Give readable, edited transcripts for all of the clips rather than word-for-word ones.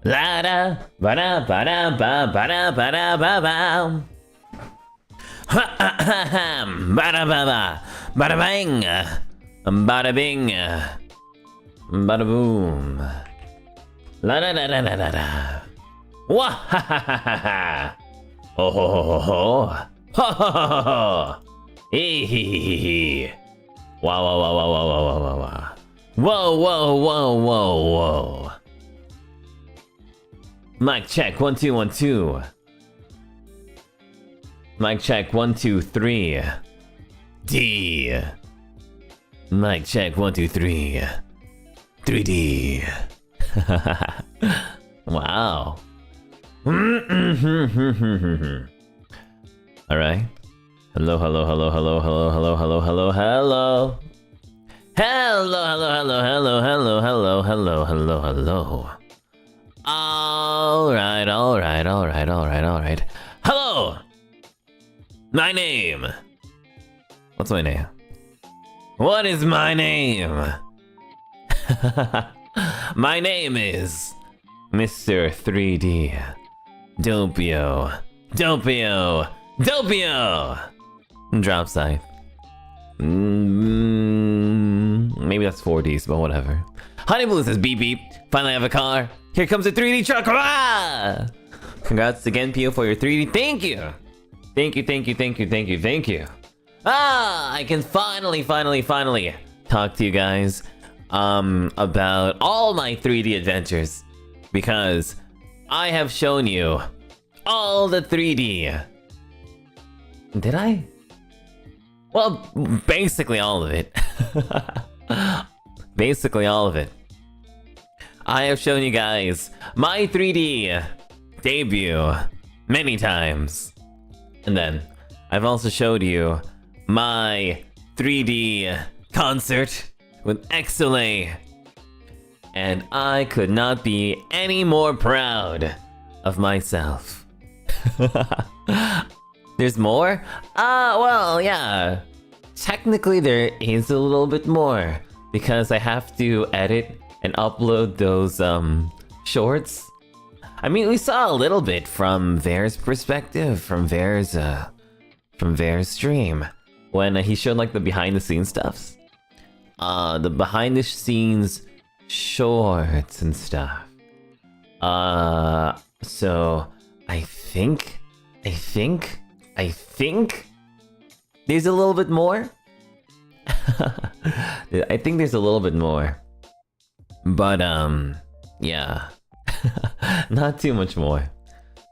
La da ba da ba da ba ba da ba da ba ba. Ha ha ha ha. Ba da ba ba. Ba da bang. Ba da bing. Ba da boom. La da da da da da da. Wah ha ha ha ha ha. Ho ho ho ho ho. Ho ho ho ho ho. Hee hee hee hee. Wow wow wow wow wow wow wow wow. Whoa whoa whoa whoa whoa. Mic check 1 2 1 2. Mic check 1 2 3. D. Mic check 1 2 3. 3D. Wow. All right. Hello, hello, hello, hello, hello, hello, hello, hello, hello. Hello, hello, hello, hello, hello, hello, hello, hello, hello. All right, all right, all right, all right, all right. Hello. My name. What's my name? What is my name? My name is Mr. 3D. Doppio. Doppio. Doppio! Dropscythe. Maybe that's 4Ds, but whatever. Honeyblue says beep beep. Finally have a car. Here comes a 3D truck. Ah! Congrats again, Pio, for your 3D. Thank you. Thank you, thank you, thank you, thank you, thank you. Ah! I can finally talk to you guys about all my 3D adventures. Because I have shown you all the 3D. Did I? Well, basically all of it. Basically all of it. I have shown you guys my 3D debut many times. And then I've also showed you my 3D concert with Exole. And I could not be any more proud of myself. There's more? Well, yeah. Technically there is a little bit more. Because I have to edit and upload those, shorts. I mean, we saw a little bit from Vare's perspective, from Vare's stream. When he showed, like, the behind-the-scenes stuffs. The behind-the-scenes shorts and stuff. So, I think there's a little bit more. I think there's a little bit more. But, yeah. Not too much more.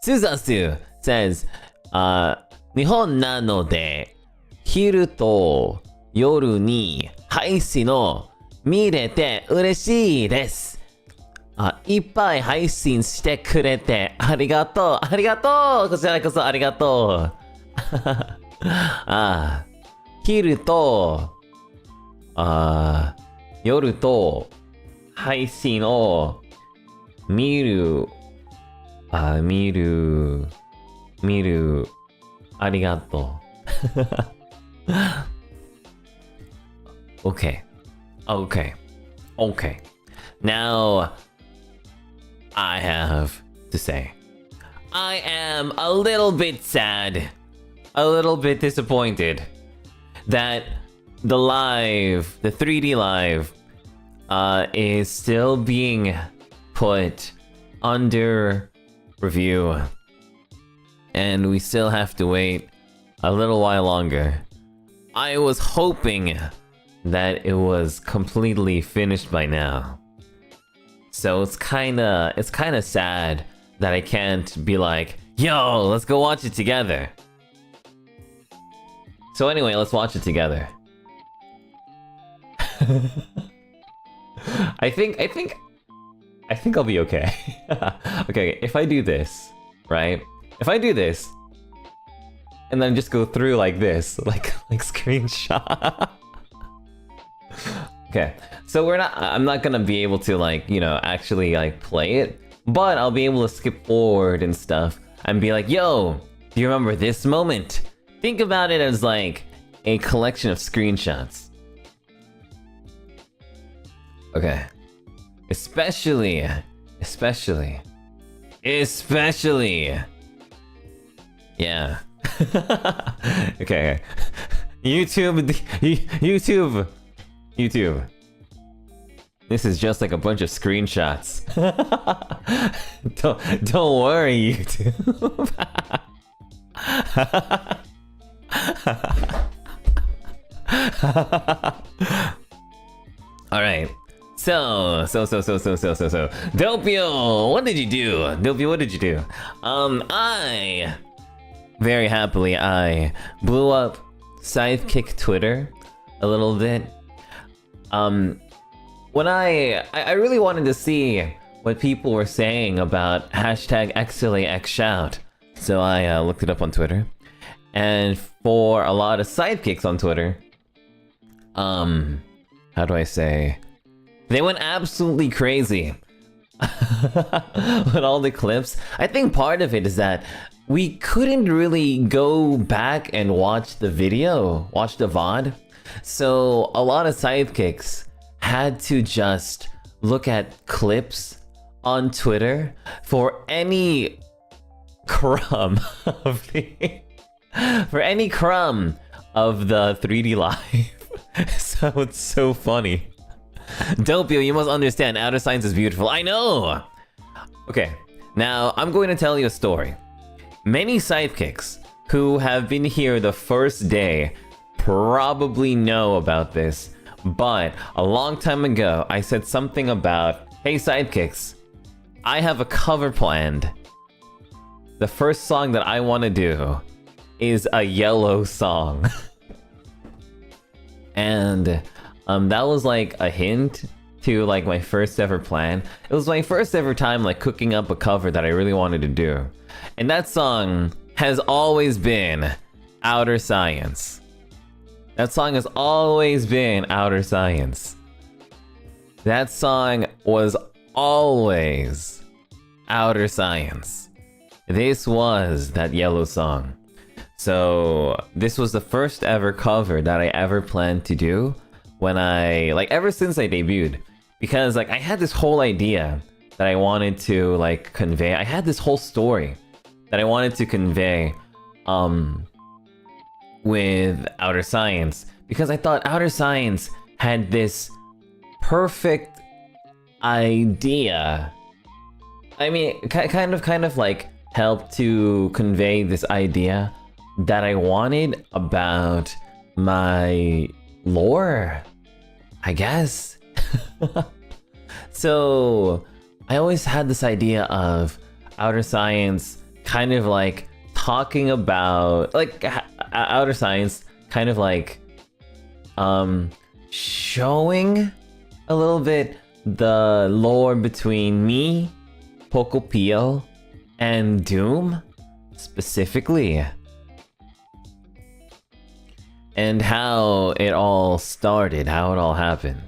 Suzasu says, 日本なので、昼と夜に配信を見れて嬉しいです。いっぱい配信してくれてありがとう。ありがとう。こちらこそありがとう。昼と、夜と配信を見る、ありがとう。Okay. Now, I have to say, I am a little bit sad, a little bit disappointed that the 3D live, is still being put under review. And we still have to wait a little while longer. I was hoping that it was completely finished by now. So it's kinda sad that I can't be like, yo, let's go watch it together. So anyway, let's watch it together. I think I'll be okay. Okay, if I do this, right? If I do this, and then just go through like this, like screenshot. Okay, so I'm not gonna be able to, like, you know, actually, like, play it, but I'll be able to skip forward and stuff and be like, yo, do you remember this moment? Think about it as, like, a collection of screenshots. Okay. Especially Especially. Yeah. Okay. YouTube. This is just like a bunch of screenshots. Don't worry, YouTube. All right. So. Doppio, what did you do? Doppio, what did you do? Very happily, I blew up Sidekick Twitter a little bit. When I really wanted to see what people were saying about hashtag XLAXShout. So I looked it up on Twitter. And for a lot of sidekicks on Twitter, how do I say? They went absolutely crazy with all the clips. I think part of it is that we couldn't really go back and watch the video, watch the VOD. So a lot of sidekicks had to just look at clips on Twitter for any crumb of the for any crumb of the 3D live. So it's so funny. Doppio, you must understand, outer science is beautiful. I know! Okay, now I'm going to tell you a story. Many sidekicks who have been here the first day probably know about this, but a long time ago I said something about, hey sidekicks, I have a cover planned. The first song that I want to do is a yellow song. And that was like a hint to like my first ever plan. It was my first ever time like cooking up a cover that I really wanted to do. And that song has always been Outer Science. That song has always been Outer Science. That song was always Outer Science. This was that yellow song. So this was the first ever cover that I ever planned to do when ever since I debuted. Because like I had this whole idea that I wanted to like convey. I had this whole story that I wanted to convey with Outer Science, because I thought Outer Science had this perfect idea. I mean, kind of like helped to convey this idea that I wanted about my lore, I guess. So I always had this idea of Outer Science kind of like talking about like Outer Science kind of like showing a little bit the lore between me, Pocopio, and Doom specifically, and how it all started, how it all happened.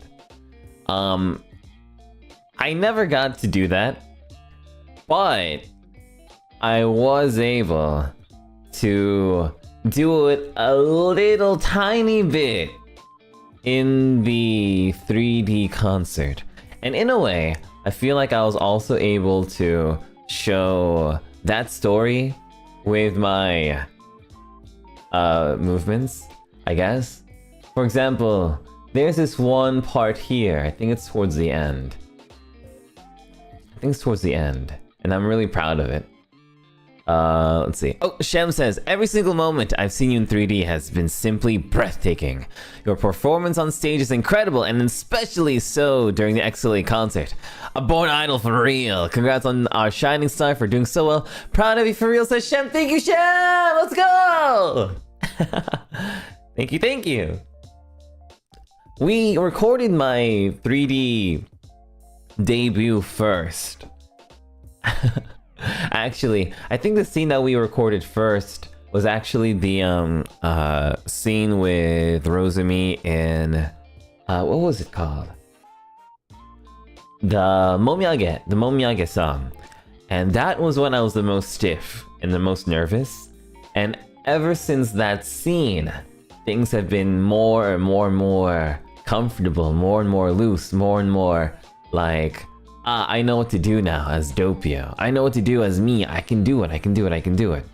I never got to do that, but I was able to do it a little tiny bit in the 3D concert. And in a way, I feel like I was also able to show that story with my movements, I guess. For example, there's this one part here. I think it's towards the end. And I'm really proud of it. Let's see. Oh, Shem says, every single moment I've seen you in 3D has been simply breathtaking. Your performance on stage is incredible, and especially so during the XLA concert. A born idol for real. Congrats on our shining star for doing so well. Proud of you for real, says Shem. Thank you, Shem! Let's go! Thank you. We recorded my 3D debut first. Actually, I think the scene that we recorded first was actually the scene with Rosemi in what was it called? The Momyage song. And that was when I was the most stiff and the most nervous. And ever since that scene, things have been more and more comfortable, more and more loose, more and more like I know what to do now as Doppio. I know what to do as me. I can do it. I can do it. I can do it.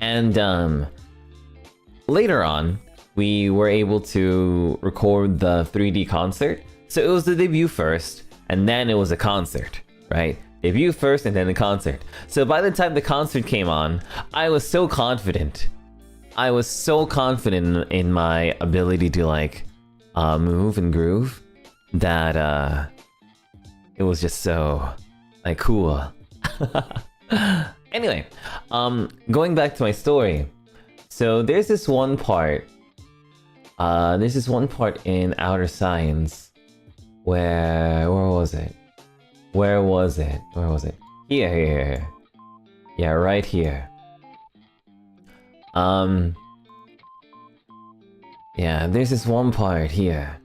And later on, we were able to record the 3D concert. So it was the debut first, and then it was a concert, right? Debut first and then the concert. So by the time the concert came on, I was so confident. I was so confident in my ability to like move and groove that it was just so like cool. Anyway, going back to my story. So there's this one part. There's this one part in Outer Science where was it? Where was it? Where was it? Here. Yeah, right here. Yeah, there's this one part here.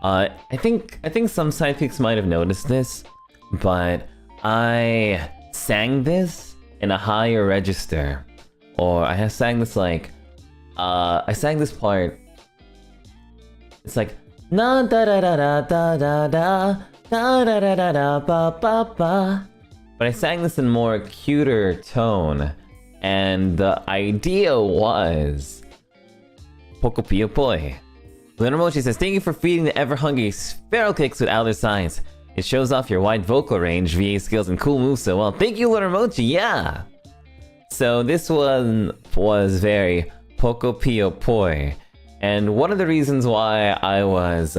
I think some sidekicks might have noticed this, but I sang this in a higher register. Or I have sang this like I sang this part. It's like na da da da da da da da da da da da da ba ba ba. But I sang this in more cuter tone, and the idea was Pokopio Poi. Lunamochi says, thank you for feeding the ever-hungry feral kicks with Outer Science. It shows off your wide vocal range, VA skills, and cool moves so well. Thank you, Lunamochi, yeah! So this one was very Pokopio Poi. And one of the reasons why I was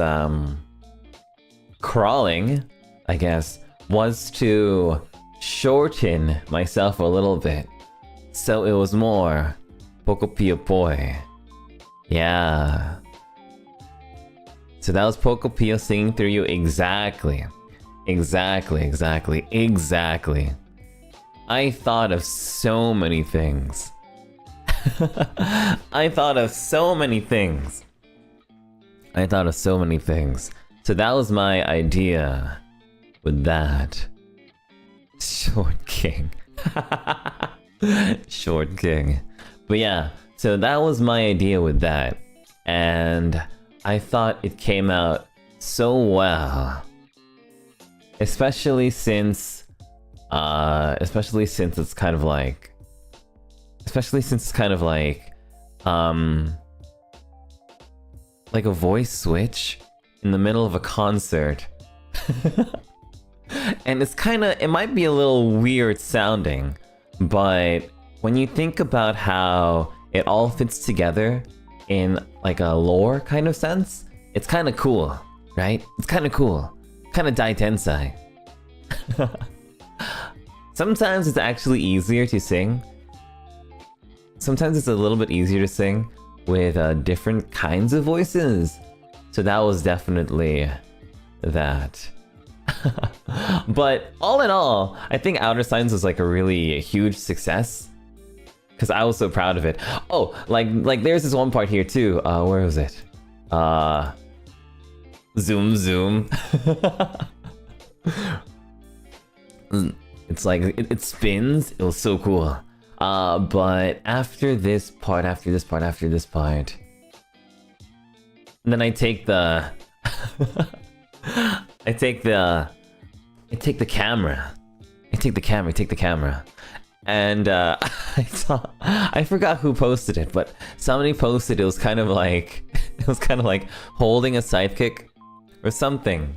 crawling, I guess, was to shorten myself a little bit. So it was more Pokopio Poi. Yeah. So that was Pokopio singing through you exactly. Exactly. I thought of so many things. I thought of so many things. So that was my idea with that. Short King. Short King. But yeah, so that was my idea with that. And I thought it came out so well. Especially since it's kind of like a voice switch in the middle of a concert. And it might be a little weird sounding, but when you think about how it all fits together in like a lore kind of sense, it's kind of cool, right? It's kind of cool. Kind of Dai Tensai. Sometimes it's actually easier to sing. Sometimes it's a little bit easier to sing with different kinds of voices. So that was definitely that. But all in all, I think Outer Science was like a really huge success. Because I was so proud of it. Oh, like there's this one part here too. Where was it? Zoom. It's like, it spins. It was so cool. But after this part, and then I take the I take the camera. And I forgot who posted it, but somebody posted it was kind of like holding a sidekick or something.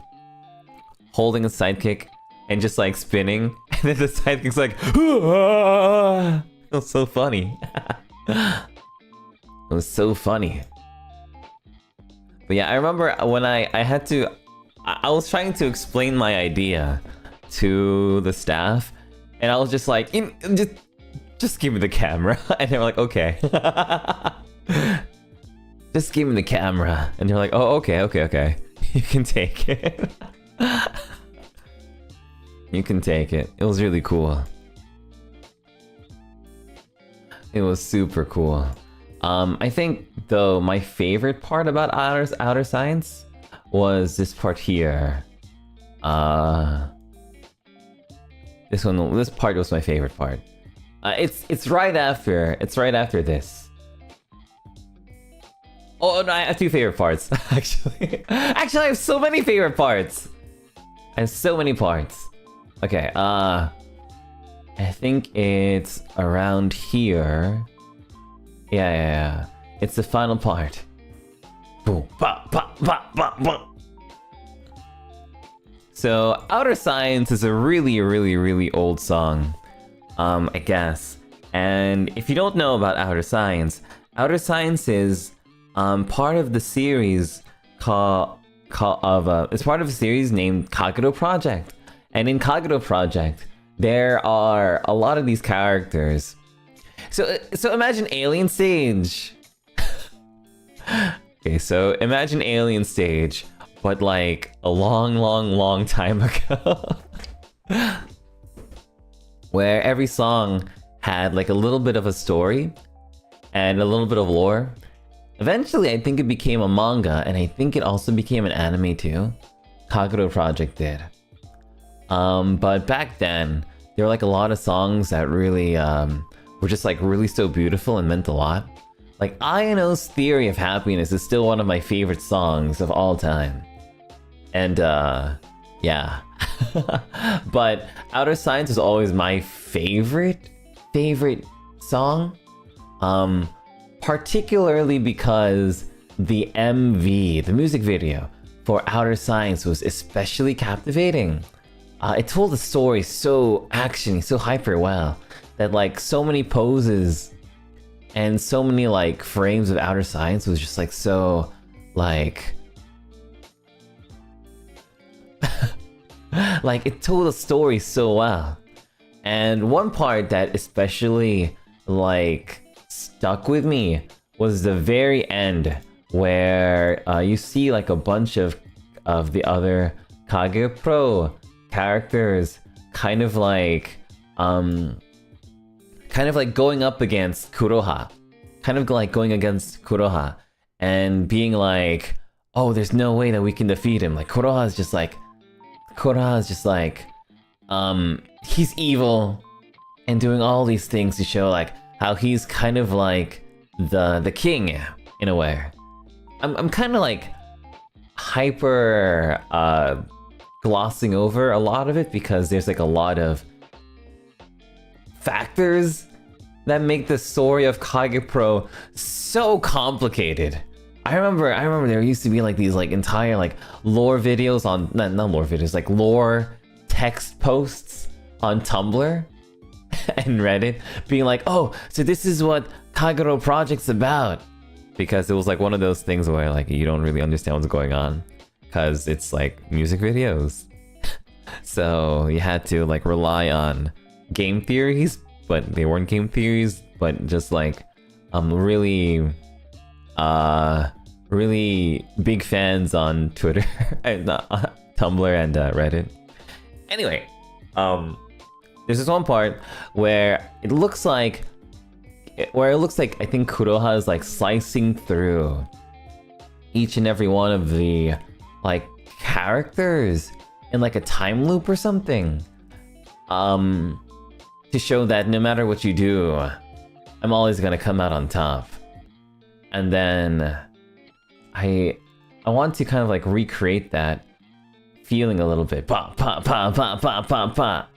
Holding a sidekick and just like spinning, and then the sidekick's like, it was so funny. It was so funny. But yeah, I remember when I was trying to explain my idea to the staff, and I was just like, just give me the camera. And they were like, okay. Just give me the camera. And they're like, oh, okay. You can take it. You can take it. It was really cool. It was super cool. I think, though, my favorite part about Outer Science was this part here. This part was my favorite part. It's right after this. Oh no, I have two favorite parts actually. Actually, I have so many favorite parts. I have so many parts. Okay, I think it's around here. Yeah. It's the final part. Boom, ba, ba, ba, ba, ba. So, Outer Science is a really old song, I guess. And if you don't know about Outer Science is part of the series it's part of a series named Kagero Project. And in Kagero Project, there are a lot of these characters. So imagine Alien Stage. Okay, so imagine Alien Stage, but like a long time ago. Where every song had like a little bit of a story and a little bit of lore. Eventually, I think it became a manga, and I think it also became an anime too. Kagero Project did. But back then, there were like a lot of songs that really were just like really so beautiful and meant a lot. Like Ayano's Theory of Happiness is still one of my favorite songs of all time. And yeah. But Outer Science is always my favorite song. Particularly because the MV, the music video for Outer Science was especially captivating. It told the story so actiony, so hyper well, that like so many poses and so many like frames of Outer Science was just like so like like it told the story so well. And one part that especially like stuck with me was the very end where you see like a bunch of the other Kage Pro characters kind of like going up against Kuroha. Kind of like going against Kuroha and being like, oh, there's no way that we can defeat him. Like Kuroha is just like he's evil and doing all these things to show like how he's kind of like the king in a way. I'm kind of like hyper glossing over a lot of it because there's like a lot of factors that make the story of Kage Pro so complicated. I remember there used to be like these like entire like lore videos on not lore videos, like lore text posts on Tumblr and Reddit being like, oh, so this is what Kagero Project's about. Because it was like one of those things where like you don't really understand what's going on because it's like music videos. So you had to like rely on game theories, but they weren't game theories, but just like really big fans on Twitter and Tumblr and Reddit. Anyway, there's this one part where it looks like I think Kuroha is like slicing through each and every one of the like characters in like a time loop or something. To show that no matter what you do, I'm always gonna come out on top. And then I want to kind of like recreate that feeling a little bit. Pa pa pa pa pa pa pa.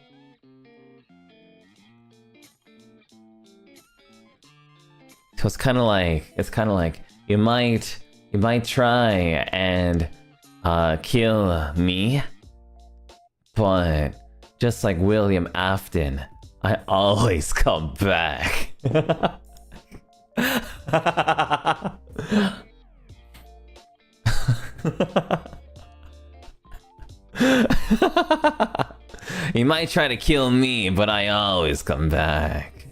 So it's kind of like you might try and kill me, but just like William Afton, I always come back. You might try to kill me, but I always come back.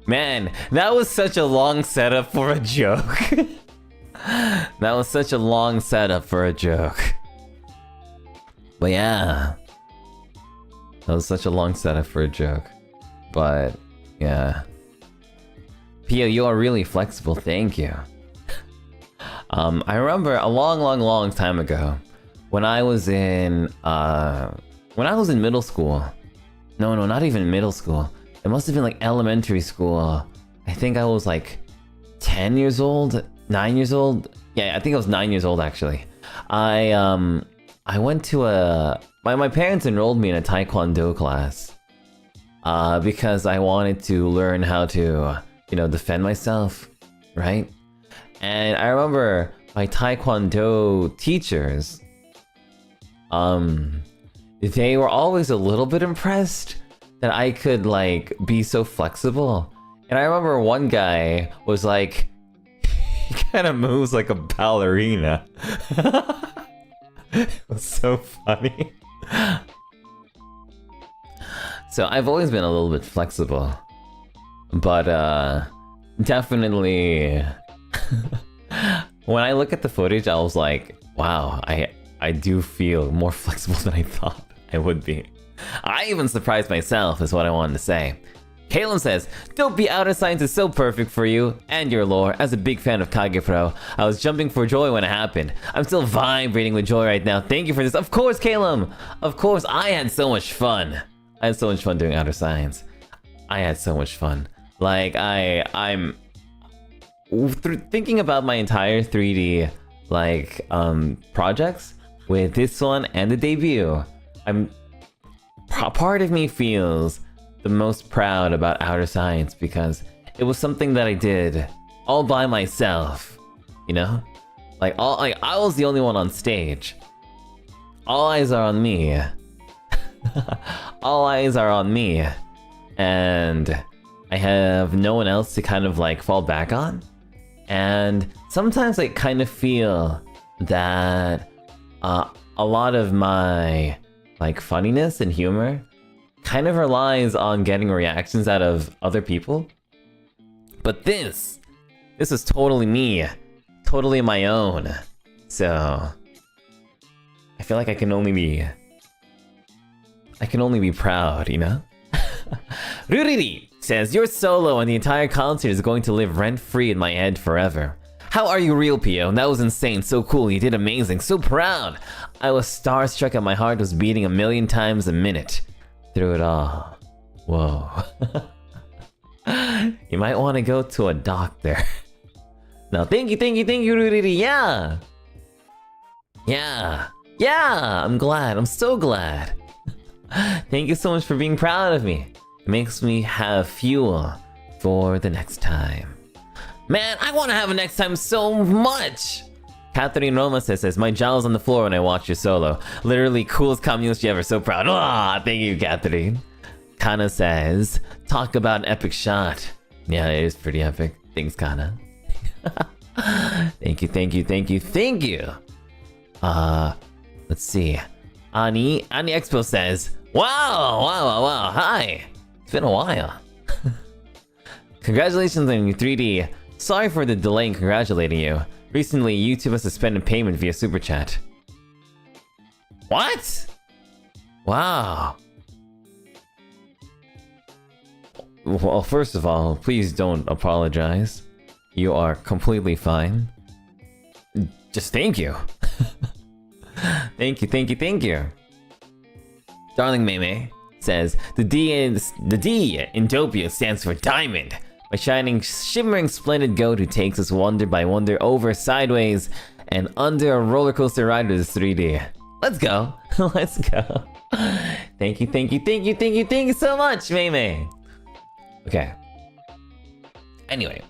Man, that was such a long setup for a joke. That was such a long setup for a joke. But yeah. That was such a long setup for a joke. But yeah. Pio, you are really flexible, thank you. I remember a long time ago when I was in middle school. No, not even middle school. It must have been like elementary school. I think I was like 10 years old, 9 years old. Yeah, I think I was 9 years old actually. I went to my parents enrolled me in a taekwondo class. Because I wanted to learn how to, you know, defend myself, right? And I remember my taekwondo teachers, they were always a little bit impressed that I could like be so flexible. And I remember one guy was like, he kind of moves like a ballerina. It was so funny. So I've always been a little bit flexible, but definitely when I look at the footage, I was like, wow, I do feel more flexible than I thought I would be. I even surprised myself is what I wanted to say. Caleb says, Doppio Outer Science is so perfect for you and your lore. As a big fan of Kage Pro, I was jumping for joy when it happened. I'm still vibrating with joy right now. Thank you for this. Of course, Caleb! Of course, I had so much fun. I had so much fun doing Outer Science. I had so much fun. Like, I'm thinking about my entire 3D, like, projects with this one and the debut. Part of me feels the most proud about Outer Science because it was something that I did all by myself, you know? Like I was the only one on stage. All eyes are on me. All eyes are on me. And I have no one else to kind of like fall back on. And sometimes I kind of feel that a lot of my like funniness and humor kind of relies on getting reactions out of other people. But this is totally me, totally my own. So I feel like I can only be proud, you know? Ruriri says, your solo and the entire concert is going to live rent-free in my head forever. How are you real, Pio? That was insane, so cool, you did amazing, so proud! I was starstruck and my heart was beating 1,000,000 times a minute. Through it all. Whoa. You might want to go to a doctor. No, thank you, Ruriri, yeah! Yeah! Yeah! I'm glad, I'm so glad! Thank you so much for being proud of me. It makes me have fuel for the next time. Man, I want to have a next time so much! Catherine Roma says, my jowls on the floor when I watch your solo. Literally coolest communist ever, so proud. Ah, thank you, Catherine. Kana says, talk about an epic shot. Yeah, it is pretty epic. Thanks, Kana. Thank you. Let's see. Ani Expo says, wow, hi. It's been a while. Congratulations on your 3D. Sorry for the delay in congratulating you. Recently, YouTube has suspended payment via Super Chat. What? Wow. Well, first of all, please don't apologize. You are completely fine. Just thank you. Thank you. Darling Meme says, the D in Doppio stands for diamond. My shining, shimmering, splendid goat who takes us wonder by wonder over, sideways, and under a roller coaster ride with 3D. Let's go. Let's go. Thank you so much, Meme. Okay. Anyway.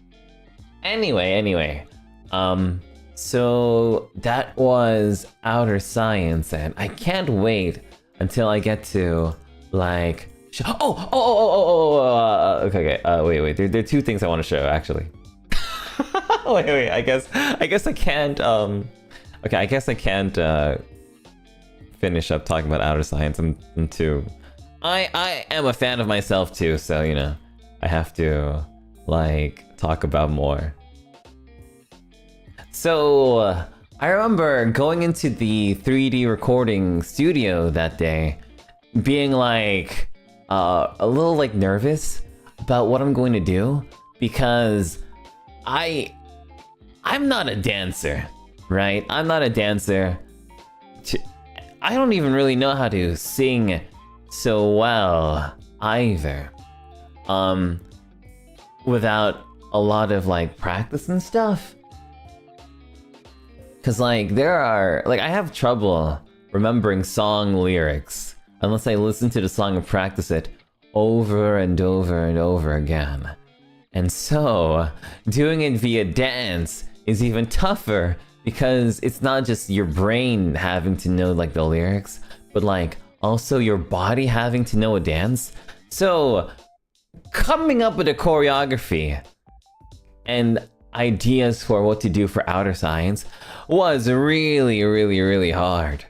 So that was Outer Science, and I can't wait until I get to, like... Okay. Wait. There are two things I want to show, actually. wait. I guess I can't. Okay, I guess I can't finish up talking about Outer Science and two. I am a fan of myself too, so you know, I have to like talk about more. So I remember going into the 3D recording studio that day, being like. A little like nervous about what I'm going to do because I'm not a dancer, right? I'm not a dancer. I don't even really know how to sing so well either. without a lot of like practice and stuff. Cause like I have trouble remembering song lyrics unless I listen to the song and practice it over and over and over again. And so doing it via dance is even tougher because it's not just your brain having to know like the lyrics, but like also your body having to know a dance. So coming up with a choreography and ideas for what to do for Outer Science was really hard.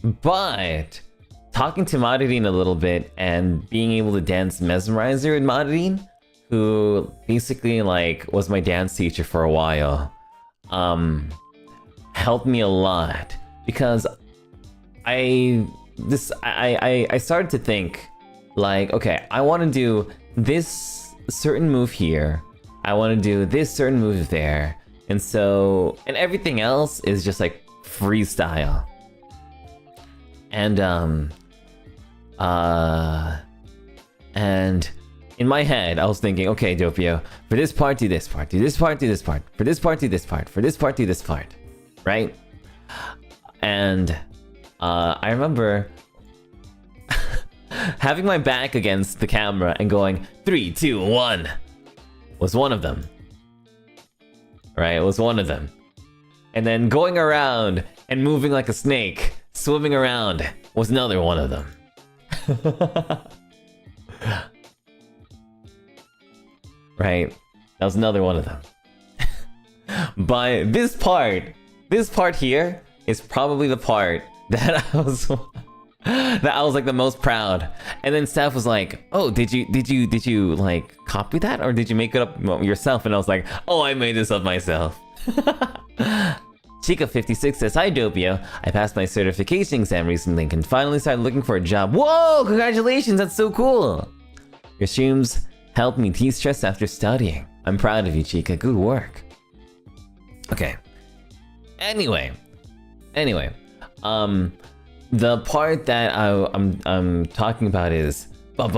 But talking to Marin a little bit and being able to dance Mesmerizer with Marin, who basically like was my dance teacher for a while, helped me a lot because I started to think like, okay, I want to do this certain move here, I want to do this certain move there, and everything else is just like freestyle. And in my head, I was thinking, okay, Doppio, for this part, do this part, do this part, do this part, for this part, do this part, for this part, do this part, right? And I remember having my back against the camera and going 3, 2, 1 was one of them, right? It was one of them. And then going around and moving like a snake, swimming around was another one of them. Right? That was another one of them. But this part here is probably the part that I was like the most proud. And then Steph was like, "Oh, did you like copy that or did you make it up yourself?" And I was like, "Oh, I made this up myself." Chica56 says, "Hi Doppio, I passed my certification exam recently and can finally start looking for a job." Whoa, congratulations, that's so cool. Your streams helped me de-stress after studying. I'm proud of you, Chica, good work. Okay. Anyway, the part that I'm talking about is oh,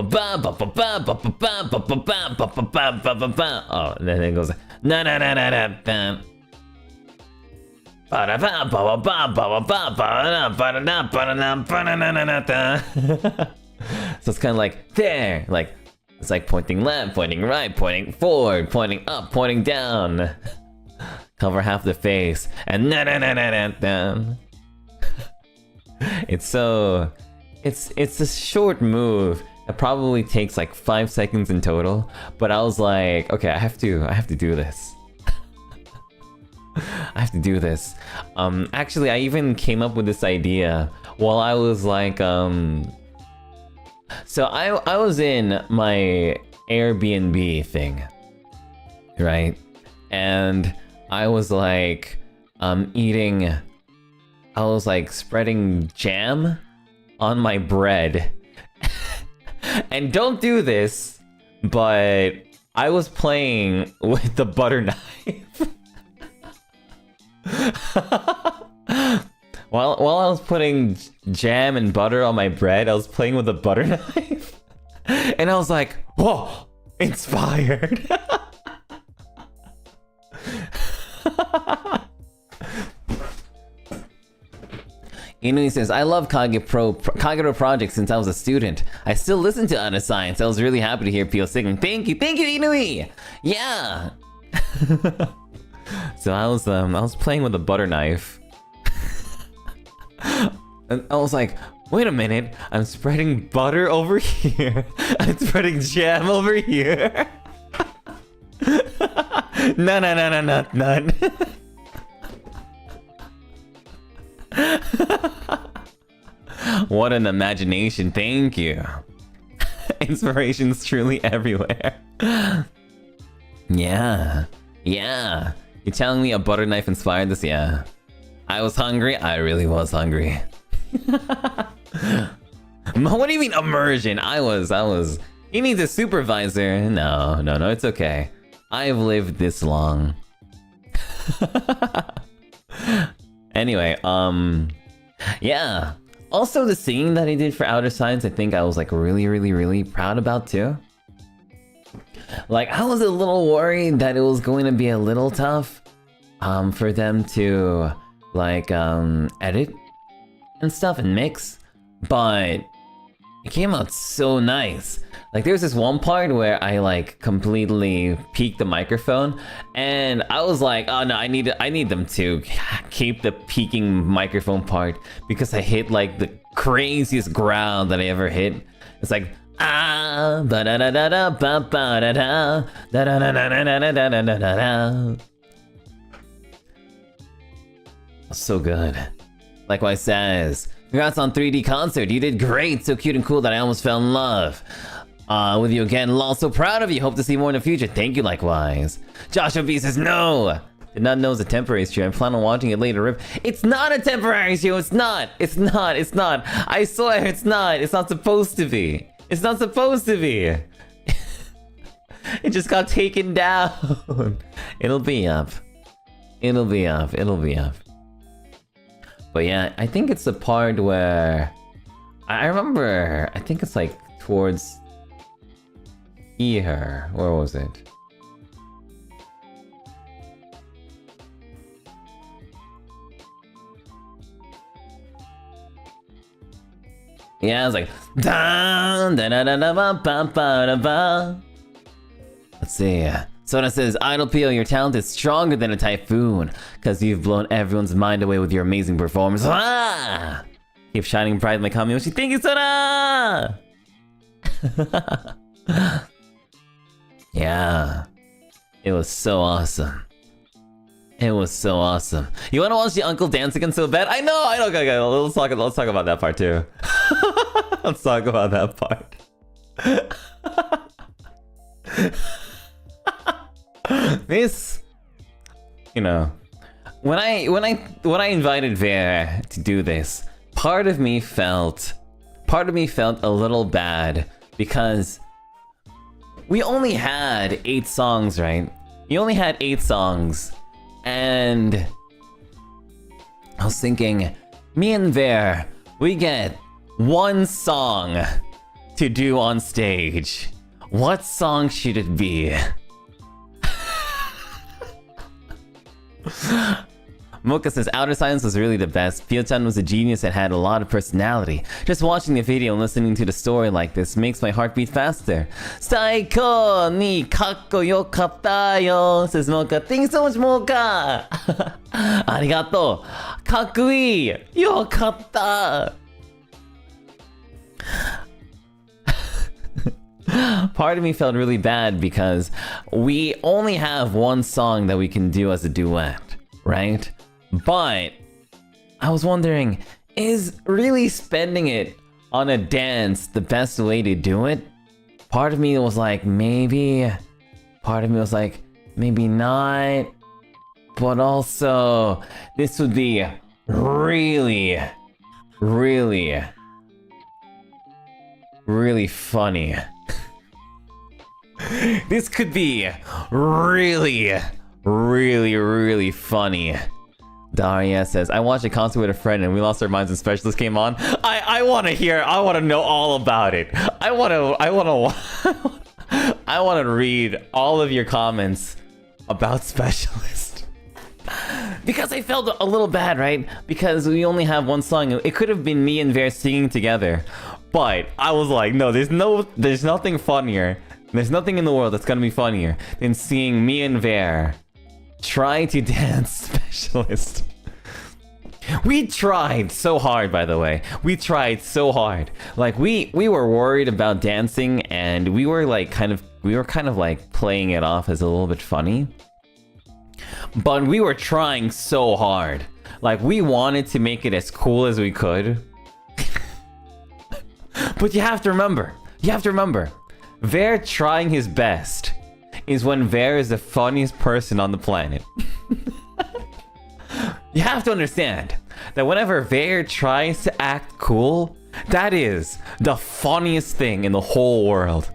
and then it goes na na na na na na. So it's kind of like there, like it's like pointing left, pointing right, pointing forward, pointing up, pointing down. Cover half the face and na na na na na na. It's a short move. It probably takes like 5 seconds in total, but I was like, okay, I have to do this. I have to do this. Actually, I even came up with this idea while I was like, so I was in my Airbnb thing, right? And I was like, I was like spreading jam on my bread. And don't do this, but I was playing with the butter knife. While I was putting jam and butter on my bread, I was playing with the butter knife. And I was like, whoa, inspired. Inui says, I love Kagero Project since I was a student. I still listen to Outer Science. I was really happy to hear Pio singing. Thank you, Inui! Yeah! So I was playing with a butter knife. And I was like, wait a minute, I'm spreading butter over here. I'm spreading jam over here. No. What an imagination, thank you. Inspiration's truly everywhere. Yeah. You're telling me a butter knife inspired this? Yeah. I was hungry? I really was hungry. What do you mean immersion? I was. He needs a supervisor. No, it's okay. I've lived this long. Anyway, yeah. Also, the singing that he did for Outer Science, I think I was like really proud about too. Like, I was a little worried that it was going to be a little tough for them to, like, edit and stuff and mix, but it came out so nice. Like, there's this one part where I, like, completely peaked the microphone, and I was like, oh no, I need them to keep the peaking microphone part, because I hit, like, the craziest growl that I ever hit. It's like, ah, ba da da da da ba ba da da da da da da da da da da da da. So good. Likewise says, congrats on 3D concert. You did great. So cute and cool that I almost fell in love with you again. Lol, so proud of you. Hope to see more in the future. Thank you, likewise. Joshua B says, no. Did not know it's a temporary stream. I plan on watching it later. Rip. It's not a temporary stream. It's not. It's not. It's not. I swear it's not. It's not supposed to be. It's not supposed to be. It just got taken down. It'll be up. It'll be up. It'll be up. But yeah, I think it's the part where I remember. I think it's like towards here. Where was it? Yeah, I was like, da da da da da ba ba ba da ba. Let's see. Sona says, Idol Pio, your talent is stronger than a typhoon, because you've blown everyone's mind away with your amazing performance. Ah! Keep shining bright, my Kamiyoshi. Thank you, Sona! Yeah. It was so awesome. It was so awesome. You want to watch the uncle dance again so bad? I know. Okay. Let's talk about that part too. Let's talk about that part. This, you know, when I invited Ver to do this, part of me felt a little bad because we only had 8 songs, right? You only had 8 songs. And I was thinking, me and Ver, we get 1 song to do on stage. What song should it be? Mocha says, Outer Silence was really the best. Pio-chan was a genius and had a lot of personality. Just watching the video and listening to the story like this makes my heart beat faster. Saiko ni kakkoyokatta yo, says Mocha. Thank you so much, Mocha! Arigato! Kakkoi! Yokatta! Part of me felt really bad because we only have 1 song that we can do as a duet, right? But I was wondering, is really spending it on a dance the best way to do it? Part of me was like, maybe. Part of me was like, maybe not. But also, this would be really, really, really funny. This could be really, really, really funny. Daria says, I watched a concert with a friend and we lost our minds when Specialist came on. I want to know all about it. I want to read all of your comments about Specialist. Because I felt a little bad, right? Because we only have 1 song. It could have been me and Ver singing together. But I was like, no, there's nothing funnier. There's nothing in the world that's gonna be funnier than seeing me and Ver try to dance Specialist. We tried so hard, by the way. We tried so hard. Like, we were worried about dancing, and we were kind of like playing it off as a little bit funny. But we were trying so hard. Like, we wanted to make it as cool as we could. But you have to remember, Ver trying his best is when Ver is the funniest person on the planet. You have to understand that whenever Ver tries to act cool, that is the funniest thing in the whole world.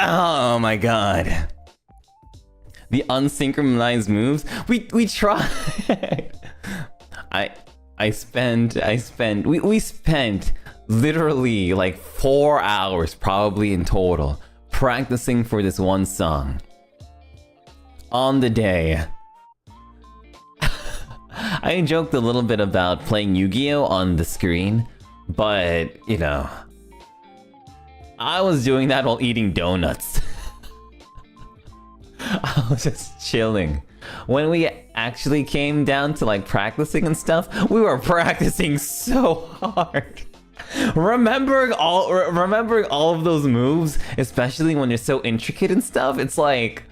Oh my god. The unsynchronized moves. We tried. We spent literally like 4 hours probably in total practicing for this one song. On the day. I joked a little bit about playing Yu-Gi-Oh on the screen, but you know, I was doing that while eating donuts. I was just chilling. When we actually came down to like practicing and stuff, we were practicing so hard. Remembering all of those moves, especially when they're so intricate and stuff, it's like,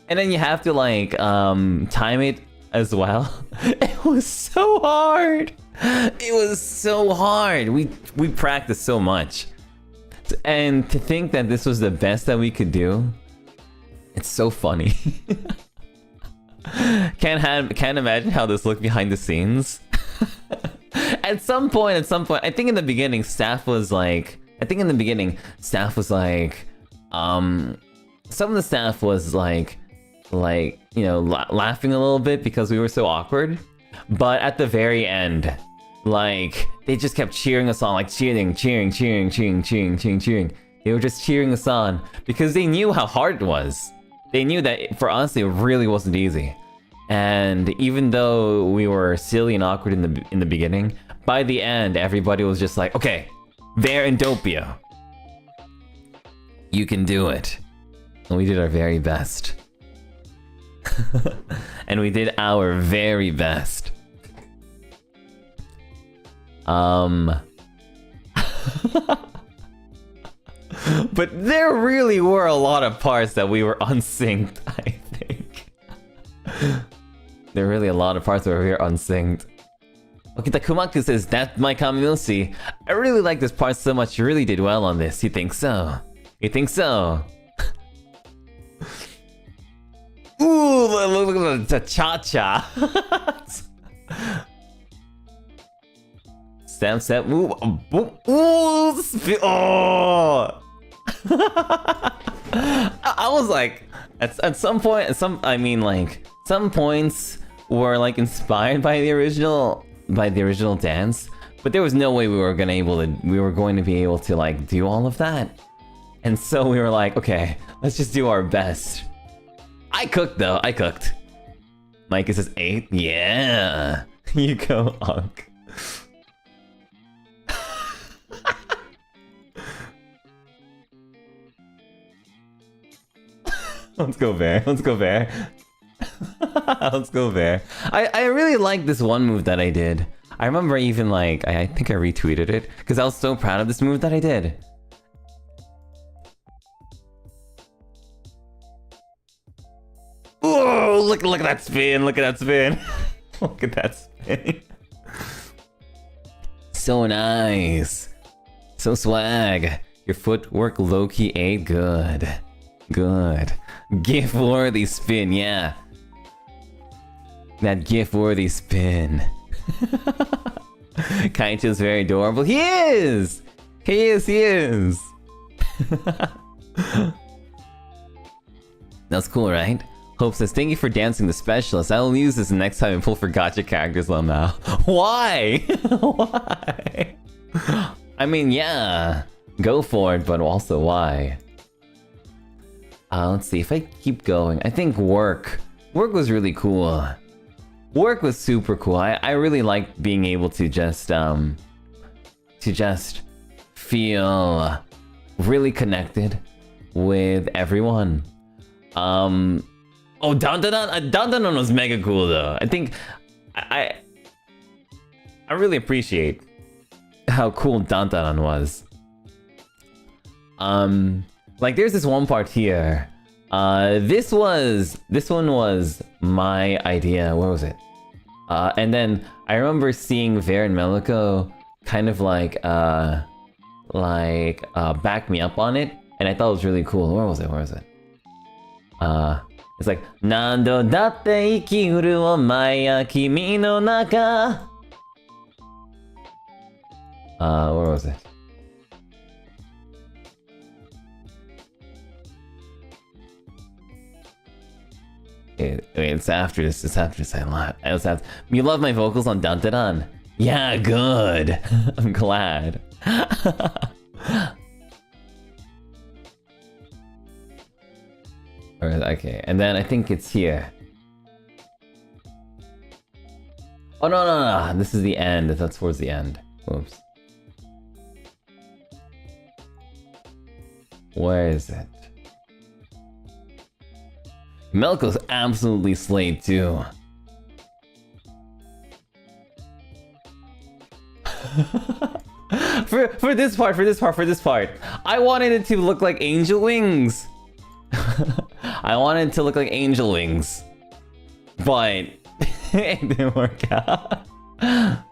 and then you have to like time it as well. It was so hard. It was so hard. We practiced so much. And to think that this was the best that we could do, it's so funny. Can't imagine how this looked behind the scenes. At some point, I think in the beginning, staff was like, some of the staff was like, you know, laughing a little bit because we were so awkward. But at the very end, like, they just kept cheering us on, like cheering. They were just cheering us on because they knew how hard it was. They knew that for us, it really wasn't easy. And even though we were silly and awkward in the beginning, by the end, everybody was just like, okay, there in Doppio. You can do it. And we did our very best. And we did our very best. But there really were a lot of parts that we were unsynced, I think. There are really a lot of parts where we were unsynced. Okay, Takumaku says, that's my Kamiyoshi. I really like this part so much, you really did well on this. You think so? You think so? Ooh, look at the cha-cha. Step, move. Ooh, oh. I was like, at some point, some points were like inspired by the original dance, but there was no way we were going to be able to like do all of that. And so we were like, okay, let's just do our best. I cooked though, I cooked. Micah says 8, yeah. You go, Unk. Let's go Bear, let's go Bear. Let's go Bear. I really like this one move that I did. I remember even like, I think I retweeted it, because I was so proud of this move that I did. Oh, look at that spin, look at that spin. Look at that spin. So nice. So swag. Your footwork low-key ate good. Good. GIF-worthy spin, yeah. That GIF-worthy spin. Kaito's very adorable. He is! He is! That's cool, right? Hope says, thank you for dancing the specialist. I will use this next time and pull for gacha characters, Lamau. Why? Why? I mean, yeah. Go for it, but also why? Let's see, if I keep going, I think work. Work was really cool. Work was super cool. I really liked being able to just feel really connected with everyone. Oh, Dandanon was mega cool though. I think I really appreciate how cool Dandanon was. Like there's this one part here. This one was my idea. Where was it? And then I remember seeing Ver and Meliko kind of like back me up on it, and I thought it was really cool. Where was it? It's like Nando datte ikiguru wo maya kimi no naka. Where was it? it's after this. It's after this. I was after. You love my vocals on Dantaran? Yeah, good. I'm glad. Okay, and then I think it's here. Oh no. This is the end. That's towards the end. Whoops. Where is it? Melko's absolutely slayed too. for this part, I wanted it to look like angel wings. I wanted it to look like angel wings, but it didn't work out. A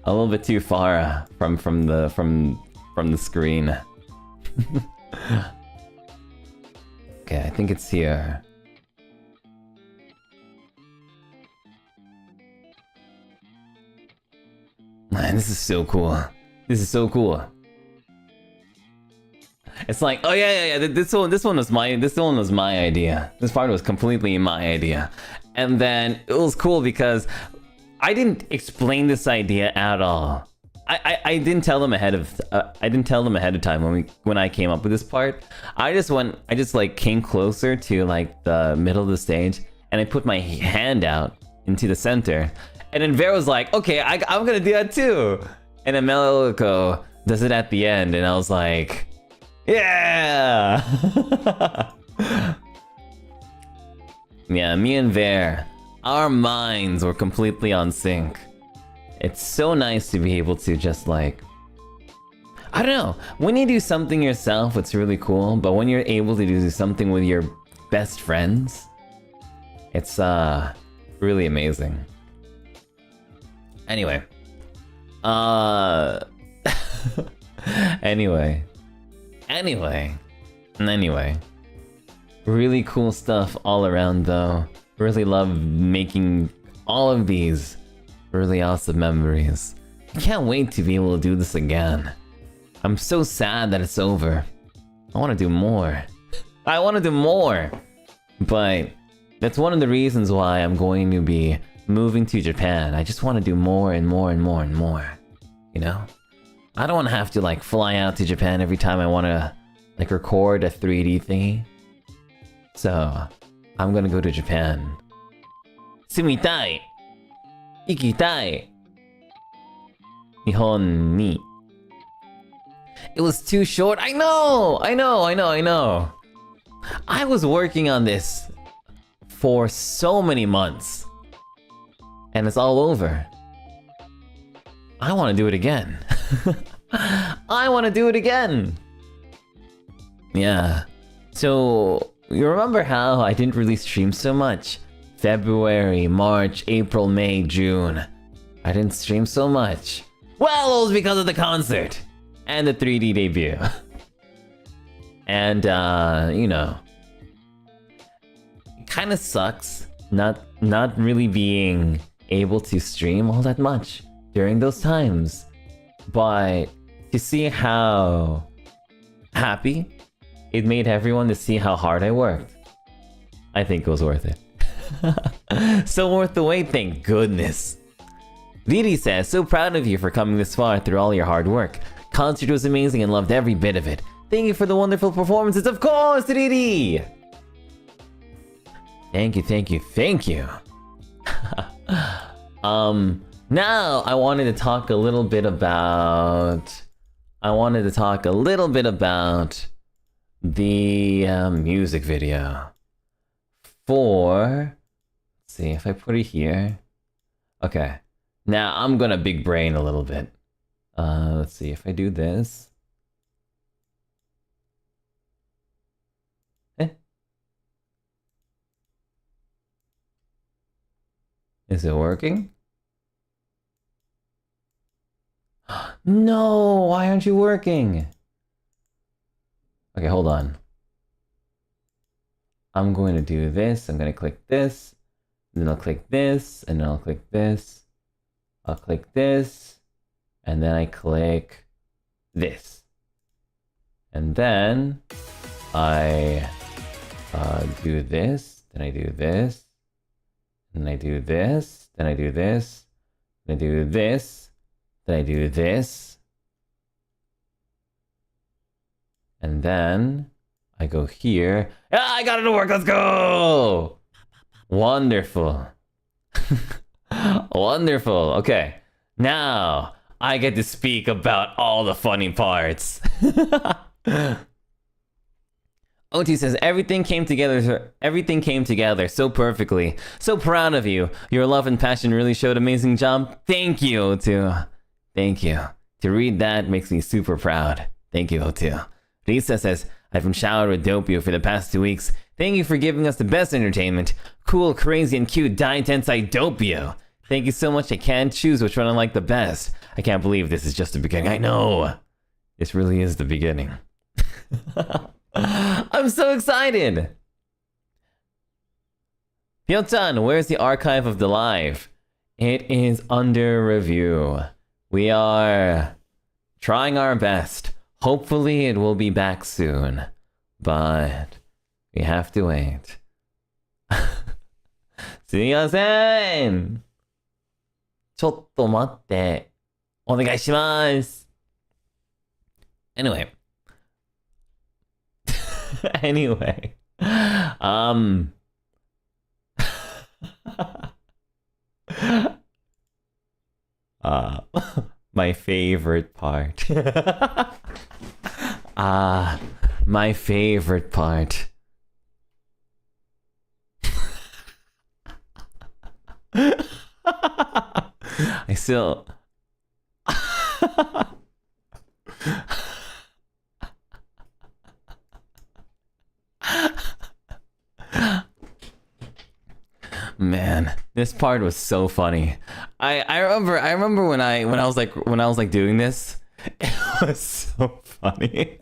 little bit too far from the screen. Okay, I think it's here. Man, this is so cool. This is so cool. It's like, oh yeah. This one was my idea. This part was completely my idea, and then it was cool because I didn't explain this idea at all. I didn't tell them ahead of time when I came up with this part. I just like came closer to like the middle of the stage, and I put my hand out into the center, and then Vera was like, okay, I'm gonna do that too, and then Melko does it at the end, and I was like, yeah. Yeah, me and Ver, our minds were completely on sync. It's so nice to be able to just like, I don't know, when you do something yourself, it's really cool, but when you're able to do something with your best friends, it's really amazing. Anyway. Anyway. Really cool stuff all around though. Really love making all of these really awesome memories. I can't wait to be able to do this again. I'm so sad that it's over. I want to do more. I want to do more! But that's one of the reasons why I'm going to be moving to Japan. I just want to do more and more and more and more. You know? I don't want to have to like fly out to Japan every time I want to like record a 3D thingy. So, I'm gonna go to Japan. Sumitai! Ikitai! Nihon ni. It was too short. I know! I was working on this for so many months. And it's all over. I want to do it again. I want to do it again! Yeah. So, you remember how I didn't really stream so much? February, March, April, May, June. I didn't stream so much. Well, it was because of the concert! And the 3D debut. And, you know. It kinda sucks not really being able to stream all that much during those times. But to see how happy it made everyone to see how hard I worked, I think it was worth it. So worth the wait, thank goodness. Vidi says, so proud of you for coming this far through all your hard work. Concert was amazing and loved every bit of it. Thank you for the wonderful performances, of course, Vidi! Thank you. Now I wanted to talk a little bit about the music video for, let's see if I put it here. Okay, now I'm gonna big brain a little bit. Let's see if I do this. Is it working? No, why aren't you working? Okay, hold on. I'm going to do this. I'm going to click this. Then I'll click this. And then I'll click this. I'll click this. And then I click this. And then I do this. Then I do this. and I do this, then I do this, then I do this, then I do this, and then I go here. Ah, I got it to work, let's go! Wonderful. Wonderful, okay. Now, I get to speak about all the funny parts. OT says, everything came together so perfectly. So proud of you. Your love and passion really showed amazing job. Thank you, O2. Thank you. To read that makes me super proud. Thank you, O2. Lisa says, I've been showered with Doppio for the past 2 weeks. Thank you for giving us the best entertainment. Cool, crazy, and cute Dai Tensai Doppio. Thank you so much. I can't choose which one I like the best. I can't believe this is just the beginning. I know. This really is the beginning. I'm so excited! Pyeongchan, where's the archive of the live? It is under review. We are trying our best. Hopefully it will be back soon. But we have to wait. すみません! ちょっと待って。お願いします. Anyway. Anyway, my favorite part. My favorite part. I still... Man, this part was so funny. I remember when I was like doing this, it was so funny.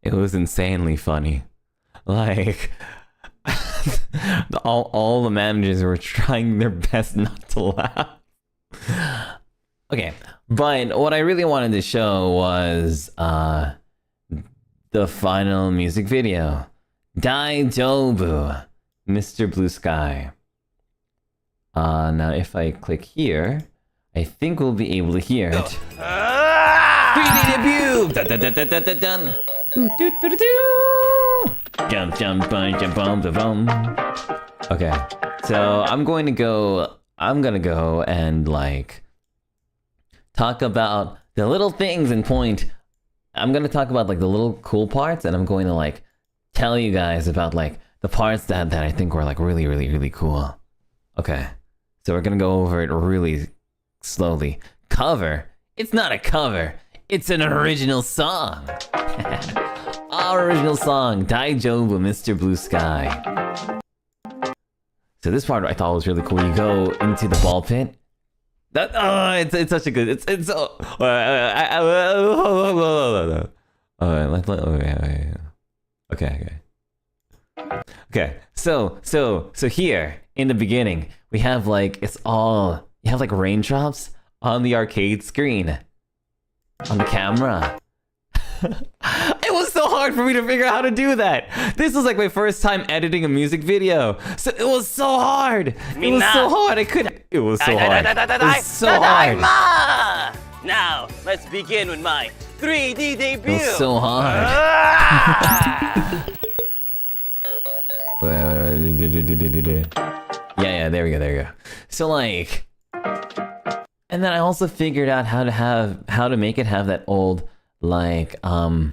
It was insanely funny. Like all the managers were trying their best not to laugh. Okay, but what I really wanted to show was the final music video. Daijobu, Mr. Blue Sky. Now if I click here, I think we'll be able to hear it. 3D debut! Dun, dun, dun, dun, dun, dun, dun. Doo, doo, doo, doo, doo. Jump, jump, bum, jump, bum, bum, bum. Okay, so I'm gonna go and like talk about the little things and point. I'm gonna talk about like the little cool parts, and I'm going to like tell you guys about like the parts that I think were like really cool. Okay, so we're gonna go over it really slowly. Cover? It's not a cover. It's an original song. Our original song, Daijobu, Mr. Blue Sky. So this part I thought was really cool. You go into the ball pit. That it's such a good. It's so. Okay. So here in the beginning we have like you have like raindrops on the arcade screen, on the camera. It was so hard for me to figure out how to do that. This was like my first time editing a music video, so it was so hard. It was so hard. It was so hard. It was so hard. Now let's begin with my 3D debut. It was so hard. Yeah, there we go. So like, and then I also figured out how to make it have that old like not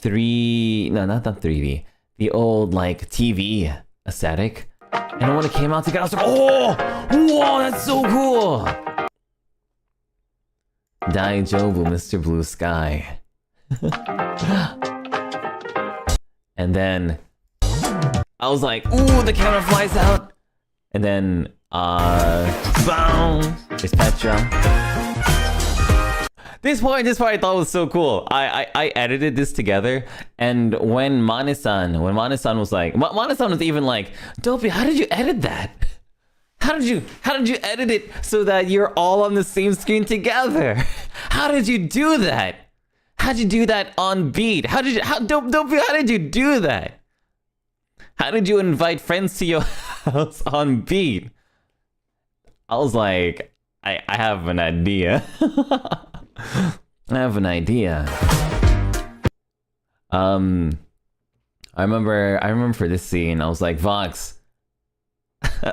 3D, the old like TV aesthetic. And when it came out together, I was like, oh, whoa, that's so cool. Daijobu, Mr. Blue Sky. And then I was like, ooh, the camera flies out. And then, boom, it's Petra. This part I thought was so cool. I edited this together, and when Mane-san was like, Mane-san was even like, Doppio, how did you edit that? How did you edit it so that you're all on the same screen together? How did you do that? How'd you do that on beat? Doppio, how did you do that? How did you invite friends to your house on beat? I was like, I have an idea. I have an idea. I remember for this scene, I was like, Vox.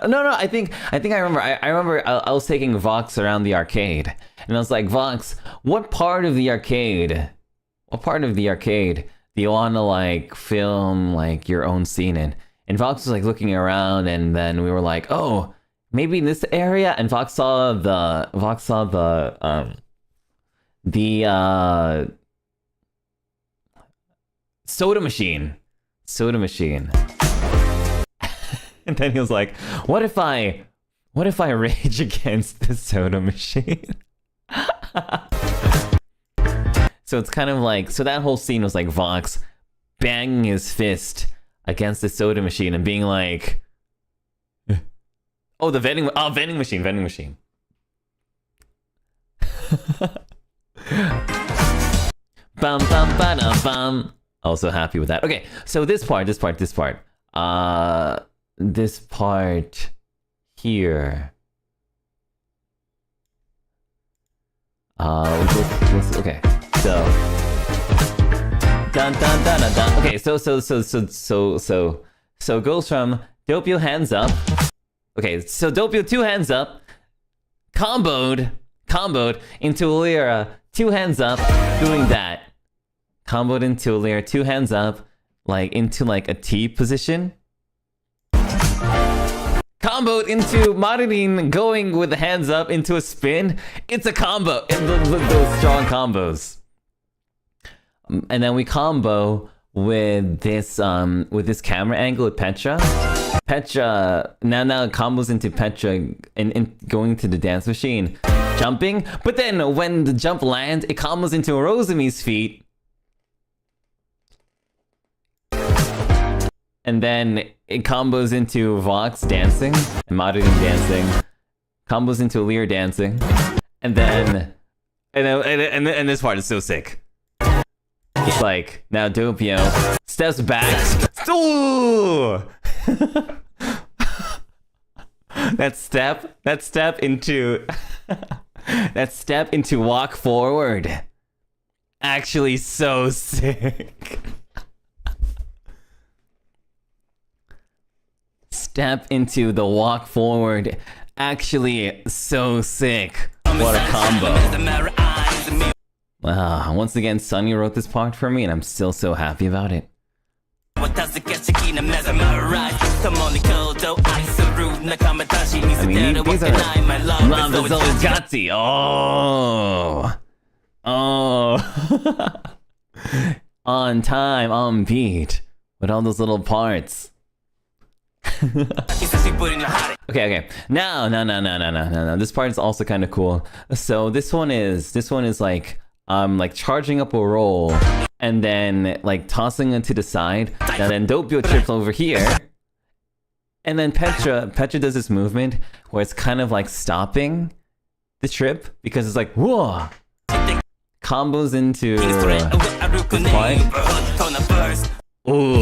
No, I think I remember. I remember I was taking Vox around the arcade, and I was like, Vox, what part of the arcade? What part of the arcade do you want to like film like your own scene in? And Vox was like looking around, and then we were like, oh, maybe in this area. And Vox saw the soda machine. And then he was like, what if I rage against the soda machine? So it's kind of like, so that whole scene was like Vox banging his fist against the soda machine and being like, oh, vending machine. Bum bum ba bum. Also happy with that. Okay, so this part here. Okay, so dun dun dun dun dun. Okay, so it goes from Doppio hands up. Okay, so Doppio 2 hands up, comboed into Lyra 2 hands up, doing that. Comboed into Lyra 2 hands up, like into like a T position. Comboed into Marilyn going with the hands up into a spin. It's a combo. Those strong combos. And then we combo with this camera angle with Petra. Petra now combos into Petra and going to the dance machine, jumping. But then when the jump lands, it combos into Rosemi's feet. And then it combos into Vox dancing, and Marilyn dancing, combos into Lear dancing, and then and this part is so sick. It's like now Doppio steps back. Ooh! that step into walk forward. Actually, so sick. Step into the walk forward. Actually, so sick. What a combo. Once again, Sunny wrote this part for me, and I'm still so happy about it. I mean, these are love is always gutsy. Oh. On time, on beat, with all those little parts. Okay. No. This part is also kind of cool. So this one is like charging up a roll and then like tossing it to the side. And then Doppio trips over here. And then Petra does this movement where it's kind of like stopping the trip because it's like whoa. Combos into this part. Ooh.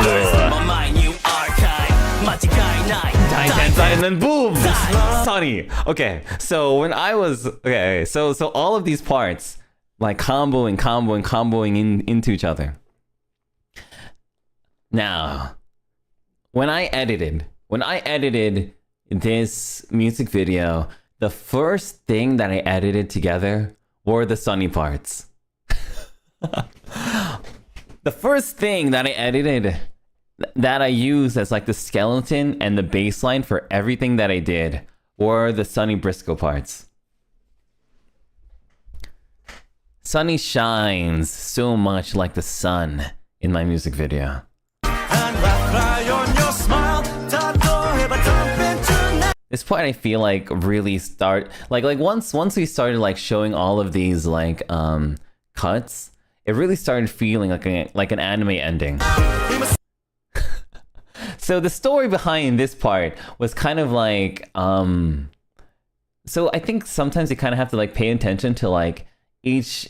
And then boom! Sunny. Okay, so when I was so all of these parts like comboing into each other. Now, when I edited this music video, the first thing that I edited together were the Sunny parts. The first thing that I edited that I used as like the skeleton and the baseline for everything that I did were the Sunny Briscoe parts. Sunny shines so much like the sun in my music video. This part I feel like really once we started like showing all of these like cuts, it really started feeling like an anime ending. So the story behind this part was kind of like, so I think sometimes you kind of have to like pay attention to like each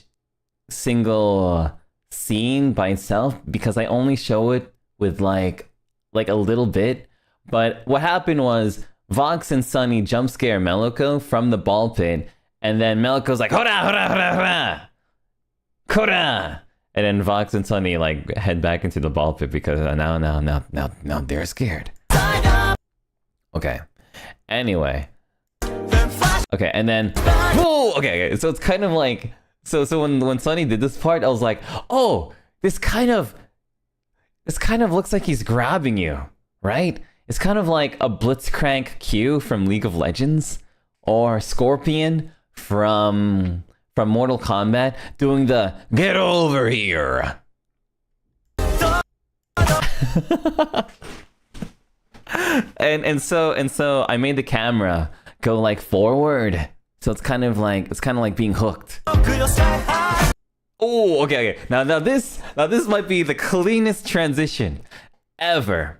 single scene by itself because I only show it with like like a little bit. But what happened was Vox and Sunny jump scare Meliko from the ball pit, and then Meliko's like, "Hora, hora, hora, hora, hora," and then Vox and Sunny like head back into the ball pit because now they're scared. Okay. Anyway. Okay, and then whoa. Okay. So it's kind of like so when Sunny did this part, I was like, oh, this kind of looks like he's grabbing you, right? It's kind of like a Blitzcrank Q from League of Legends, or Scorpion from Mortal Kombat doing the "get over here." and so I made the camera go like forward, so it's kind of like being hooked. Oh, okay. Now this might be the cleanest transition ever.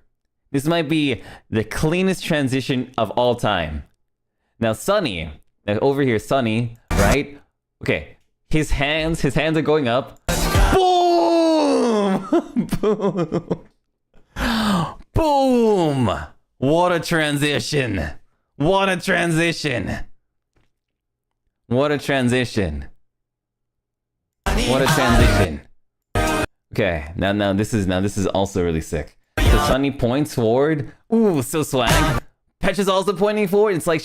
This might be the cleanest transition of all time. Now Sunny, over here, Sunny, right? Okay, his hands are going up. Boom! Boom! Boom! What a transition! What a transition! What a transition! What a transition! Okay, now this is also really sick. So Sunny points forward. Ooh, so swag. Petch is also pointing forward. It's like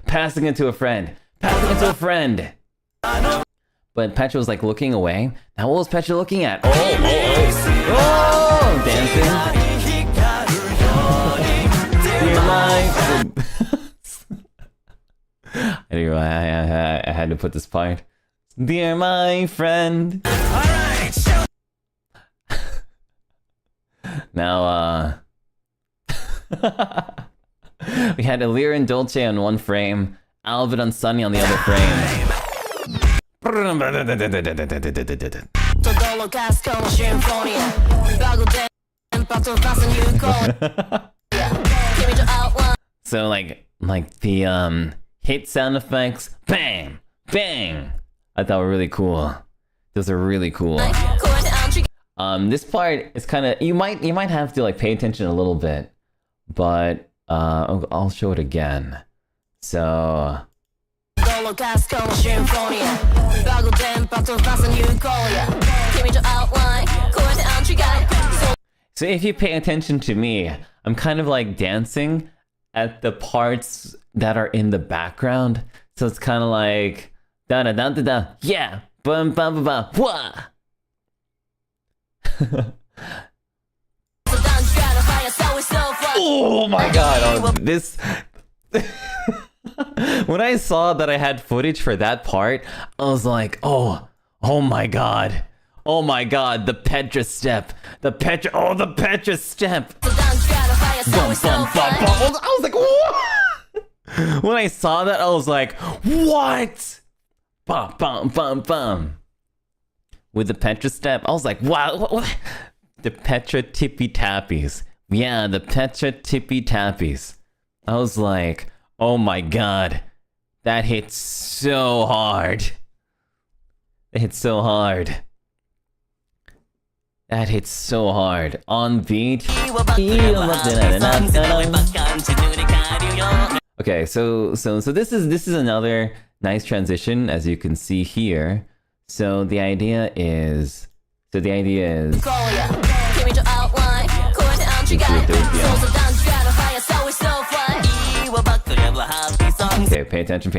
passing it to a friend. Passing it to a friend. But Petra was like looking away. Now what was Petra looking at? Oh, dancing. Anyway, I had to put this part. Dear my friend. Now, we had Illyria and Dolce on one frame, Albert and Sunny on the other frame. So like the hit sound effects, bang, bang. I thought were really cool. Those are really cool. This part is kind of you might have to like pay attention a little bit, but I'll show it again. So. So if you pay attention to me, I'm kind of like dancing at the parts that are in the background. So it's kind of like da da da da da, yeah, bum bum bum bum, wah. Oh my god! This. When I saw that I had footage for that part, I was like, oh my god. Oh my god, the Petra step. The Petra step. Bum, bum, bum, bum. I was like, what? When I saw that, I was like, what? Bum, bum, bum, bum. With the Petra step, I was like, wow. What? The Petra tippy tappies. Yeah, the Petra tippy tappies. I was like, oh my god. That hit so hard. It hit so hard. That hits so hard. On beat. Okay, so this is another nice transition, as you can see here. So the idea is. Okay, pay attention.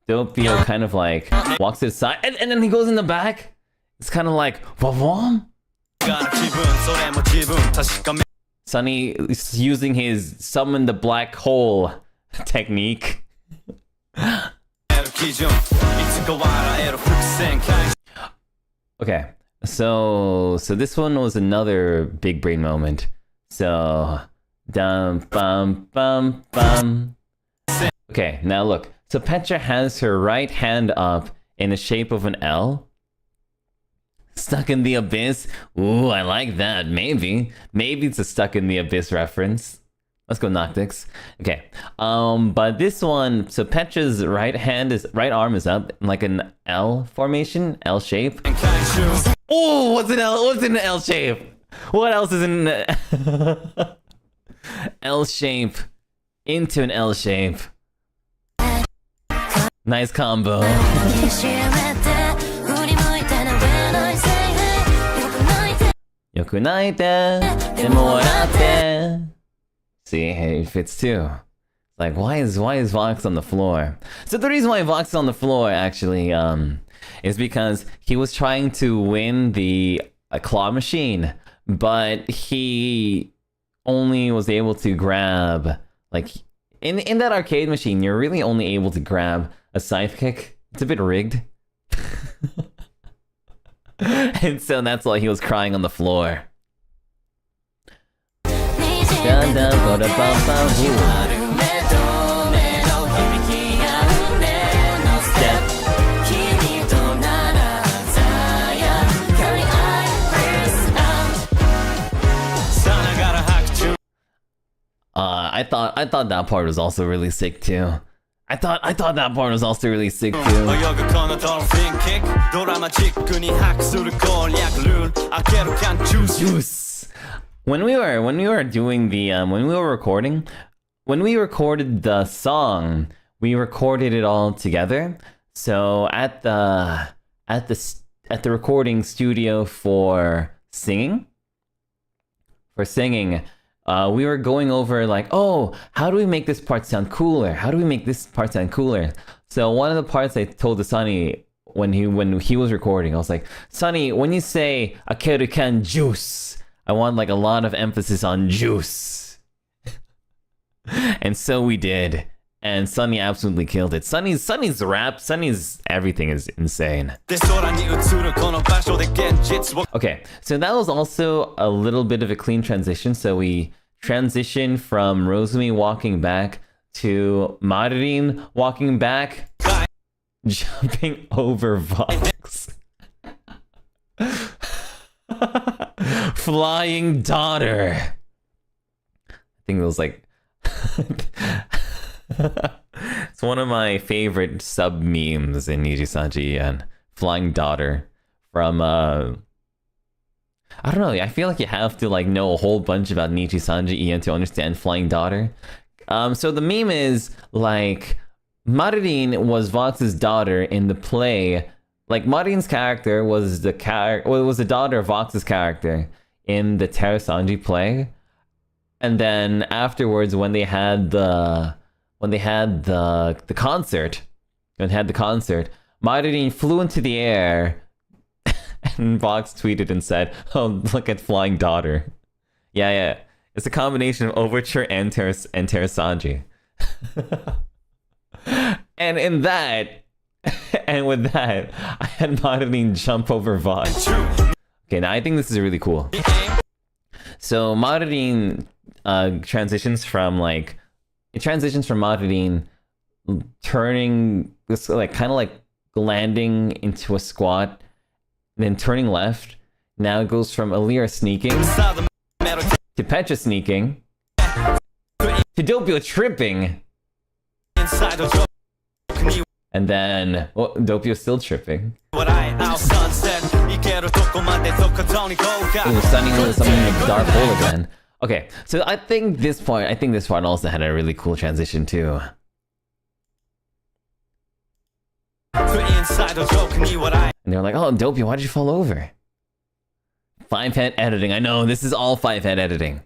Doppio kind of like walks to the side, and then he goes in the back. It's kind of like, wawam? Sunny is using his summon the black hole technique. Okay, so this one was another big brain moment. So, dum bum bum bum. Okay, now look. So Petra has her right hand up in the shape of an L. Stuck in the abyss. Ooh, I like that. Maybe it's a Stuck in the Abyss reference. Let's go Noctix. Okay. But this one, so Petra's right arm is up in like an L formation, L shape. Oh, what's in an L shape? What else is in an L shape into an L shape? Nice combo. Yokunaite, demo waratte. See, hey, it fits too. Like, why is Vox on the floor? So the reason why Vox is on the floor actually is because he was trying to win the claw machine, but he only was able to grab, like, in that arcade machine, you're really only able to grab a scythe kick. It's a bit rigged. And so that's why he was crying on the floor. I thought that part was also really sick too. I thought that part was also really sick too. Juice. When we were doing the when we were recording, when we recorded the song, we recorded it all together. So at the recording studio for singing, we were going over like, oh, how do we make this part sound cooler? How do we make this part sound cooler? So one of the parts I told to Sunny when he was recording, I was like, Sunny, when you say akeru kan juice, I want like a lot of emphasis on juice. And so we did. And Sunny absolutely killed it. Sunny's rap, Sunny's everything is insane. Okay, so that was also a little bit of a clean transition. So we transitioned from Rosemi walking back to Marin walking back, jumping over Vox. Flying daughter. I think it was like... It's one of my favorite sub memes in NIJISANJI, and flying daughter from I don't know, I feel like you have to like know a whole bunch about NIJISANJI EN to understand flying daughter. So the meme is like Marin was Vox's daughter in the play. Like Marin's character was the daughter of Vox's character in the Terrasanji play. And then afterwards when they had the concert, Marin flew into the air, and Vox tweeted and said, "Oh, look at flying daughter." Yeah. It's a combination of Overture and Terrasanji. And in that, and with that, I had Marin jump over Vox. Okay, now I think this is really cool. So Marin transitions from Marin turning this, like, kind of like landing into a squat, then turning left. Now it goes from Alira sneaking to Petra sneaking to Doppio tripping, and then Doppio still tripping. Ooh, Sunny was something in the dark hole again. Okay, so I think this part also had a really cool transition too. And they're like, "Oh, Doppio, why did you fall over?" 5-head editing. I know, this is all 5-head editing.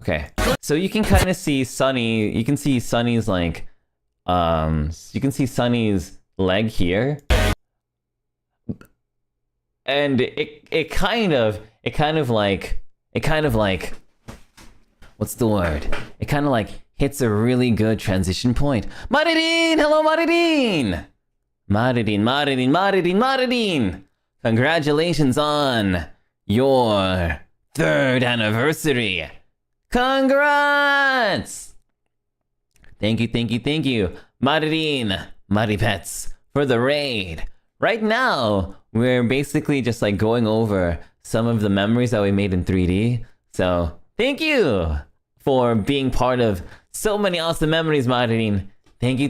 Okay, so you can kind of see Sunny. You can see Sunny's like, you can see Sunny's leg here, and it kind of like, what's the word? It kind of like hits a really good transition point. Marin! Hello, Marin! Marin! Congratulations on your 3rd anniversary! Congrats! Thank you, Marin, Maripets, for the raid. Right now, we're basically just like going over some of the memories that we made in 3D. So, thank you for being part of so many awesome memories, Marin. Thank you.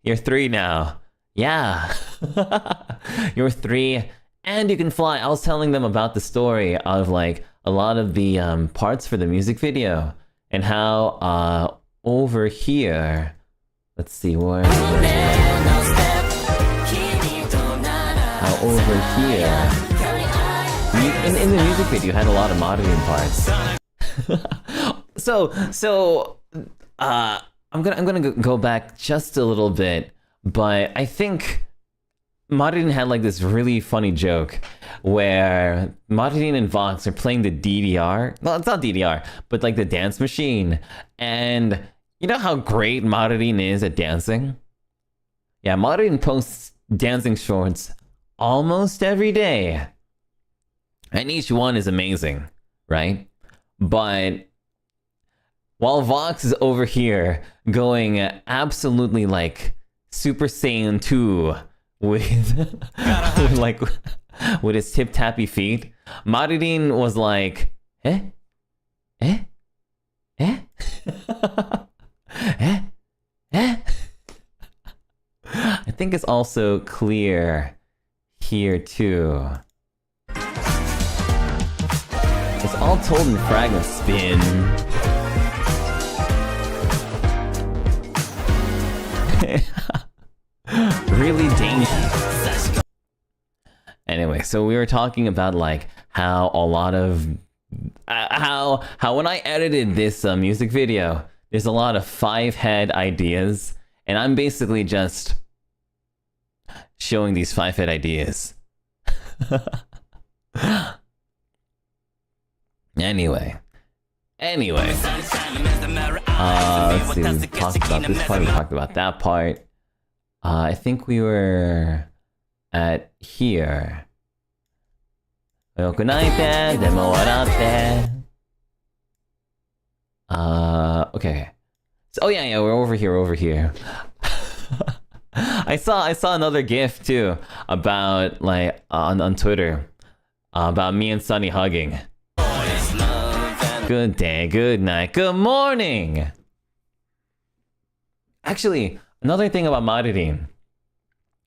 You're 3 now. Yeah. You're 3 and you can fly. I was telling them about the story of like a lot of the parts for the music video and how over here, let's see where how over here in the music video you had a lot of modeling parts. so I'm gonna go back just a little bit, but I think Marin had like this really funny joke where Marin and Vox are playing the DDR. Well, it's not DDR, but like the dance machine. And you know how great Marin is at dancing? Yeah, Marin posts dancing shorts almost every day. And each one is amazing, right? But while Vox is over here going absolutely like Super Saiyan 2 with like with his tip-tappy feet, Marin was like, eh? I think it's also clear here too. It's all told in fragment spin. Really dainty. Anyway, so we were talking about like how a lot of how when I edited this music video, there's a lot of 5-head ideas, and I'm basically just showing these 5-head ideas. Anyway. Let's see, we talked about this part, we talked about that part. I think we were at here. Okay. So, oh yeah, we're over here. I saw another GIF too about like on Twitter about me and Sunny hugging. Good day, good night, good morning. Actually, another thing about Marin,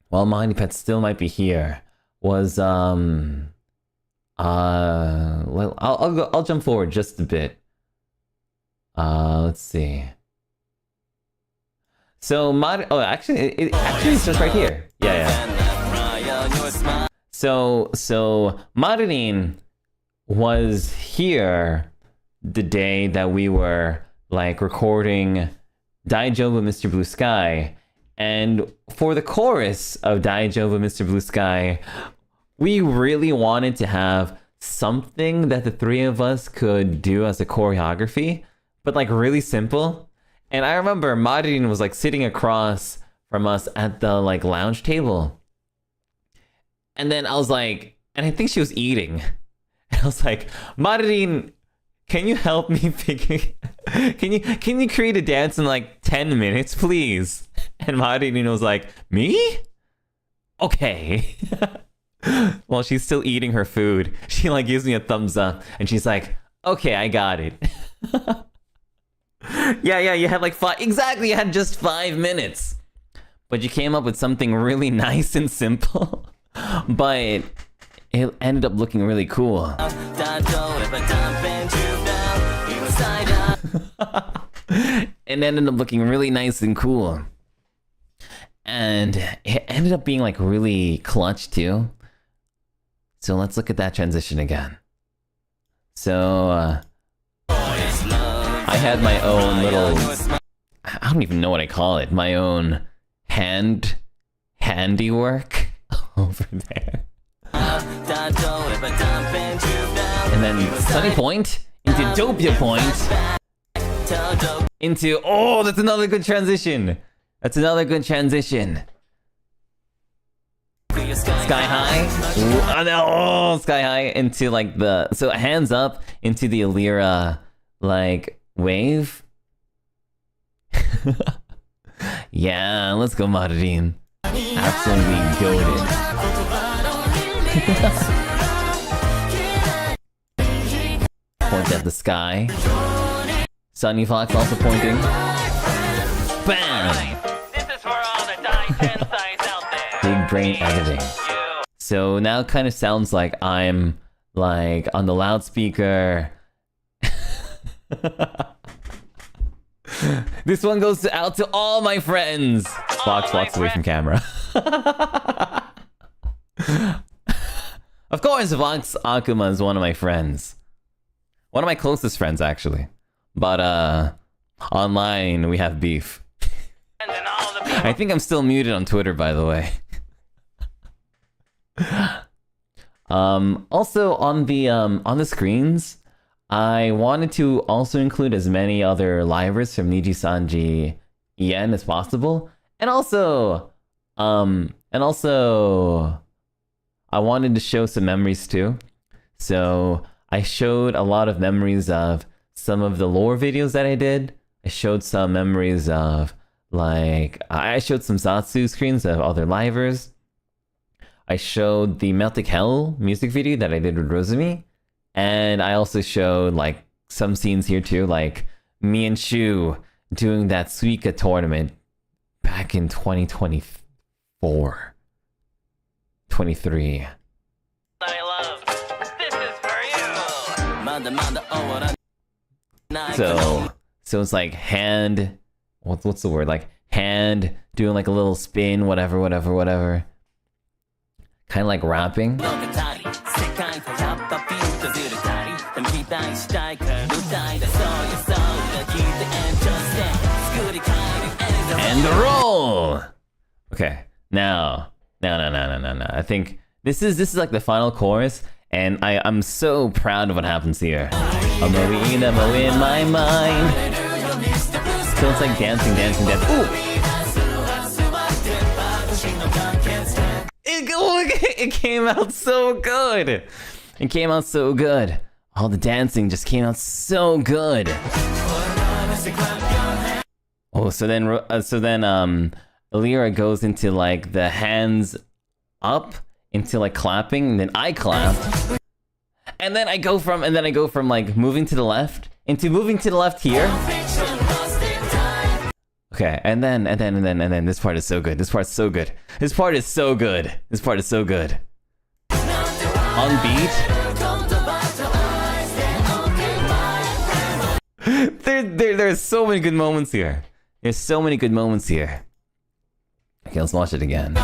while Pet still might be here, was I'll jump forward just a bit. Let's see. So actually it's just right here. Yeah. So Marin was here the day that we were like recording Daijoubu Mr. Blue Sky, and for the chorus of Daijoubu Mr. Blue Sky, we really wanted to have something that the three of us could do as a choreography, but like really simple. And I remember Marin was like sitting across from us at the like lounge table. And then I was like, and I think she was eating. And I was like, Marin, can you help me figure, can you create a dance in like 10 minutes, please? And Marin was like, me? Okay. While she's still eating her food, she like gives me a thumbs up and she's like, okay, I got it. Yeah, you had like exactly, you had just 5 minutes. But you came up with something really nice and simple. But it ended up looking really cool. It ended up looking really nice and cool. And it ended up being like really clutch too. So let's look at that transition again. So I had my own little, I don't even know what I call it, my own handiwork over there. And then Sunny Point into Doppio Point into, oh, that's another good transition. Sky High. Oh, Sky High into like the, so hands up into the Alira like wave. Yeah, let's go, Marin. Absolutely goated. Point at the sky. Sunny Fox also pointing. Bam! This is for all the Hentais out there. Big brain editing. So now it kind of sounds like I'm like on the loudspeaker. This one goes out to all my friends. Fox walks away from camera. Of course, Vox Akuma is one of my friends. One of my closest friends, actually. But, online, we have beef. I think I'm still muted on Twitter, by the way. Also, on the screens, I wanted to also include as many other livers from NIJISANJI EN as possible. And also, I wanted to show some memories too. So I showed a lot of memories of some of the lore videos that I did. I showed some memories of, like, I showed some Zatsu screens of other livers. I showed the Meltic Hell music video that I did with Rosemi. And I also showed, like, some scenes here too, like me and Shu doing that Suika tournament back in 2024. 23. I love. This is for you. So it's like hand, what's the word? Like hand doing like a little spin, whatever. Kind of like rapping. And roll. Okay, now. No. I think this is like the final chorus, and I'm so proud of what happens here. I'm in my mind. So it's like dancing. Ooh! It came out so good. It came out so good. All the dancing just came out so good. Oh, so then Alira goes into like the hands up into like clapping, and then I clap, and then I go from like moving to the left into moving to the left here. Okay, and then this part is so good. This part is so good. On beat. There's so many good moments here. Okay, let's watch it again.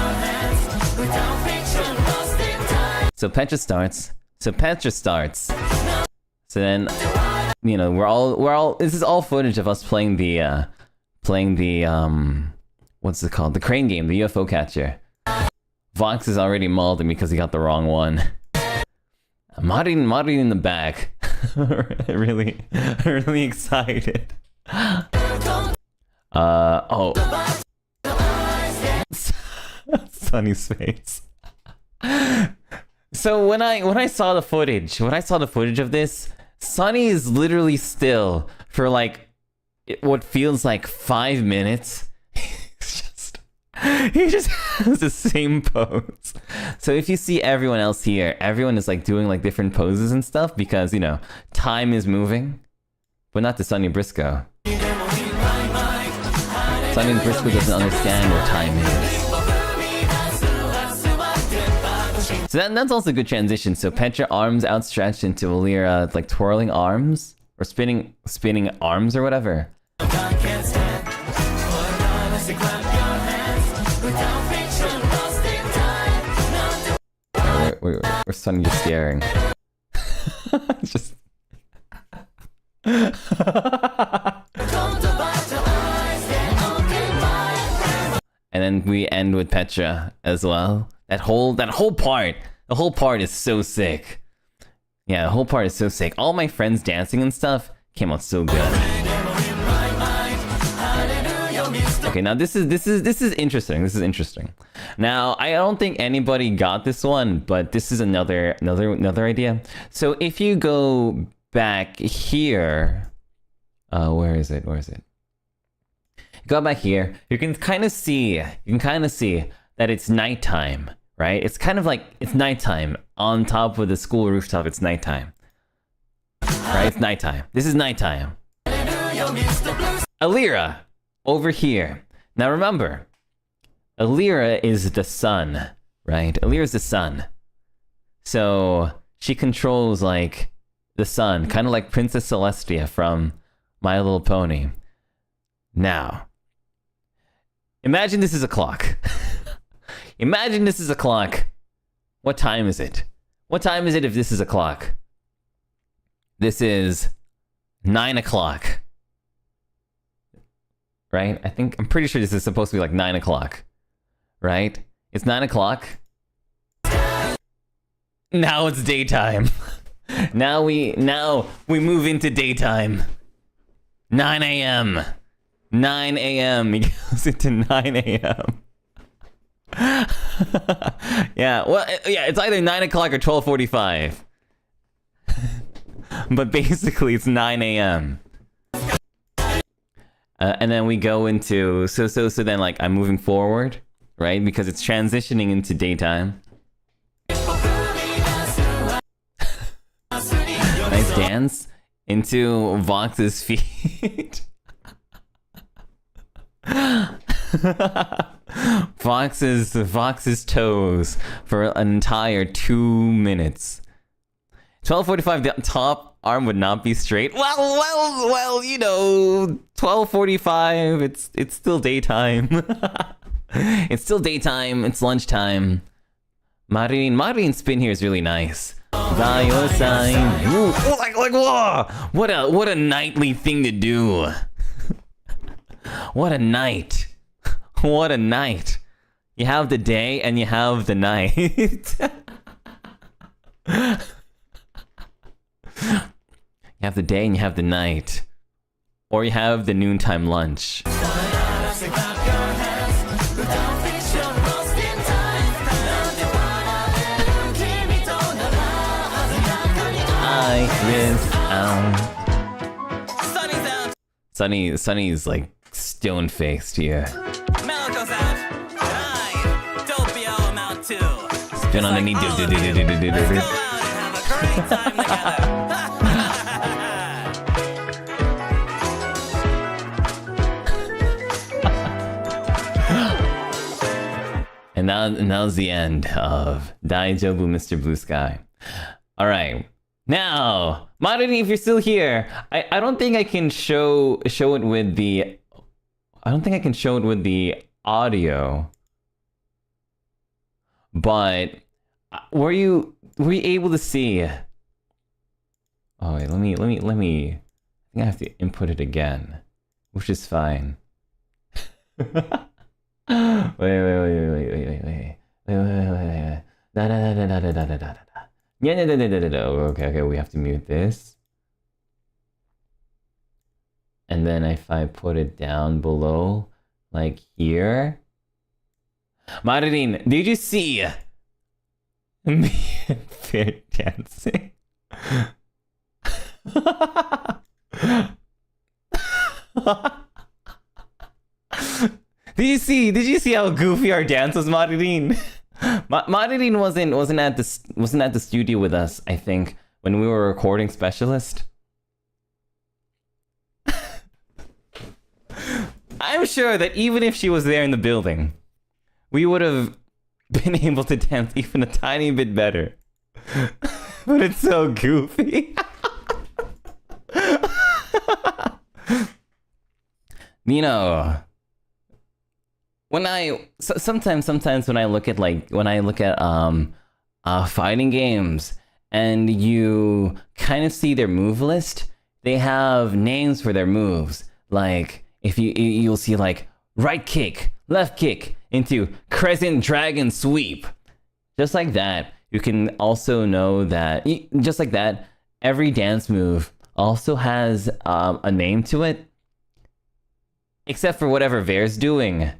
So Petra starts. So then, you know, we're all. This is all footage of us playing the what's it called? The crane game, the UFO catcher. Vox is already mauled him because he got the wrong one. Martin in the back. really excited. Oh. Sunny's face. So when I saw the footage of this, Sunny is literally still for like what feels like 5 minutes. He just has the same pose. So if you see everyone else here, everyone is like doing like different poses and stuff because, you know, time is moving. But not to Sunny Briscoe. Sunny Briscoe doesn't understand what time is. So that's also a good transition. So Petra arms outstretched into Alira like twirling arms or spinning arms or whatever. We're Sunny just staring. Just. And then we end with Petra as well. That whole part. The whole part is so sick. Yeah, the whole part is so sick. All my friends dancing and stuff came out so good. Okay, now this is interesting. Now, I don't think anybody got this one, but this is another idea. So if you go back here, where is it? Go back here. You can kind of see that it's nighttime, right? It's kind of like it's nighttime on top of the school rooftop. It's nighttime, right? It's nighttime. This is nighttime. Alira over here. Now remember, Alira is the sun, right? Alira is the sun. So she controls like the sun, kind of like Princess Celestia from My Little Pony. Now, imagine this is a clock. Imagine this is a clock. What time is it? What time is it if this is a clock? This is 9 o'clock. Right? I'm pretty sure this is supposed to be like 9 o'clock. Right? It's 9 o'clock. Now it's daytime. Now we move into daytime. 9 a.m. 9 a.m. He goes into 9 a.m. Yeah, well, yeah, it's either 9 o'clock or 12:45. But basically, it's 9 a.m. And then we go into so then like I'm moving forward, right? Because it's transitioning into daytime. Nice dance into Vox's feet. Vox's toes for an entire 2 minutes. 12:45, the top arm would not be straight. Well, you know, 12:45, it's still daytime. It's still daytime, it's lunchtime. Marin's spin here is really nice. Like whoa! What a nightly thing to do. What a night. What a night. You have the day and you have the night. You have the day and you have the night. Or you have the noontime lunch. Sunny's like stone-faced here. Mel goes out. Doppio, I'm out too. Spin on the knee. Let's go out and have a great time together. And now's the end of Daijobu, Mr. Blue Sky. All right. Now, Marini, if you're still here, I don't think I can show it with the audio. But were you able to see? Oh wait, let me. I think I have to input it again, which is fine. wait. Yeah, no. Okay, we have to mute this. And then if I put it down below, like here. Marin, did you see me fit dancing? Did you see how goofy our dance was, Marin? Marin wasn't at the studio with us, I think, when we were recording Specialist. I'm sure that even if she was there in the building, we would have been able to dance even a tiny bit better. But it's so goofy. You know, sometimes when I look at fighting games and you kind of see their move list, they have names for their moves. Like if you'll see like right kick, left kick into crescent dragon sweep. Just like that, you can also know that just like that, every dance move also has a name to it. Except for whatever Vare's doing.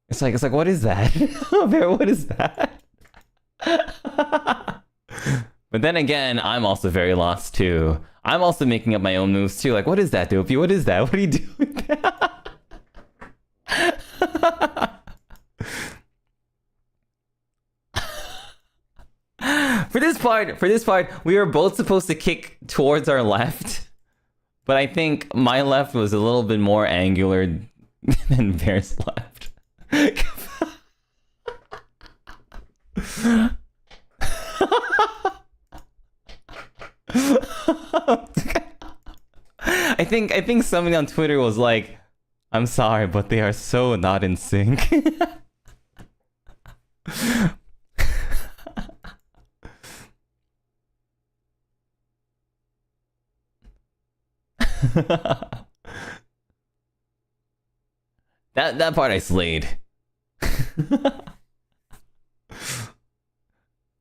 It's like, what is that? Vare, what is that? But then again, I'm also very lost too. I'm also making up my own moves too. Like, what is that, Doppio? What is that? What are you doing? For this part, we were both supposed to kick towards our left, But I think my left was a little bit more angular than Bear's left. I think somebody on Twitter was like, "I'm sorry, but they are so not in sync." that part I slayed.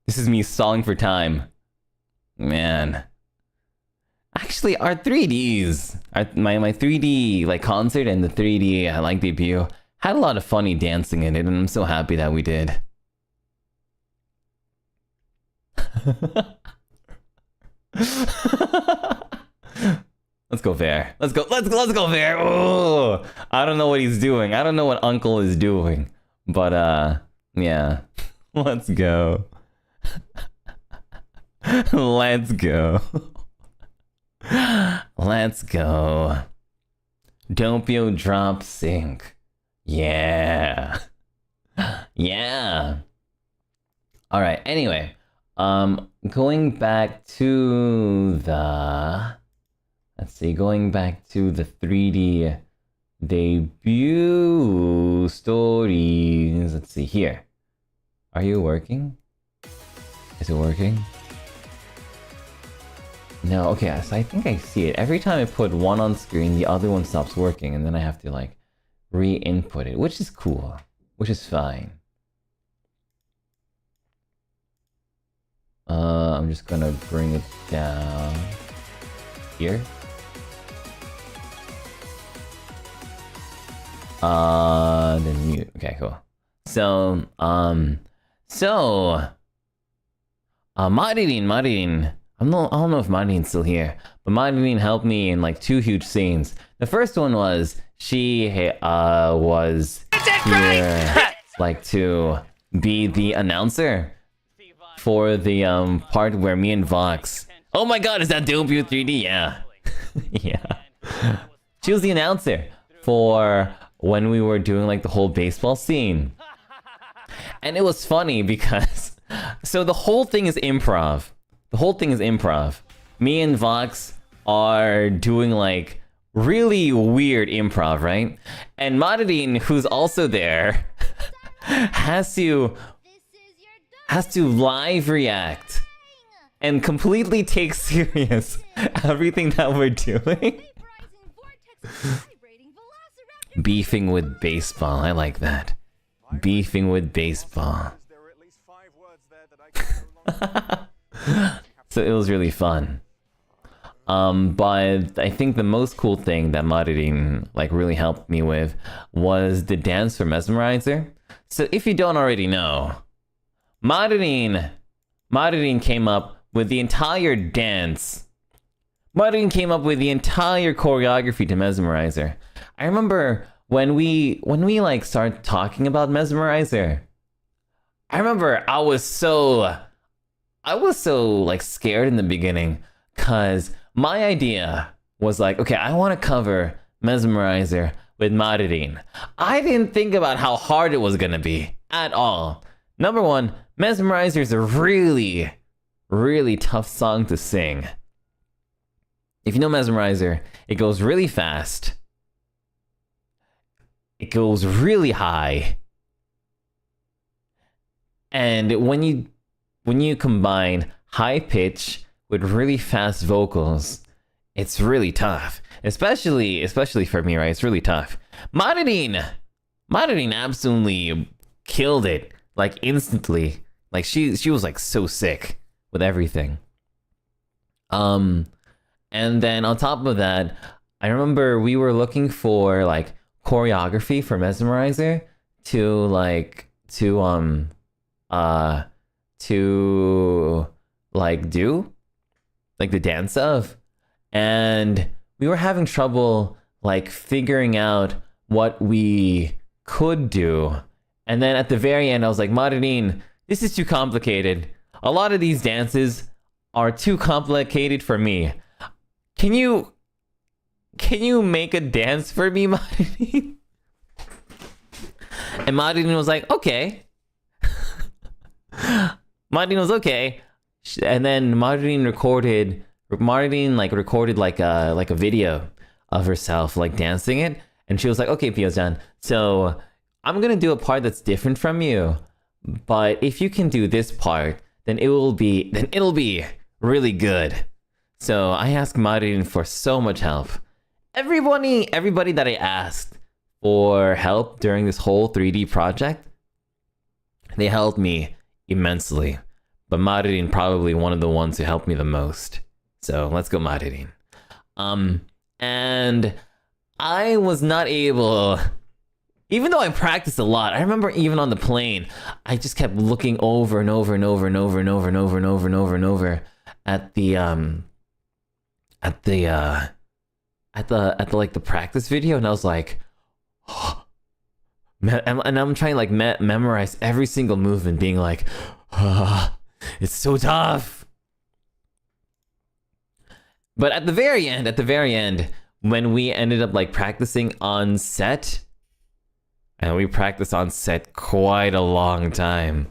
This is me stalling for time. Man. Actually, our 3Ds, my 3D like concert and the 3D like debut had a lot of funny dancing in it, and I'm so happy that we did. Let's go Fair. Let's go Fair. Oh, I don't know what he's doing. I don't know what Uncle is doing, but yeah, let's go. Let's go. Let's go. Doppio Dropscythe. Yeah. Yeah. All right. Anyway, going back to the, let's see, going back to the 3D debut stories. Let's see here. Are you working? Is it working? No, okay, so I think I see it. Every time I put one on screen, the other one stops working, and then I have to like re-input it, which is cool, which is fine. I'm just gonna bring it down here. Then mute. Okay, cool. So, Marilyn. I don't know if Marine's still here, but Marilyn helped me in like 2 huge scenes. The first one was she was here like to be the announcer for the part where me and Vox. Oh my god, is that Doppio 3D? Yeah. Yeah. She was the announcer for when we were doing like the whole baseball scene. And it was funny because so the whole thing is improv. The whole thing is improv. Me and Vox are doing like really weird improv, right? And Marilyn, who's also there, has to live react and completely take serious everything that we're doing. Beefing with baseball. I like that. Beefing with baseball. So it was really fun. But I think the most cool thing that Marilyn like really helped me with was the dance for Mesmerizer. So if you don't already know, Marilyn came up with the entire dance. Marilyn came up with the entire choreography to Mesmerizer. I remember when we like started talking about Mesmerizer. I remember I was so like scared in the beginning, cause my idea was like, okay, I want to cover Mesmerizer with Marilyn. I didn't think about how hard it was gonna be at all. Number one, Mesmerizer is a really, really tough song to sing. If you know Mesmerizer, it goes really fast. It goes really high. And when you combine high pitch with really fast vocals, it's really tough. Especially for me, right? It's really tough. Marilyn absolutely killed it, like instantly. Like she was like so sick with everything. And then on top of that, I remember we were looking for like choreography for Mesmerizer to do like the dance of, and we were having trouble like figuring out what we could do. And then at the very end I was like, Marilyn, this is too complicated. A lot of these dances are too complicated for me. Can you can you make a dance for me, Marilyn? And Marilyn was like, okay. Marilyn was okay. And then Marilyn recorded like a video of herself like dancing it. And she was like, okay, Pio-chan, so I'm gonna do a part that's different from you. But if you can do this part, then it'll be really good. So I asked Marilyn for so much help. Everybody that I asked for help during this whole 3D project, they helped me immensely. But Marilyn probably one of the ones who helped me the most. So let's go, Marilyn. And I was not able, even though I practiced a lot, I remember even on the plane, I just kept looking over and over and over and over and over and over and over and over and over at the like the practice video, and I was like, oh. And I'm trying to like memorize every single movement, being like, oh, it's so tough. But at the very end, when we ended up like practicing on set, and we practiced on set quite a long time.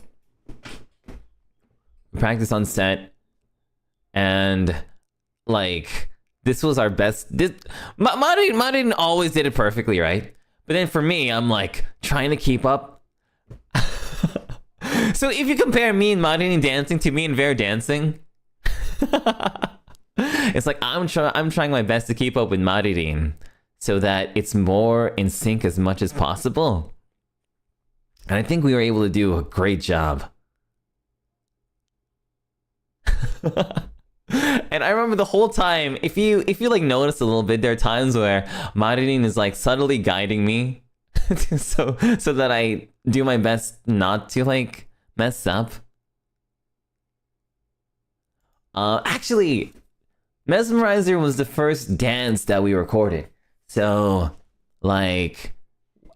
We practiced on set, and like this was our best. Marin always did it perfectly, right? But then for me, I'm like trying to keep up. So if you compare me and Marin dancing to me and Ver dancing, it's like I'm trying my best to keep up with Marin so that it's more in sync as much as possible. And I think we were able to do a great job. And I remember the whole time, if you like notice a little bit, there are times where Marin is like subtly guiding me so that I do my best not to like mess up. Actually, Mesmerizer was the first dance that we recorded. So, like,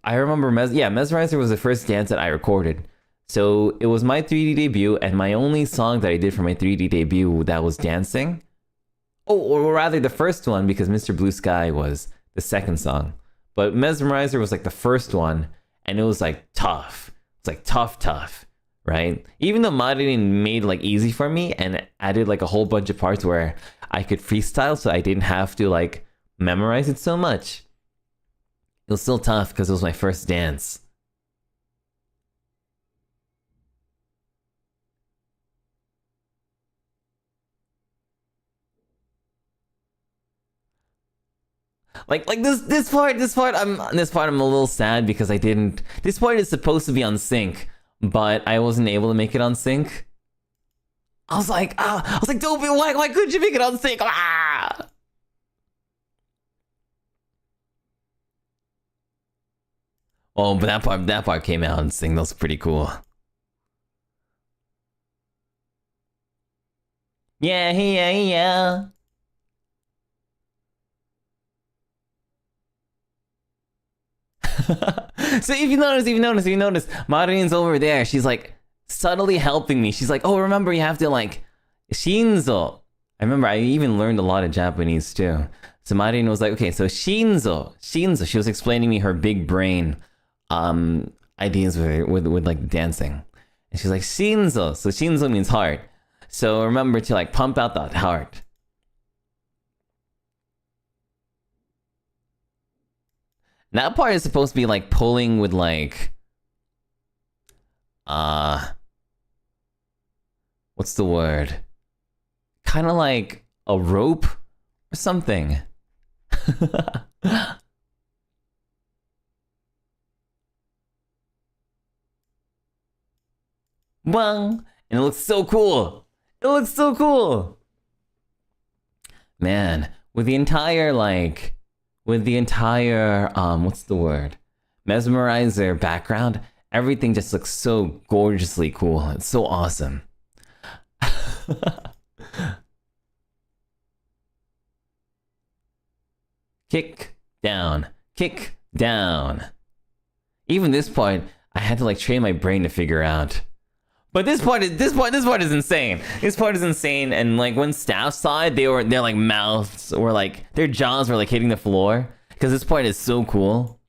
I remember Mesmerizer was the first dance that I recorded. So it was my 3D debut, and my only song that I did for my 3D debut that was dancing. Oh, or rather the first one, because Mr. Blue Sky was the second song. But Mesmerizer was like the first one, and it was like tough. It's like tough, right? Even though Marin made like easy for me and added like a whole bunch of parts where I could freestyle, so I didn't have to like memorize it so much. It was still tough because it was my first dance. Like this part I'm a little sad because I didn't. This part is supposed to be on sync, but I wasn't able to make it on sync. I was like, Doppio, why couldn't you make it on sync? Ah! Oh, but that part came out on sync. That was pretty cool. Yeah. So if you notice, Marin's over there. She's like subtly helping me. She's like, oh, remember you have to like Shinzo. I remember I even learned a lot of Japanese too. So Marin was like, okay, so Shinzo. She was explaining me her big brain ideas with like dancing. And she's like, Shinzo. So Shinzo means heart. So remember to like pump out that heart. That part is supposed to be like pulling with like what's the word? Kind of like a rope or something. Bang! And it looks so cool. Man, with the entire what's the word? Mesmerizer background, everything just looks so gorgeously cool. It's so awesome. Kick down. Even this part, I had to like train my brain to figure out. But this part is insane. This part is insane, and like when staff saw it, their like mouths or like their jaws were like hitting the floor because this part is so cool.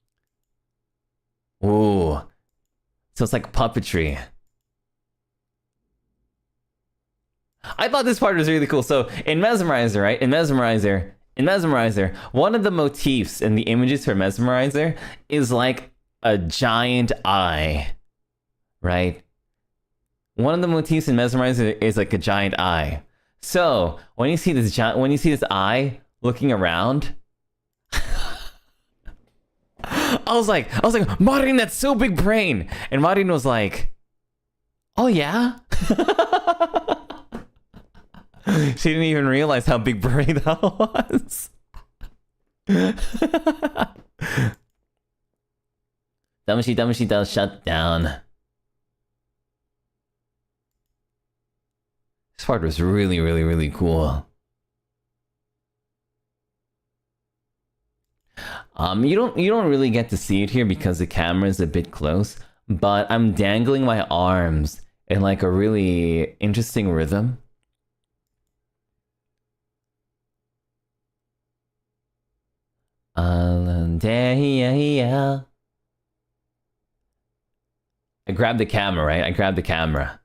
Ooh, so it's like puppetry. I thought this part was really cool. So in Mesmerizer, right? In Mesmerizer, one of the motifs in the images for Mesmerizer is like a giant eye, right? One of the motifs in Mesmerizer is like a giant eye. So when you see this eye looking around, I was like, Marin, that's so big brain. And Marin was like, oh yeah? She didn't even realize how big brain that was. Damashi does shut down. This part was really, really, really cool. You don't really get to see it here because the camera is a bit close, but I'm dangling my arms in like a really interesting rhythm. I grabbed the camera, right? I grabbed the camera.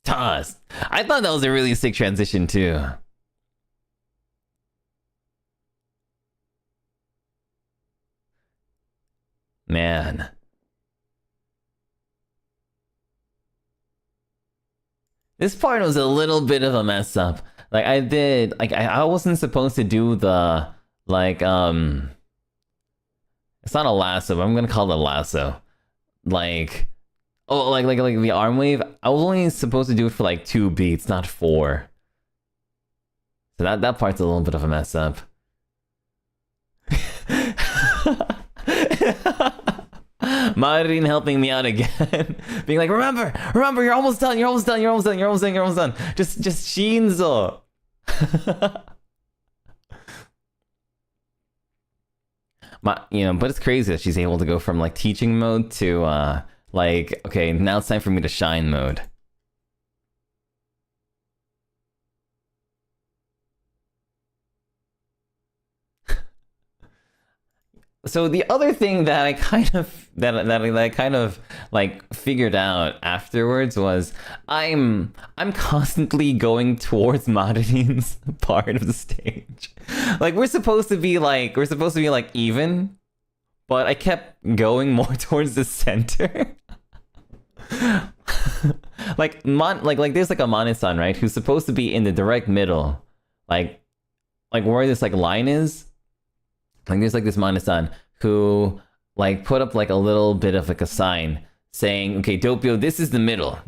Toss. I thought that was a really sick transition too. Man. This part was a little bit of a mess up. Like I wasn't supposed to do the like it's not a lasso, but I'm gonna call it a lasso. Like like the arm wave. I was only supposed to do it for like 2 beats, not 4. So that part's a little bit of a mess up. Marin helping me out again, being like, remember, you're almost done. Just Shinzo. But it's crazy that she's able to go from like teaching mode to like, okay, now it's time for me to shine mode. So the other thing that I kind of like figured out afterwards was I'm constantly going towards Marin's part of the stage. Like we're supposed to be like even, but I kept going more towards the center. like there's like a Mane-san, right, who's supposed to be in the direct middle, like where this like line is. Like there's like this Mane-san who like put up like a little bit of like a sign saying, okay, Doppio, this is the middle.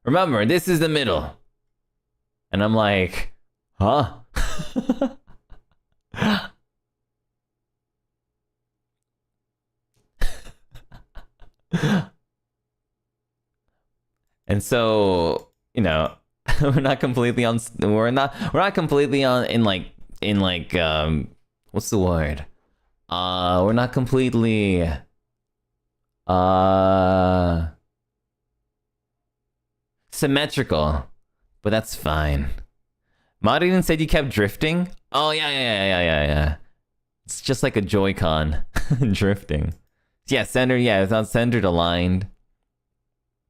Remember, this is the middle. And I'm like, huh? And so, we're not completely on what's the word? We're not completely symmetrical, but that's fine. Marin said you kept drifting? Oh yeah. It's just like a Joy-Con drifting. Yeah, centered, yeah, it's not centered, aligned.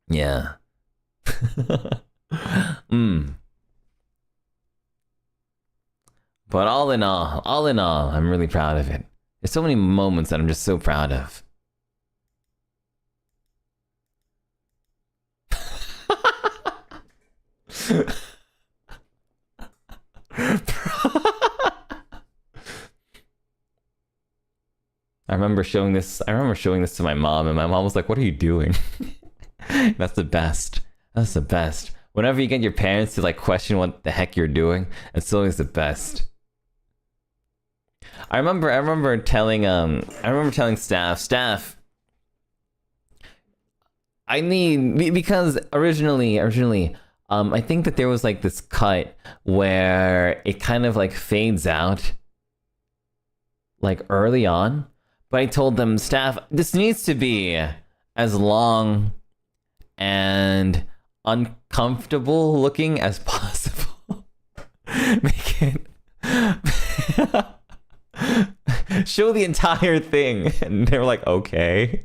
Yeah. But all in all, I'm really proud of it. There's so many moments that I'm just so proud of. I remember showing this to my mom, and my mom was like, "What are you doing?" That's the best. Whenever you get your parents to like question what the heck you're doing, it's always the best. I remember telling staff, I need, because originally, I think that there was like this cut where it kind of like fades out like early on, but I told them, staff, this needs to be as long and uncomfortable looking as possible. Make it show the entire thing, and they were like, okay.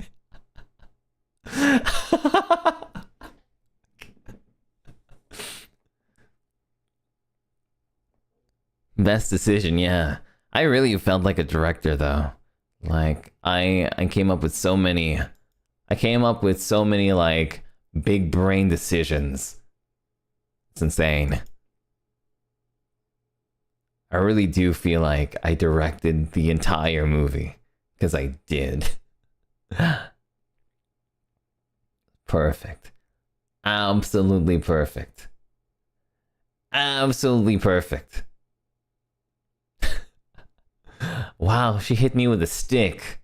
Best decision, yeah. I really felt like a director though. Like I came up with so many like big brain decisions. It's insane. I really do feel like I directed the entire movie, because I did. Perfect. Absolutely perfect. Absolutely perfect. Wow, she hit me with a stick.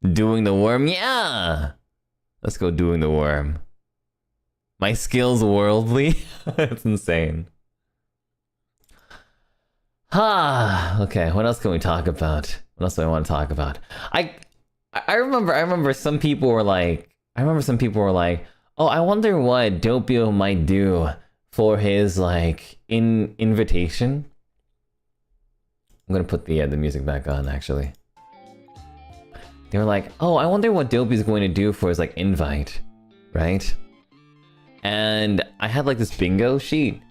Doing the worm? Yeah! Let's go doing the worm. My skills worldly? That's insane. Okay, what else can we talk about? What else do I want to talk about? I remember some people were like, oh, I wonder what Doppio might do for his like invitation. I'm gonna put the music back on actually. They were like, oh, I wonder what Doppio's going to do for his like invite, right? And I had like this bingo sheet,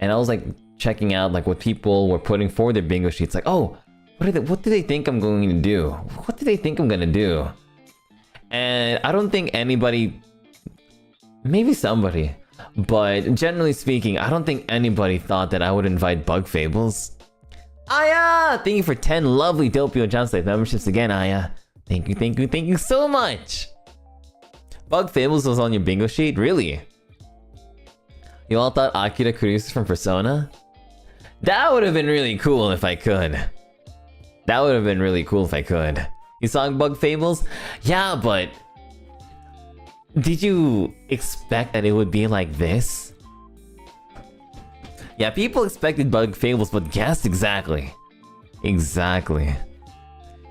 and I was like checking out like what people were putting for their bingo sheets. Like, oh, what do they think I'm going to do? What do they think I'm gonna do? And I don't think anybody, maybe somebody, but generally speaking, I don't think anybody thought that I would invite Bug Fables. Aya! Thank you for 10 lovely Doppio Dropscythe memberships again, Aya. Thank you so much! Bug Fables was on your bingo sheet? Really? You all thought Akira Kurusu from Persona? That would have been really cool if I could. That would have been really cool if I could. You saw Bug Fables? Yeah, but did you expect that it would be like this? Yeah, people expected Bug Fables, but guessed exactly. Exactly.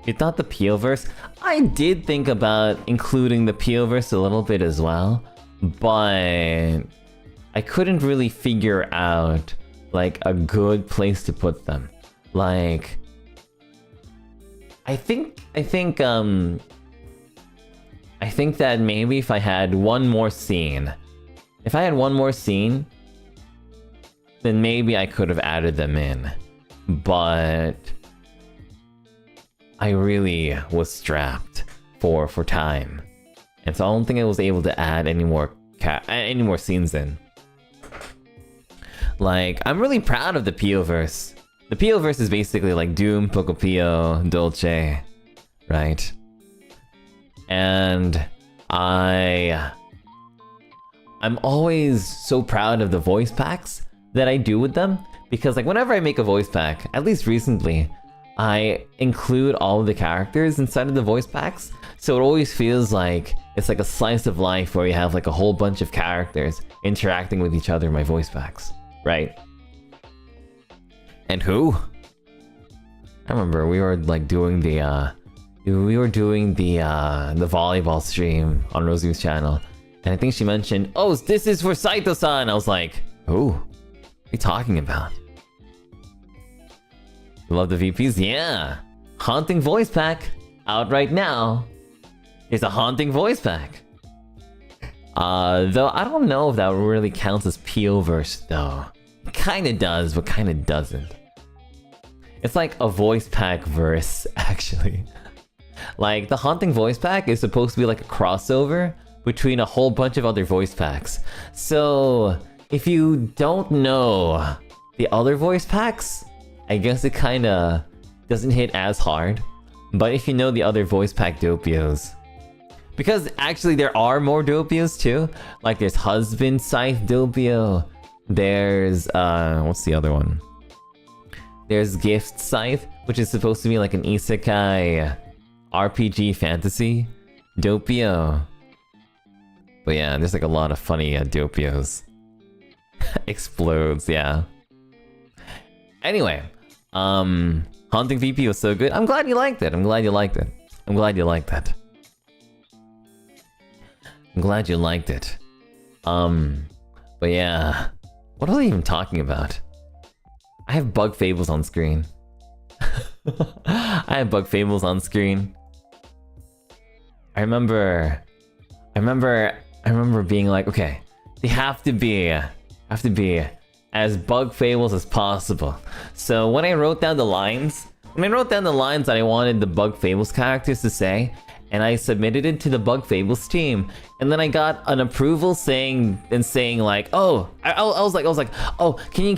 You thought the Pioverse? I did think about including the Pioverse a little bit as well, but I couldn't really figure out like a good place to put them. Like, I think that maybe if I had one more scene, then maybe I could have added them in. But I really was strapped for time, and so I don't think I was able to add any more scenes in. Like, I'm really proud of the Pioverse. The Pioverse is basically like Doom, Pocopio, Dolce, right? And I'm always so proud of the voice packs that I do with them, because like whenever I make a voice pack, at least recently, I include all of the characters inside of the voice packs, so it always feels like it's like a slice of life where you have like a whole bunch of characters interacting with each other in my voice packs, right? And who? I remember we were like doing the volleyball stream on Rosie's channel, and I think she mentioned, "Oh, this is for Saito-san." I was like, "Who? What are you talking about?" Love the VPs? Yeah! Haunting voice pack! Out right now! It's a haunting voice pack! Though I don't know if that really counts as Pioverse though. It kinda does, but kinda doesn't. It's like a voice pack verse, actually. Like, the haunting voice pack is supposed to be like a crossover between a whole bunch of other voice packs. So, if you don't know the other voice packs, I guess it kinda doesn't hit as hard. But if you know the other voice pack Doppios, because actually there are more Doppios too. Like there's Husband Scythe Doppio, there's what's the other one? There's Gift Scythe, which is supposed to be like an isekai RPG fantasy Doppio. But yeah, there's like a lot of funny Doppios. Explodes, yeah. Anyway, Haunting VP was so good. I'm glad you liked it. I'm glad you liked it. I'm glad you liked that. I'm glad you liked it. But yeah, what was I even talking about? I have bug Fables on screen. I have bug Fables on screen. I remember being like, okay, they have to be as bug Fables as possible. So when I wrote down the lines that I wanted the bug Fables characters to say, and I submitted it to the bug Fables team, and then I got an approval saying like, oh, I was like, oh, can you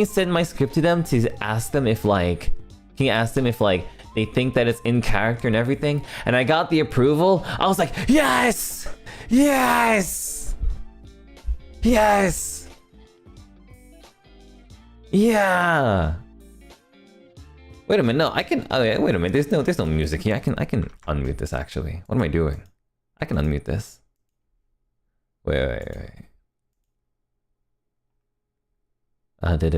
send my script to them to ask them if like, can you ask them if like they think that it's in character and everything? And I got the approval. I was like, yes, yes, yes, yeah. Wait a minute, no, I can. Oh, yeah, wait a minute. There's no music here. I can unmute this actually. What am I doing? I can unmute this. Wait. I don't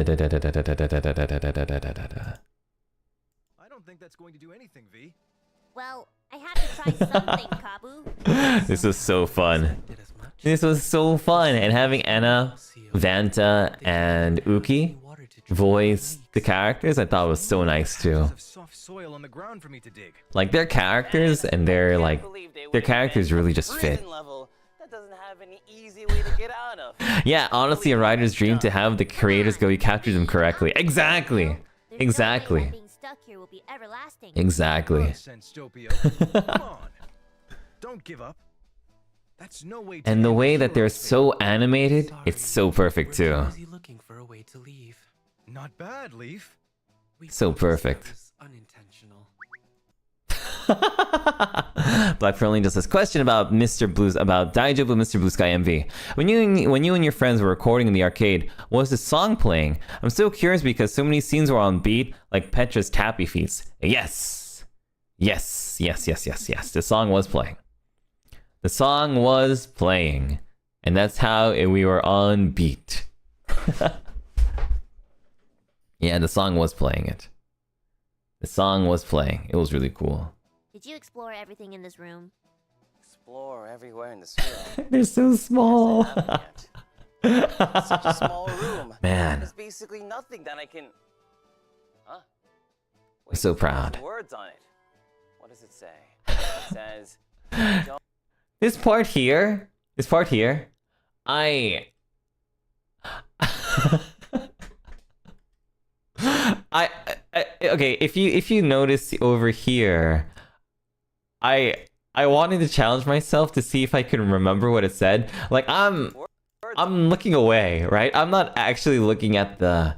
think that's going to do anything, V. Well, I had to try something, Kabu. This was so fun. This was so fun, and having Anna, Vanta, and Uki voice the characters, I thought was so nice too. Like their characters and their characters really just fit. Yeah, honestly, a writer's dream to have the creators go, you captured them correctly. Exactly. Exactly. Exactly. Don't give up. That's no way. And the way that they're so animated, it's so perfect too. Not bad, Leaf. So perfect. Unintentional. Black Friendly just says, question about Daijobu Mr. Blue Sky MV. When you and your friends were recording in the arcade, was the song playing? I'm so curious because so many scenes were on beat, like Petra's tappy feats. Yes. Yes. The song was playing. The song was playing. And that's how we were on beat. Yeah, the song was playing it. The song was playing. It was really cool. Did you explore everything in this room? Explore everywhere in this room. They're so small. It's such a small room. Man. There's basically nothing that I can... Huh? I'm so proud. There's words on it. What does it say? It says... This part here, okay, if you notice over here, I wanted to challenge myself to see if I could remember what it said. Like I'm looking away, right? I'm not actually looking at the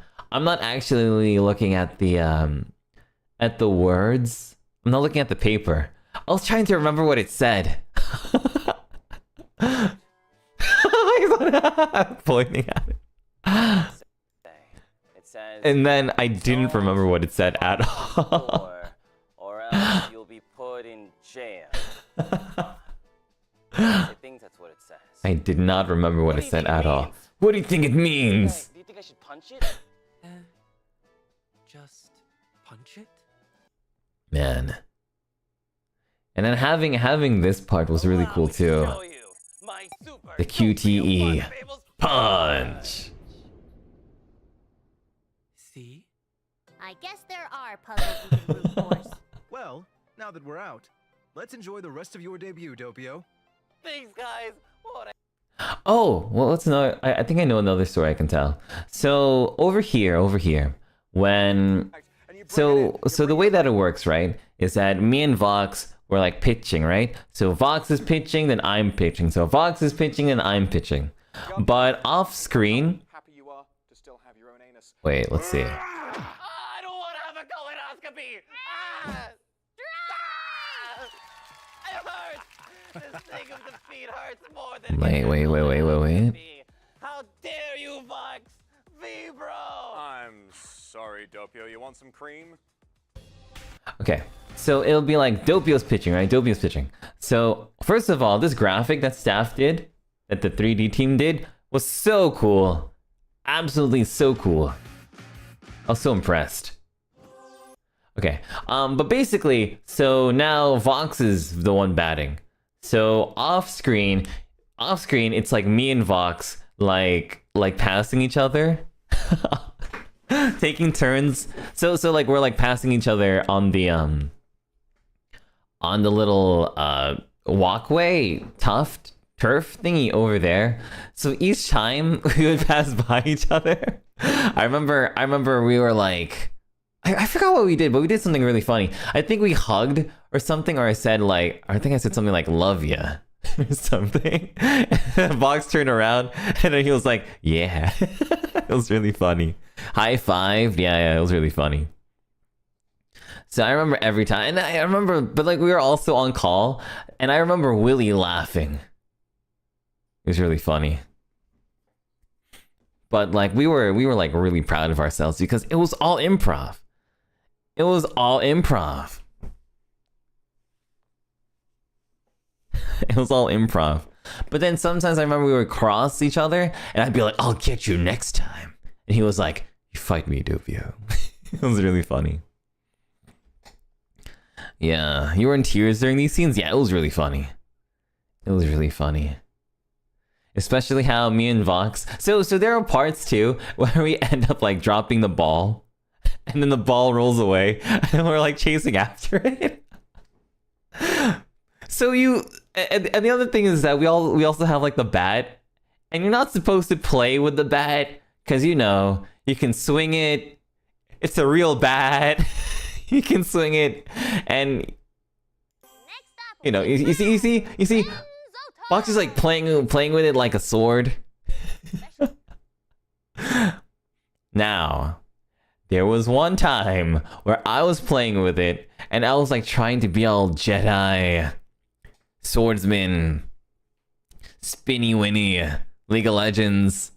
words. I'm not looking at the paper. I was trying to remember what it said. Pointing at it. And then I didn't remember what it said at all. Or else you'll be put in jail. I think that's what it says. I did not remember what it said at all. What do you think it means? Do you think I should punch it? Just punch it? Man. And then having this part was really cool too. The QTE punch. See? I guess there are puzzles you can brute force. Well, now that we're out, let's enjoy the rest of your debut, Doppio. Thanks, guys. Oh, well, let's know. I think I know another story I can tell. So over here, when so the way that it works, right, is that me and Vox were like pitching, right? So Vox is pitching, then I'm pitching. So Vox is pitching, then I'm pitching. But off screen. Wait, let's see. I don't want to have a colonoscopy. It hurts. The sting of defeat hurts more than. Wait. How dare you, Vox? V, bro. I'm sorry, Doppio. You want some cream? Okay, so it'll be like Doppio's pitching, right? Doppio's pitching. So first of all, this graphic that staff did, that the 3D team did, was so cool. Absolutely so cool. I was so impressed. Okay. But basically, so now Vox is the one batting. So off screen, it's like me and Vox like passing each other. Taking turns. So like we're like passing each other on the little walkway turf thingy over there. So each time we would pass by each other. I remember we were like, I forgot what we did, but we did something really funny. I think we hugged or something, or I think I said something like "love ya" or something. Vox turned around and then he was like, "Yeah." It was really funny. High five. Yeah, it was really funny. So I remember every time, and I remember, but like we were also on call, and I remember Willie laughing. It was really funny. But like we were like really proud of ourselves because it was all improv. It was all improv. It was all improv. But then sometimes I remember we would cross each other and I'd be like, "I'll get you next time." And he was like, "You fight me, Doppio." It was really funny. Yeah, you were in tears during these scenes? Yeah, it was really funny. It was really funny. Especially how me and Vox... So there are parts too where we end up like dropping the ball and then the ball rolls away and we're like chasing after it. So and the other thing is that we also have like the bat, and you're not supposed to play with the bat because you know you can swing it. It's a real bat. You can swing it, and you know you see. Fox is like playing with it like a sword. Now, there was one time where I was playing with it, and I was like trying to be all Jedi, swordsman, spinny winny, League of Legends,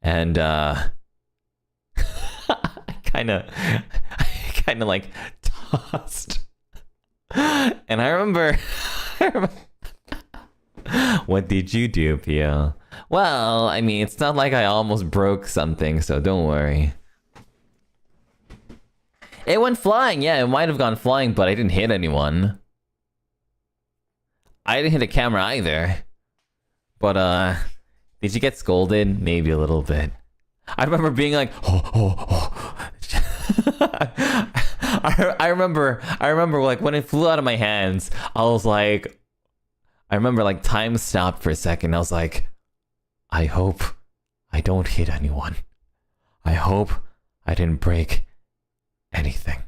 and I kind of like tossed. And I remember. What did you do, Pio? Well, I mean, it's not like I almost broke something, so don't worry. It went flying, yeah, it might have gone flying, but I didn't hit anyone. I didn't hit a camera either. But, did you get scolded? Maybe a little bit. I remember being like, I remember like when it flew out of my hands, I remember like time stopped for a second. I was like, I hope I don't hit anyone. I hope I didn't break anything.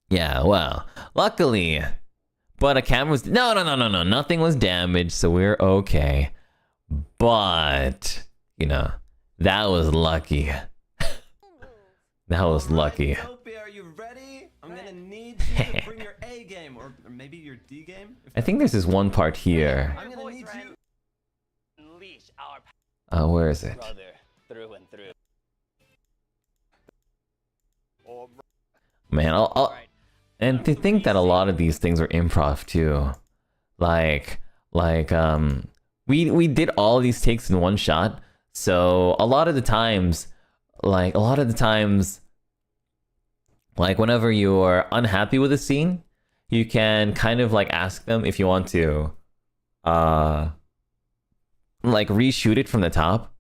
Yeah, well, luckily, but a camera was, no, nothing was damaged, so we're okay. But, you know, that was lucky. That was lucky. Doppio, are you ready? I'm gonna need you to bring your A game, or maybe your D game. I think there's this one part here. I'm gonna need you. Unleash our Where is it? brother through and through. Man, and to think that a lot of these things are improv too. We did all these takes in one shot. So a lot of the times, like whenever you're unhappy with a scene, you can kind of like ask them if you want to like reshoot it from the top.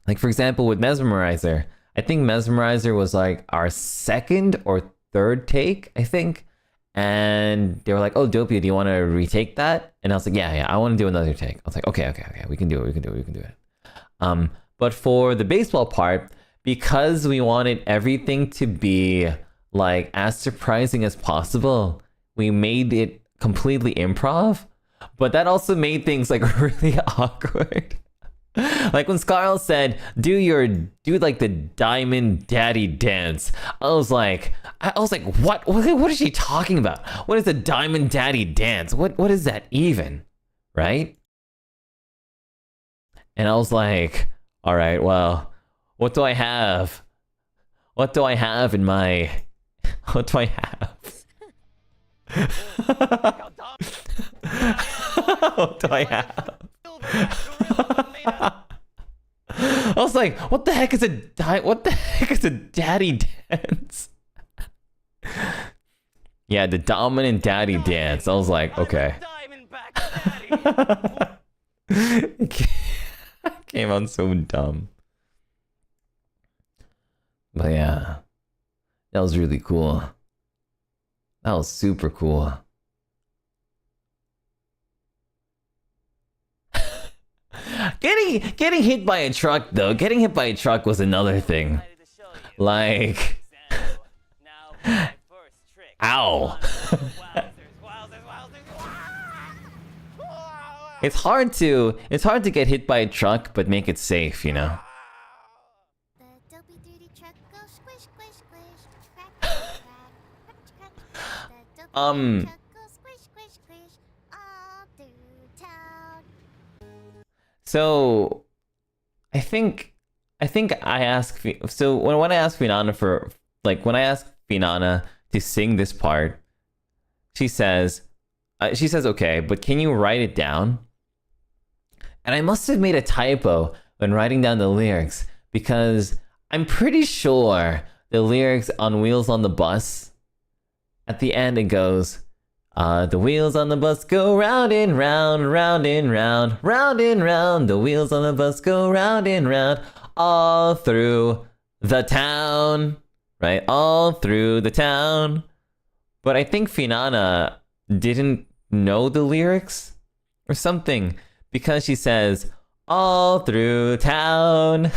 Like for example with Mesmerizer, I think Mesmerizer was like our second or third take, I think. And they were like, "Oh, Doppio, do you want to retake that?" And I was like, yeah, I want to do another take. I was like, okay, we can do it. But for the baseball part, because we wanted everything to be like as surprising as possible, we made it completely improv. But that also made things like really awkward. Like when Scarl said, do like the Diamond Daddy dance. I was like, what is she talking about? What is the Diamond Daddy dance? What is that even? Right? And I was like, all right, well, what do I have? What do I have in my... What do I have? What do I have? I was like, what the heck is a daddy dance? Yeah, the dominant daddy dance. I was like, okay. Diamondback Daddy. Came out so dumb. But yeah, that was really cool. That was super cool. Getting hit by a truck though. Getting hit by a truck was another thing. Like, ow. It's hard to get hit by a truck, but make it safe, you know. The dopey dirty truck goes squish, squish, squish. Crack, crack, crack, crack. The dopey truck goes squish, squish, squish. All through town. So, I think I asked. So when I asked Finana for when I asked Finana to sing this part, she says okay, but can you write it down? And I must have made a typo when writing down the lyrics because I'm pretty sure the lyrics on Wheels on the Bus, at the end it goes, the wheels on the bus go round and round, round and round, round and round. The wheels on the bus go round and round, all through the town, right? All through the town. But I think Finana didn't know the lyrics or something because she says, all through town.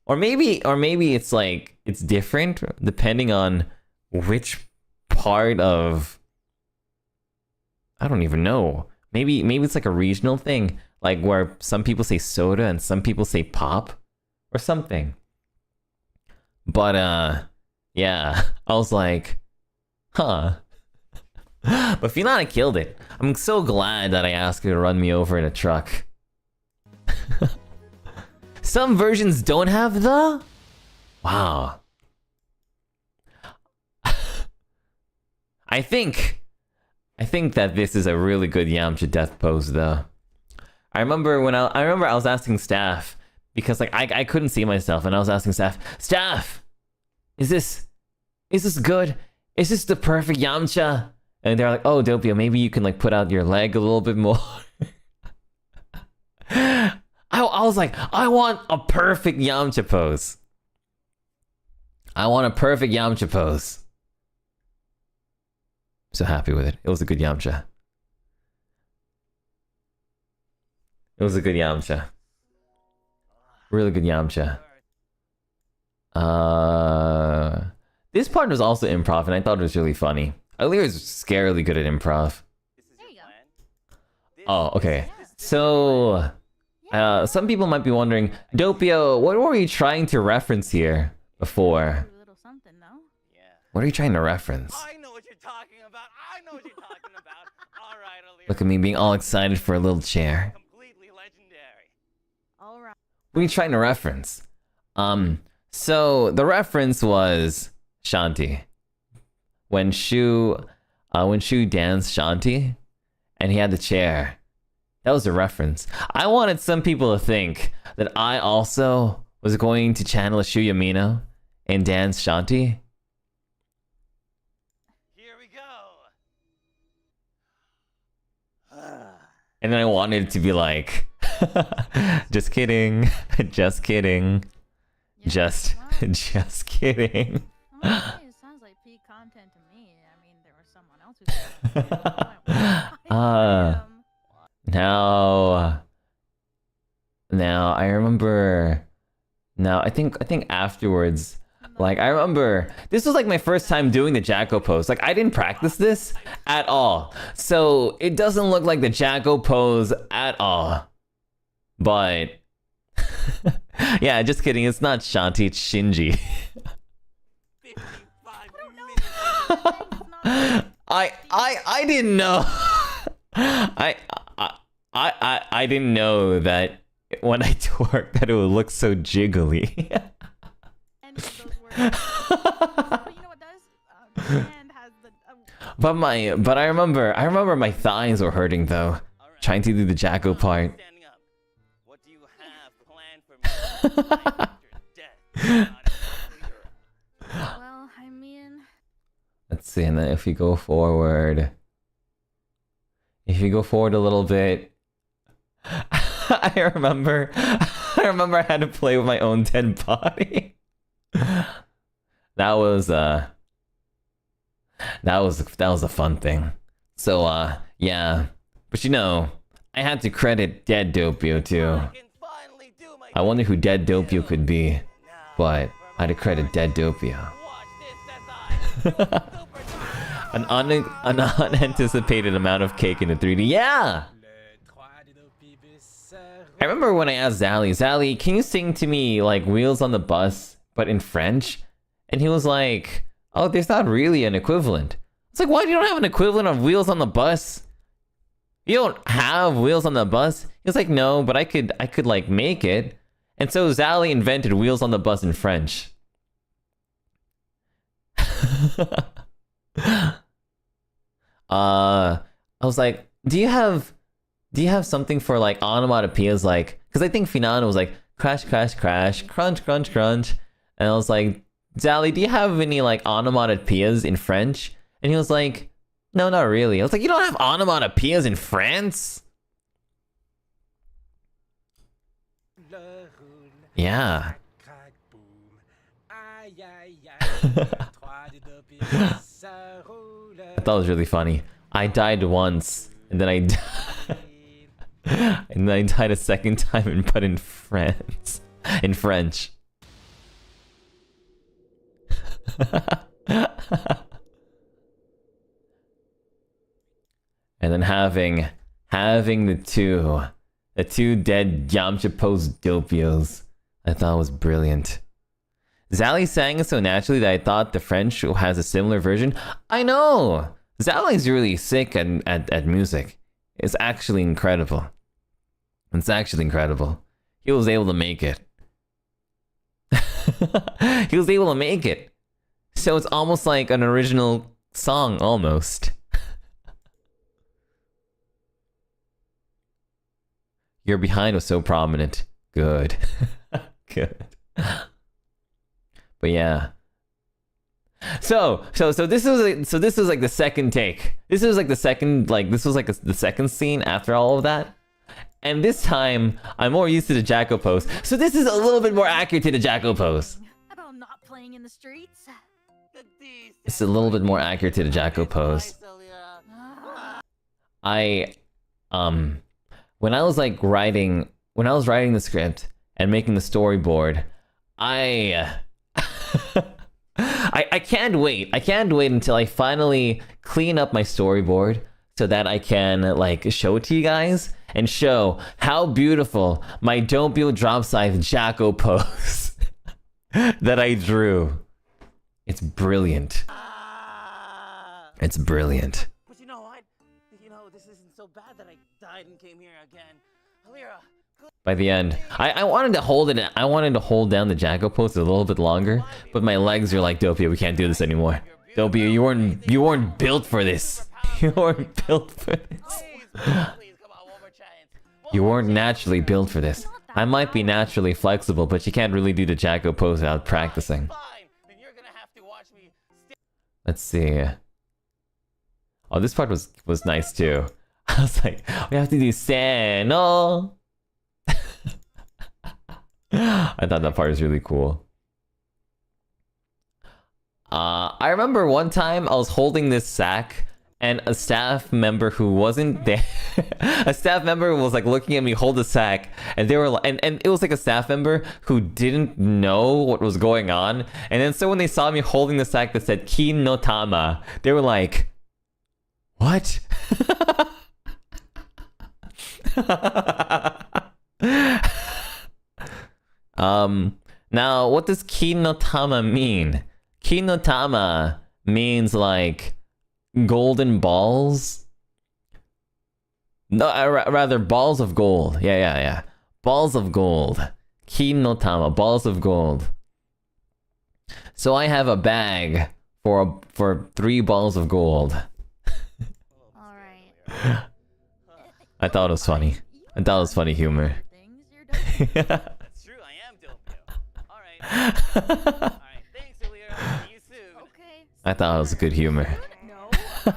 Or maybe it's like, it's different depending on which part of, I don't even know. Maybe it's like a regional thing, like where some people say soda and some people say pop or something. But yeah, I was like, huh. But Finana killed it. I'm so glad that I asked her to run me over in a truck. Some versions don't have the... Wow. I think that this is a really good Yamcha death pose though. I remember I was asking staff because like I couldn't see myself and I was asking staff, is this good? Is this the perfect Yamcha? And they're like, oh, Doppio, maybe you can like put out your leg a little bit more. I was like, I want a perfect Yamcha pose. I want a perfect Yamcha pose. So happy with it. It was a good Yamcha. It was a good Yamcha. Really good Yamcha. This part was also improv, and I thought it was really funny. Aaliyah is scarily good at improv. There you go. Oh, okay. So, some people might be wondering, Doppio, what were you trying to reference here before? A little something, though. What are you trying to reference? I know what you're talking about. I know what you're talking about. All right, Aaliyah. Look at me being all excited for a little chair. Completely legendary. All right. What are you trying to reference? So the reference was Shanti. When Shu danced Shanti, and he had the chair. That was a reference. I wanted some people to think that I also was going to channel a Shu Yamino and dance Shanti. Here we go. And then I wanted it to be like, just kidding, just kidding, just kidding. Well, it sounds like peak content to me. I mean, there was someone else who Now I remember. Now I think afterwards, like I remember this was like my first time doing the Jacko pose. Like I didn't practice this at all, so it doesn't look like the Jacko pose at all. But yeah, just kidding. It's not Shanti, it's Shinji. 55 minutes. I didn't know. I didn't know that when I twerk that it would look so jiggly. And those words. But you know what does? And has the. But I remember my thighs were hurting though, All right. trying to do the Jacko part. Standing up. What do you have planned for Well, I mean, Let's see, and then if we go forward... If you go forward a little bit... I remember I had to play with my own dead body. That was a fun thing. So yeah. But you know, I had to credit Dead Doppio too. I wonder who Dead Doppio could be. But I had to credit Dead Doppio. An unanticipated amount of cake in the 3D. Yeah! I remember when I asked Zally, can you sing to me like Wheels on the Bus, but in French? And he was like, oh, there's not really an equivalent. It's like, why do you don't have an equivalent of Wheels on the Bus? You don't have Wheels on the Bus? He was like, no, but I could like make it. And so Zally invented Wheels on the Bus in French. I was like, do you have something for like onomatopoeias, like, because I think Finano was like crash crash crash, crunch crunch crunch, and I was like, Zally, do you have any like onomatopoeias in French? And he was like, no, not really. I was like, you don't have onomatopoeias in France? Yeah. I thought it was really funny. I died once, and then I and then I died a second time, but in France, in French. And then having the two dead Yamcha Post Doppios, I thought was brilliant. Zally sang it so naturally that I thought the French has a similar version. I know! Zally's really sick at music. It's actually incredible. It's actually incredible. He was able to make it. He was able to make it. So it's almost like an original song, almost. Your behind was so prominent. Good. Good. But yeah. So this was like the second take. This was like the second the second scene after all of that. And this time I'm more used to the Jacko pose. So this is a little bit more accurate to the Jacko pose. about not playing in the streets? It's a little bit more accurate to the Jacko pose. When I was writing the script and making the storyboard, I can't wait. I can't wait until I finally clean up my storyboard so that I can show it to you guys and show how beautiful my Doppio Dropscythe Jacko pose that I drew. It's brilliant. It's brilliant. But you know what? You know, this isn't so bad that I died and came here again. Halira, By the end, I wanted to hold it. I wanted to hold down the Jacko pose a little bit longer, but my legs are like, Doppio, we can't do this anymore. Doppio, you weren't built for this. You weren't built for this. You weren't naturally built for this. I might be naturally flexible, but you can't really do the Jacko pose without practicing. Let's see. Oh, this part was nice too. I was like, we have to do Seno. I thought that part was really cool. I remember one time I was holding this sack and a staff member who wasn't there, a staff member was looking at me hold the sack, and they were and it was a staff member who didn't know what was going on, and then so when they saw me holding the sack that said Kin no Tama, they were like, what? Now what does Kin no Tama mean? Kin no Tama means golden balls. No, rather balls of gold. Yeah. Balls of gold. Kin no Tama, balls of gold. So I have a bag for 3 balls of gold. Alright. I thought it was funny. I thought it was funny humor. It's true, I am Doppio. Alright, thanks, Alira. See you soon. Okay. I thought it was good humor. No. You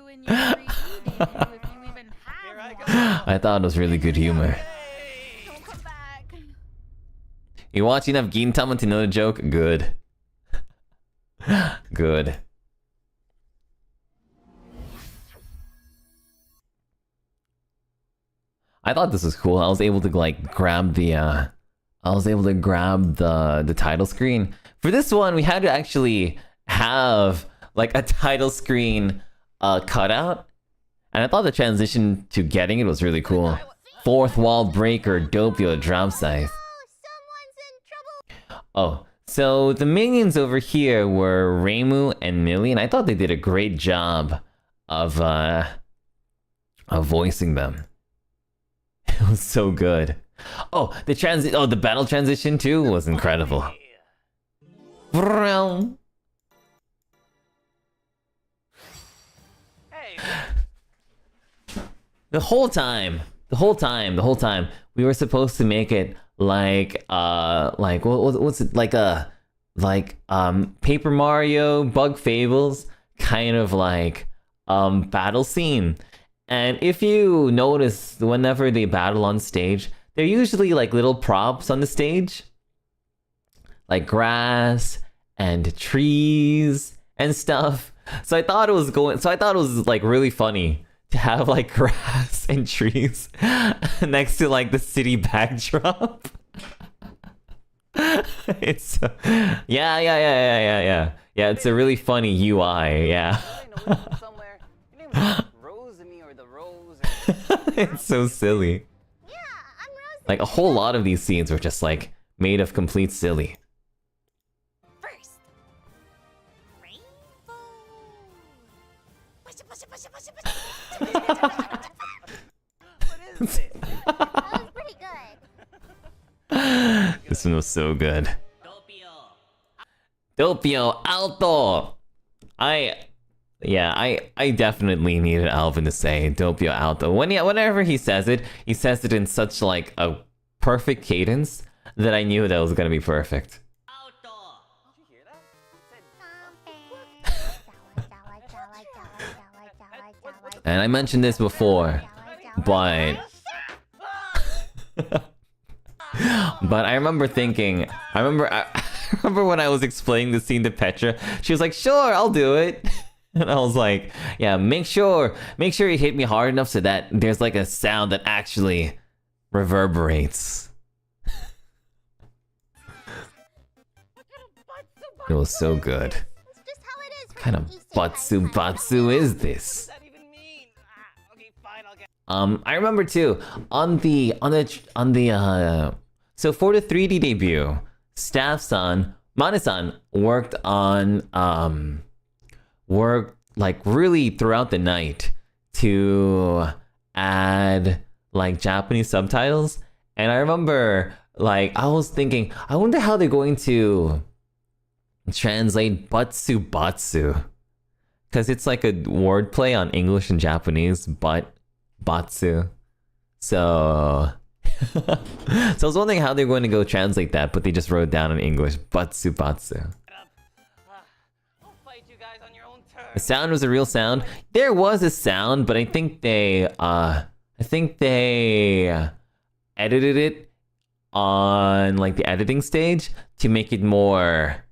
and your 3D debut, if you even Here I have go. one. I thought it was really good humor. Don't come back. You watch enough Gintama to know the joke? Good. Good. I thought this was cool. I was able to like grab the the title screen. For this one, we had to actually have like a title screen cutout. And I thought the transition to getting it was really cool. Fourth wall breaker, Doppio Dropscythe. Someone's in trouble. Oh, so the minions over here were Reimu and Millie, and I thought they did a great job of voicing them. It was so good. Oh, the battle transition too was incredible. Vroom. Hey, The whole time, we were supposed to make it like what's it like Paper Mario, Bug Fables, kind of like battle scene. And if you notice, whenever they battle on stage, they're usually like little props on the stage, like grass and trees and stuff. So I thought it was like really funny to have like grass and trees next to like the city backdrop. It's yeah. It's a really funny UI. Yeah, I know you somewhere. Your name is Rosemy or the Rose. it's so silly. Yeah, I'm Rose. Like a whole lot of these scenes were just like made of complete silly. First. Rainbow. Push it, push it, push it, push it, push it. What is this? That was pretty good. This one was so good. Doppio. Doppio Alto. I definitely needed Alvin to say Doppio Alto. Whenever he says it in such like a perfect cadence that I knew that was gonna be perfect. Auto. Did you hear that? It said And I mentioned this before, but but I remember thinking, I remember when I was explaining the scene to Petra, she was like, "Sure, I'll do it." And I was like, "Yeah, make sure you hit me hard enough so that there's like a sound that actually reverberates." It was so good. It's just how it is. What kind of batsu is What this? does that even mean? Okay, fine, I'll get. I remember too so for the 3D debut, Staff-san, Mane-san worked like really throughout the night to add like Japanese subtitles. And I remember like I was thinking, I wonder how they're going to translate batsu, because it's like a wordplay on English and Japanese, but batsu. So so I was wondering how they're going to go translate that, but they just wrote it down in English, batsu. I'll fight you guys on your own The terms. sound was a real sound. There was a sound, but I think they edited it on like the editing stage to make it more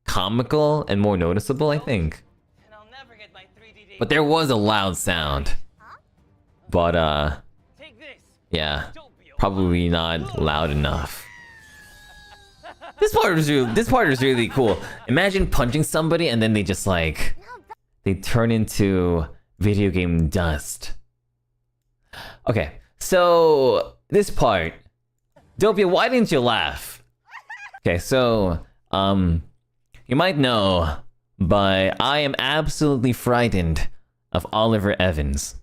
comical and more noticeable, I think. And I'll never get my 3D. But there was a loud sound. But Take this. yeah, Doppio. probably not loud enough. This part was really cool. Imagine punching somebody and then they just like they turn into video game dust. Okay, so this part, Doppio, why didn't you laugh? Okay, so you might know, but I am absolutely frightened of Oliver Evans.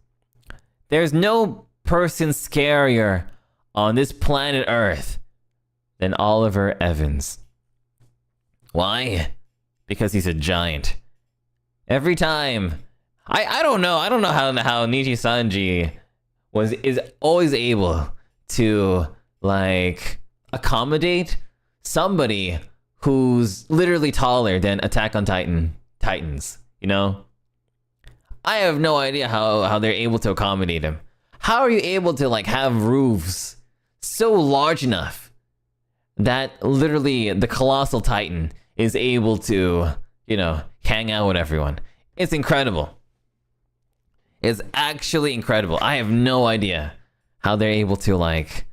There's no person scarier on this planet Earth than Oliver Evans. Why? Because he's a giant. Every time, I don't know how NIJISANJI is always able to like accommodate somebody who's literally taller than Attack on Titans, you know? I have no idea how they're able to accommodate him. How are you able to like have roofs so large enough that literally the colossal titan is able to, you know, hang out with everyone? It's incredible. It's actually incredible. I have no idea how they're able to like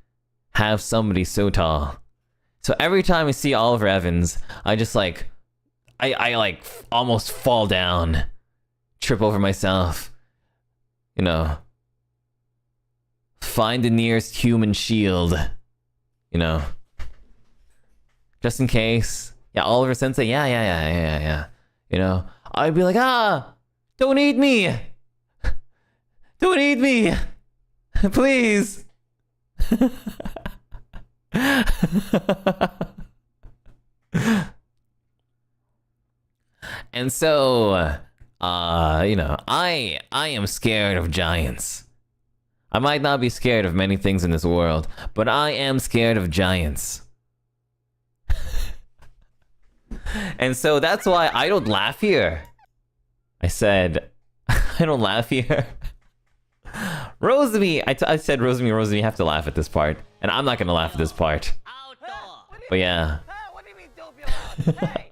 have somebody so tall. So every time I see Oliver Evans, I just like I like almost fall down, trip over myself, you know, find the nearest human shield, you know, just in case. Yeah, Oliver Sensei, yeah. You know, I'd be like, don't eat me! Don't eat me! Please! And so, you know, I am scared of giants. I might not be scared of many things in this world, but I am scared of giants. And so that's why I don't laugh here. I said, I don't laugh here. Rosemi, I said, Rosemi, you have to laugh at this part. And I'm not gonna laugh at this part. But yeah. What do you mean, Doppio? Hey!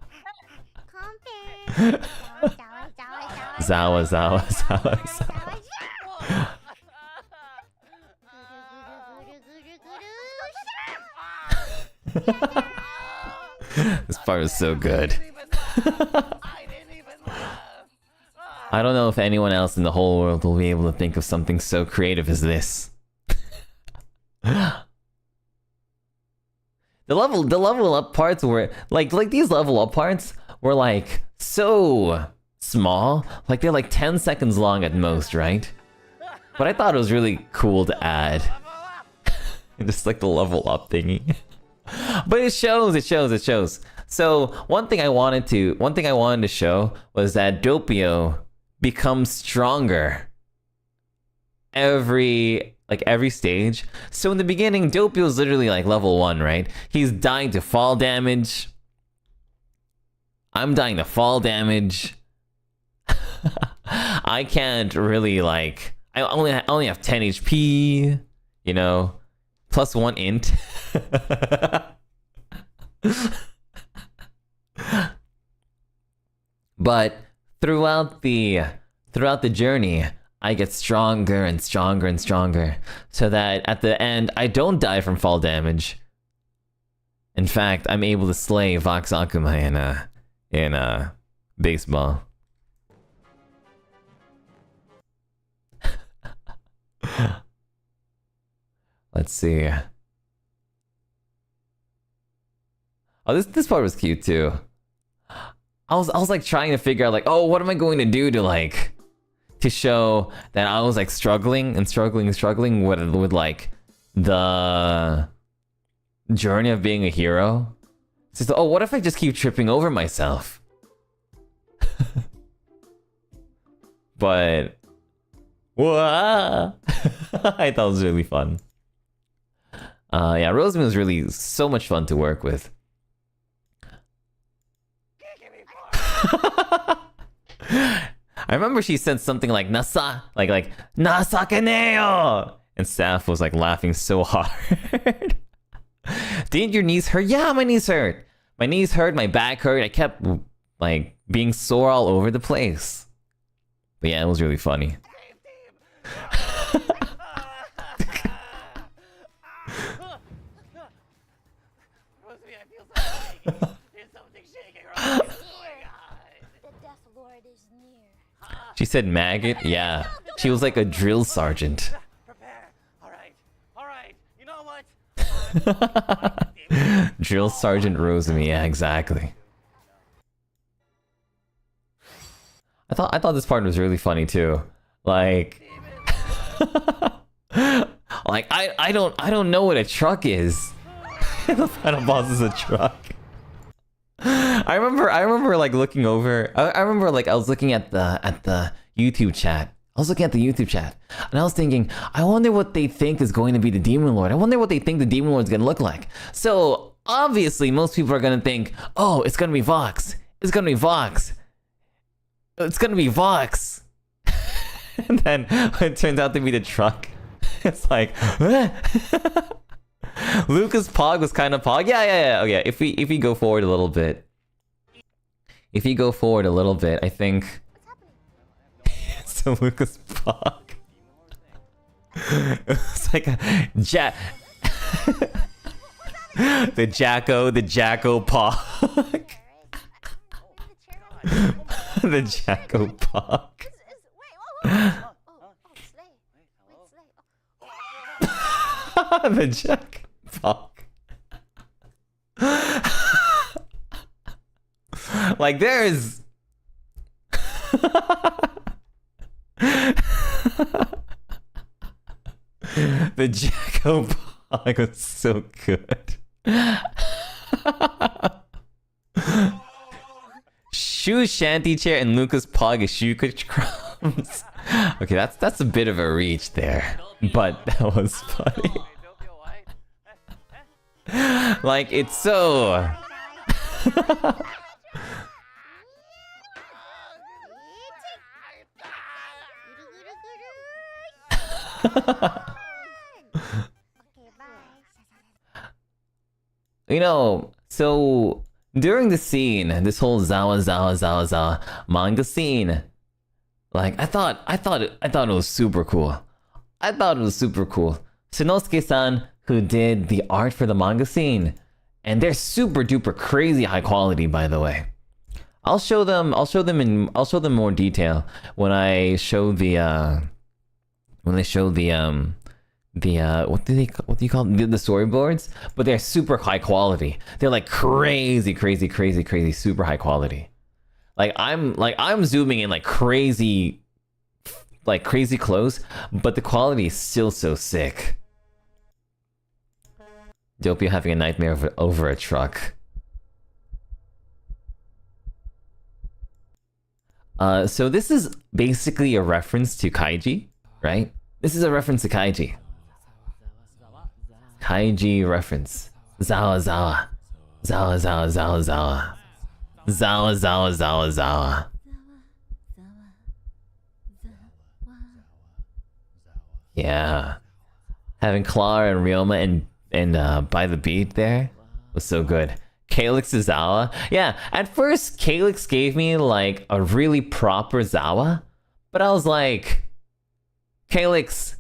Zawa. This part is so good. I don't know if anyone else in the whole world will be able to think of something so creative as this. The level up parts were like these level up parts were like so small, like they're like 10 seconds long at most, right? But I thought it was really cool to add. Just like the level up thingy. But it shows. So one thing I wanted to show was that Doppio becomes stronger every stage. So in the beginning, Doppio's literally like level 1, right? He's dying to fall damage. I'm dying to fall damage. I can't really like, I only have 10 HP, you know, plus 1 int. But throughout the journey, I get stronger and stronger and stronger, so that at the end I don't die from fall damage. In fact, I'm able to slay Vox Akuma in baseball. Let's see. Oh, this part was cute too. I was like trying to figure out like, oh, what am I going to do to like to show that I was like struggling with like the journey of being a hero. It's just, oh, what if I just keep tripping over myself? But whoa, I thought it was really fun. Yeah, Rosemary was really so much fun to work with. I remember she said something like "nasa," like "nasakeneo," and staff was like laughing so hard. Didn't your knees hurt? Yeah, my knees hurt. My knees hurt. My back hurt. I kept like being sore all over the place. But yeah, it was really funny. She said maggot? Yeah. She was like a drill sergeant. Prepare. Alright. You know what? Drill Sergeant Rosemi, yeah, exactly. I thought this part was really funny too. Like like I don't know what a truck is. The final boss is a truck. I remember like looking over. I remember like I was looking at the YouTube chat. And I was thinking, I wonder what they think is going to be the Demon Lord. I wonder what they think the Demon Lord's gonna look like. So obviously most people are gonna think, oh, it's gonna be Vox. It's gonna be Vox. It's gonna be Vox. And then when it turns out to be the truck, it's like, Lucas Pog was kind of Pog. Yeah. Okay, if we go forward a little bit. If you go forward a little bit, I think it's the Lucas Pog. It's like a the Jacko Pog. The Jacko Pog. The Jack Pog. Like there's the Jacko Pog was so good. Shoe Shanty Chair and Lucas Pog is Shoe Crumbs. Okay, that's a bit of a reach there, but that was funny. Like it's so. You know, so during the scene, this whole Zawa manga scene, like I thought it was super cool. I thought it was super cool. Shinosuke-san, who did the art for the manga scene, and they're super duper crazy high quality, by the way. I'll show them in more detail when I show the what do you call them? The storyboards? But they're super high quality. They're like crazy super high quality. Like I'm zooming in like crazy close, but the quality is still so sick. Doppio having a nightmare over a truck. So this is basically a reference to Kaiji, right? This is a reference to Kaiji. Kaiji reference. Zawa. Yeah. Having Clara and Ryoma and by the beat there was so good. Calyx to Zawa. Yeah, at first Calyx gave me like a really proper Zawa, but I was like, Calyx,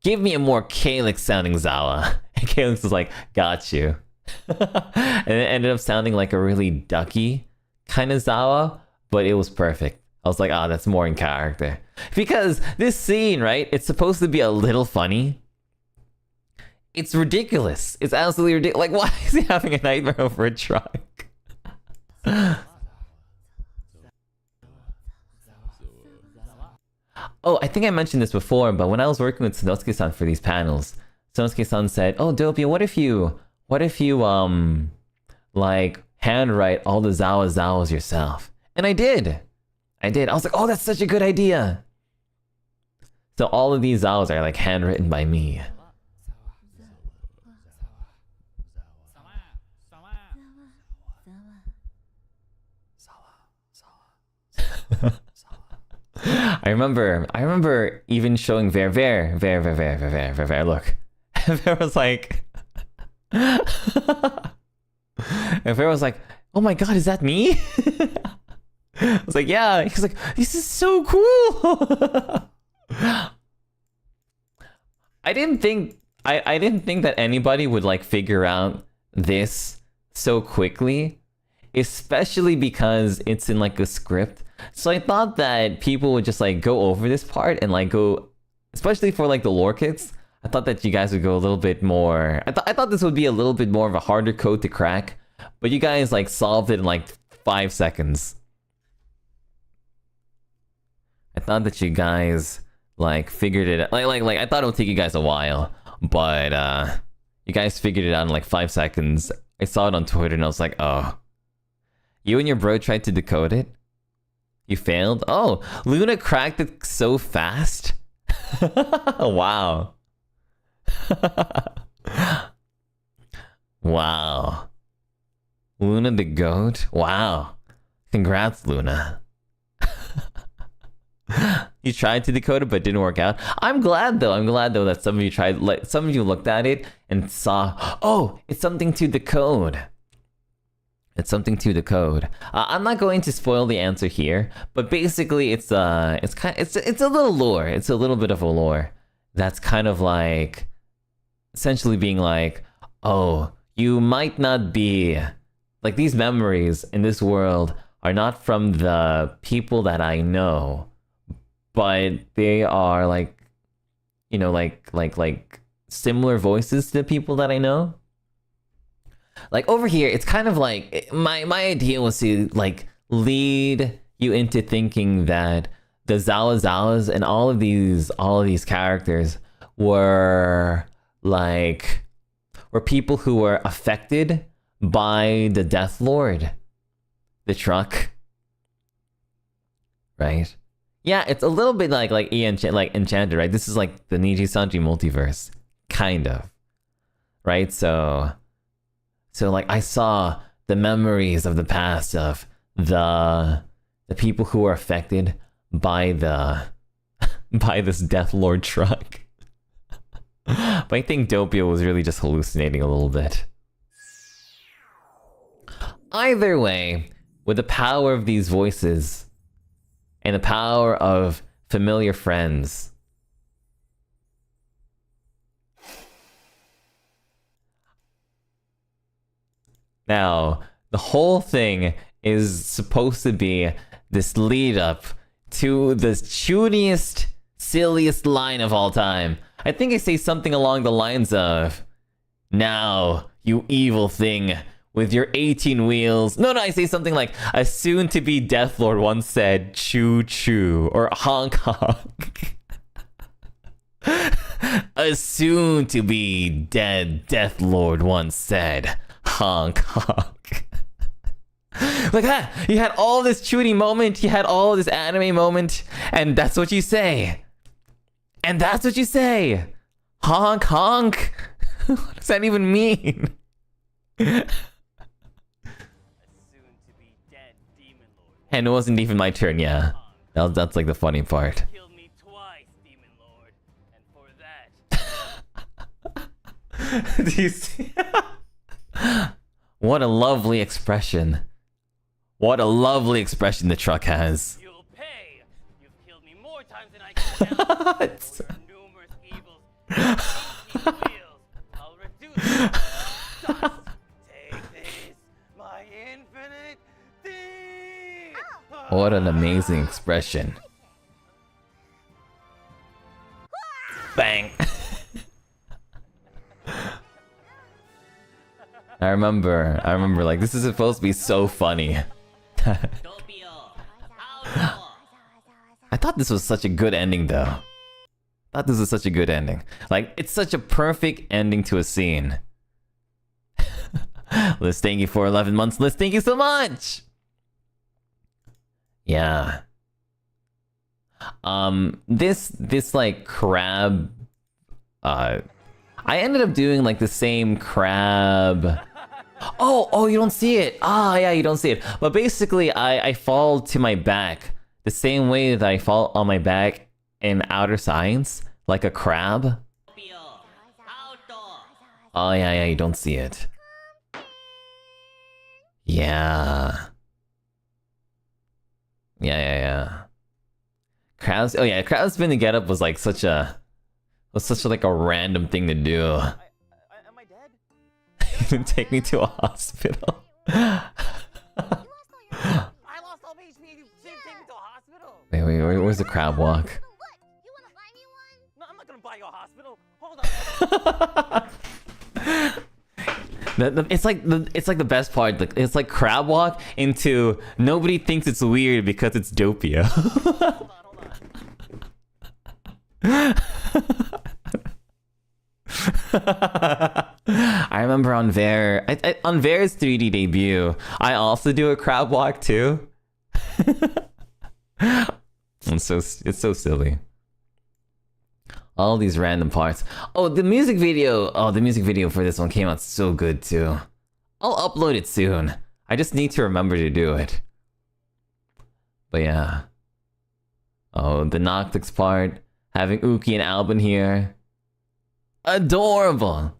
give me a more Calyx sounding Zawa. And Calyx was like, got you. And it ended up sounding like a really ducky kind of Zawa, but it was perfect. I was like, ah, that's more in character. Because this scene, right, it's supposed to be a little funny. It's ridiculous. It's absolutely ridiculous. Like, why is he having a nightmare over a truck? Oh, I think I mentioned this before, but when I was working with Sanosuke-san for these panels, Sanosuke-san said, oh, Doppio, what if you, like, handwrite all the Zawas yourself? And I did. I was like, oh, that's such a good idea. So all of these Zawas are, like, handwritten by me. I remember even showing Ver, look. Ver was like... And Ver was like, oh my god, is that me? I was like, yeah. He was like, this is so cool! I didn't think that anybody would like figure out this so quickly, especially because it's in like a script. So I thought that people would just like go over this part and like go, especially for like the lore kits. I thought that you guys would go a little bit more. I thought this would be a little bit more of a harder code to crack, but you guys like solved it in like 5 seconds. I thought that you guys like figured it out. Like I thought it would take you guys a while, but you guys figured it out in like 5 seconds. I saw it on Twitter and I was like, oh, you and your bro tried to decode it? You failed? Oh, Luna cracked it so fast. Wow. Wow. Luna the goat? Wow. Congrats, Luna. You tried to decode it, but it didn't work out. I'm glad though. I'm glad though that some of you tried. Like some of you looked at it and saw, oh, it's something to decode. It's something to decode. I'm not going to spoil the answer here, but basically, it's a little lore. It's a little bit of a lore that's kind of like, essentially being like, oh, you might not be like these memories in this world are not from the people that I know. But they are like, you know, like similar voices to the people that I know. Like over here, it's kind of like my idea was to like lead you into thinking that the Zawas and all of these characters were people who were affected by the Death Lord, the truck, right? Yeah, it's a little bit like Enchanted, right? This is like the NIJISANJI multiverse, kind of, right? So like I saw the memories of the past of the people who were affected by by this Death Lord truck. But I think Doppio was really just hallucinating a little bit. Either way, with the power of these voices and the power of familiar friends, now the whole thing is supposed to be this lead up to the chuniest, silliest line of all time. I think I say something along the lines of, "Now, you evil thing, with your 18 wheels." No, I say something like, "A soon-to-be Death Lord once said, choo choo," or honk honk. "A soon-to-be dead Death Lord once said, honk honk." Like that, you had all this Chudy moment, you had all this anime moment, and that's what you say. And that's what you say. Honk honk. What does that even mean? And it wasn't even my turn, yeah. That's like the funny part. Killed me twice, Demon Lord, and for that, Do you see? What a lovely expression. What a lovely expression the truck has. you'll pay. You've killed me more times than I can count. It's- For your numerous evils. 18 wheels. I'll reduce them to dust. Take this, my infinite thing. What an amazing expression. Bang. I remember like this is supposed to be so funny. I thought this was such a good ending though. I thought this was such a good ending. Like it's such a perfect ending to a scene. Liz, thank you for 11 months. Liz, thank you so much. Yeah. This like crab, I ended up doing like the same crab. Oh, you don't see it. Ah, yeah, you don't see it. But basically, I fall to my back the same way that I fall on my back in Outer Science, like a crab. Oh, yeah, you don't see it. Yeah. Yeah. Crabs. Oh yeah, crabs spinning get up was like such a like a random thing to do. Am I dead? Even take me to a hospital. I lost all my HP. You didn't take me to a hospital. Wait, where's the crab walk? What? You wanna buy me one? No, I'm not gonna buy you a hospital. Hold on. It's like the best part. Like, it's like crab walk into nobody thinks it's weird because it's Doppio. Hold on. I remember on on Ver's 3D debut, I also do a crab walk too. It's so silly. All these random parts. Oh, the music video. Oh, the music video for this one came out so good too. I'll upload it soon. I just need to remember to do it. But yeah. Oh, the Noctix part. Having Uki and Albin here. Adorable!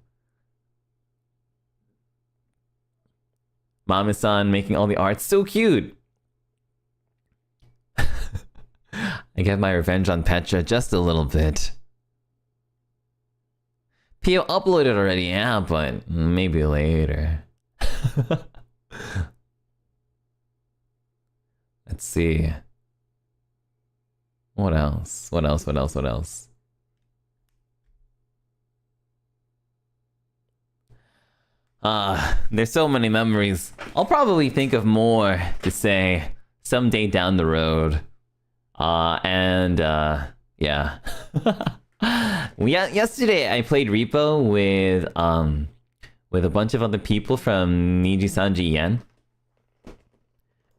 Mami-san making all the art. So cute! I get my revenge on Petra just a little bit. Pio uploaded already, yeah, but maybe later. Let's see. What else? What else? What else? What else? There's so many memories. I'll probably think of more to say someday down the road. Yeah. Yesterday I played Repo with a bunch of other people from NIJISANJI Yen.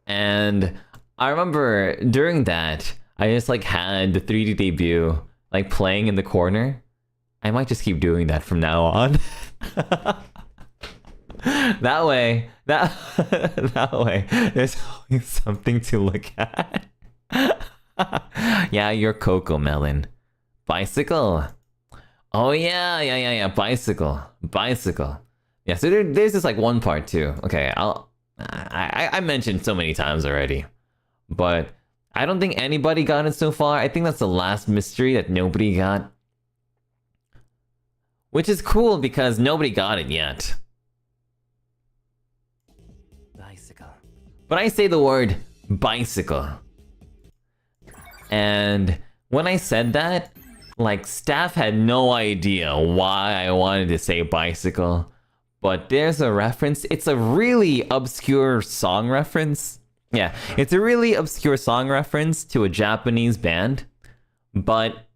And I remember during that, I just like had the 3D debut like playing in the corner. I might just keep doing that from now on. That way, there's always something to look at. Yeah, you're Coco Melon. Bicycle. Oh yeah, bicycle. Yeah, so there's this like one part too. Okay, I mentioned so many times already, but I don't think anybody got it so far. I think that's the last mystery that nobody got, which is cool because nobody got it yet. But I say the word bicycle. And when I said that, like, staff had no idea why I wanted to say bicycle. But there's a reference. It's a really obscure song reference. Yeah, it's a really obscure song reference to a Japanese band. But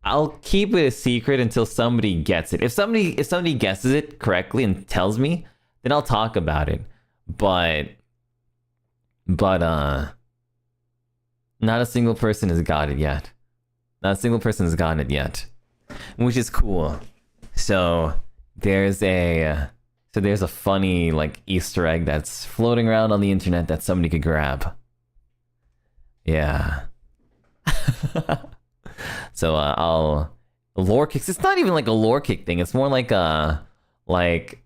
I'll keep it a secret until somebody gets it. If somebody guesses it correctly and tells me, then I'll talk about it. But not a single person has got it yet. Not a single person has gotten it yet, which is cool. So there's a funny like Easter egg that's floating around on the internet that somebody could grab. Yeah. So I'll lore kicks. It's not even like a lore kick thing. It's more like a like.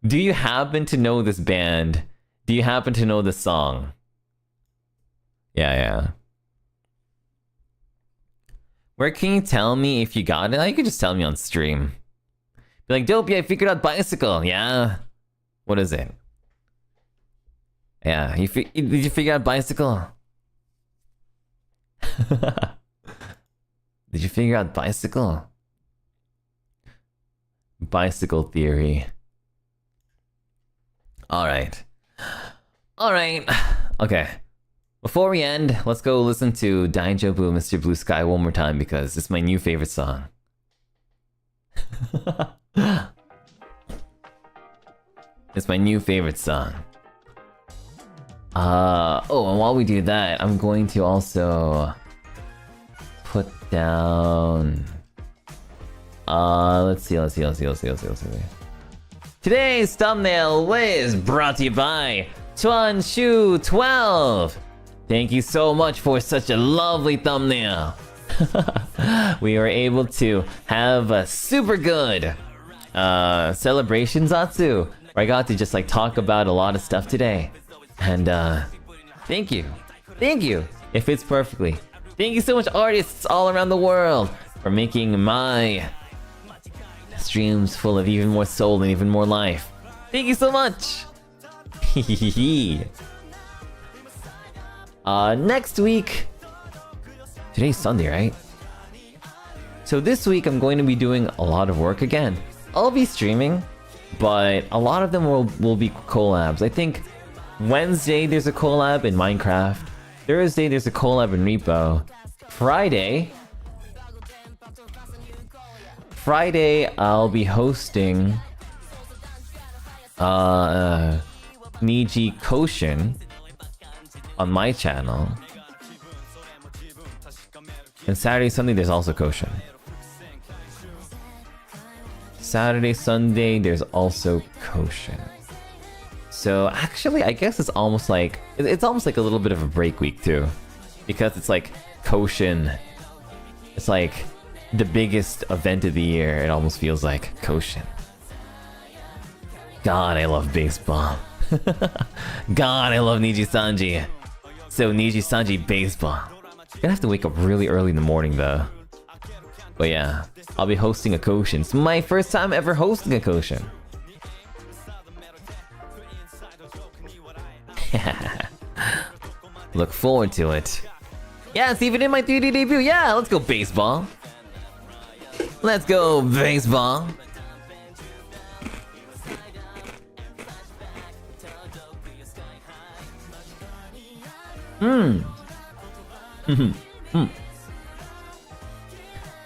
Do you happen to know this band? Do you happen to know this song? Yeah. Where can you tell me if you got it? You can just tell me on stream. Be like, Dope, I figured out bicycle. Yeah. What is it? Yeah, did you figure out bicycle? Did you figure out bicycle? Bicycle theory. Alright. Okay. Before we end, let's go listen to Daijobu Mr. Blue Sky one more time because it's my new favorite song. It's my new favorite song. Oh, and while we do that, I'm going to also put down... Let's see. Today's thumbnail is brought to you by Chuanshu12. Thank you so much for such a lovely thumbnail. We were able to have a super good celebration Zatsu, where I got to just like talk about a lot of stuff today. And thank you. It fits perfectly. Thank you so much, artists all around the world, for making my streams full of even more soul and even more life. Thank you so much. Next week, today's Sunday, right? So this week I'm going to be doing a lot of work again. I'll be streaming, but a lot of them will be collabs. I think Wednesday there's a collab in Minecraft. Thursday there's a collab in Repo. Friday I'll be hosting Niji Koshin on my channel. And Saturday, Sunday there's also Koshin. Saturday, Sunday, there's also Koshin. So actually, I guess it's almost like a little bit of a break week too, because it's like Koshin. It's like the biggest event of the year. It almost feels like Koshin. God, I love baseball. God, I love NIJISANJI. So NIJISANJI baseball. Gonna have to wake up really early in the morning though. But yeah, I'll be hosting a Koshin. It's my first time ever hosting a Koshin. Look forward to it. Yeah, it's even in my 3D debut. Yeah, let's go baseball. Let's go baseball.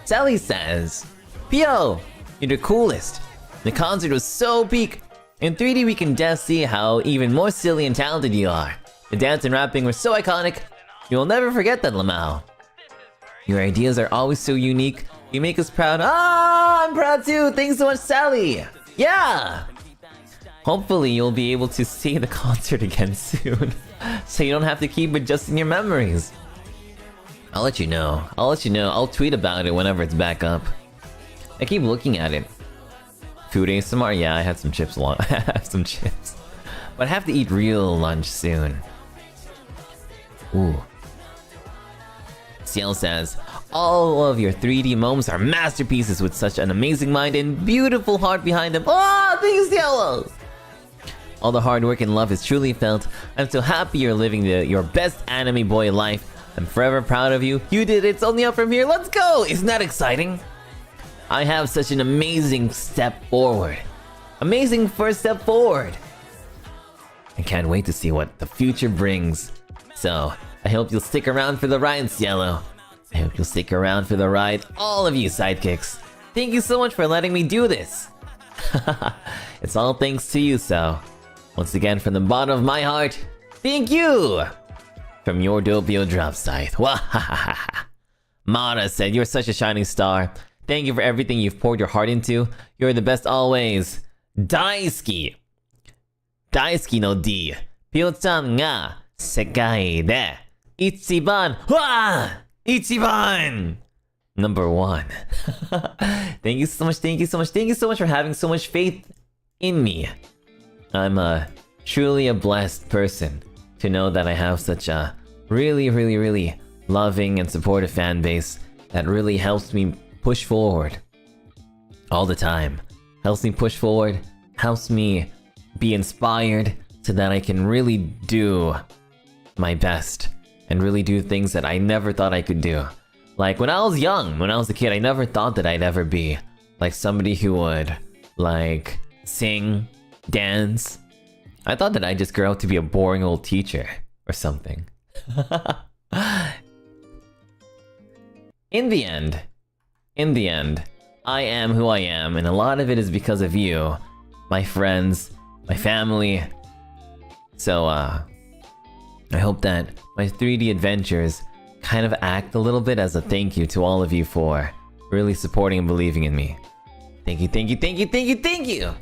Sally says, Pio, you're the coolest. The concert was so peak. In 3D we can just see how even more silly and talented you are. The dance and rapping were so iconic. You will never forget that, Lamau. Your ideas are always so unique. You make us proud. Ah, I'm proud too. Thanks so much, Sally. Yeah. Hopefully you'll be able to see the concert again soon. So you don't have to keep adjusting your memories. I'll let you know. I'll tweet about it whenever it's back up. I keep looking at it. Food ASMR? Yeah, I had some chips along. I have some chips. But I have to eat real lunch soon. Ooh. Ciel says, all of your 3D moments are masterpieces with such an amazing mind and beautiful heart behind them. Oh, thanks, Cielo! All the hard work and love is truly felt. I'm so happy you're living your best anime boy life. I'm forever proud of you. You did it. It's only up from here. Let's go! Isn't that exciting? I have such an amazing step forward. Amazing first step forward. I can't wait to see what the future brings. So, I hope you'll stick around for the ride, Cielo. I hope you'll stick around for the ride, all of you sidekicks. Thank you so much for letting me do this. It's all thanks to you, so. Once again, from the bottom of my heart, thank you! From your Doppio Dropscythe. Wahahaha. Mara said, you're such a shining star. Thank you for everything you've poured your heart into. You're the best always. Daisuki. Daisuki no D. Pio-chan ga sekai de ichiban. Wa! Ichiban! Number 1. Thank you so much, thank you so much, thank you so much for having so much faith in me. I'm truly a blessed person to know that I have such a really loving and supportive fan base that really helps me push forward all the time. Helps me push forward, helps me be inspired so that I can really do my best and really do things that I never thought I could do. Like when I was young, when I was a kid, I never thought that I'd ever be like somebody who would like sing, dance. I thought that I'd just grow up to be a boring old teacher or something. In the end, I am who I am, and a lot of it is because of you, my friends, my family. So, I hope that my 3D adventures kind of act a little bit as a thank you to all of you for really supporting and believing in me. Thank you, thank you, thank you, thank you, thank you!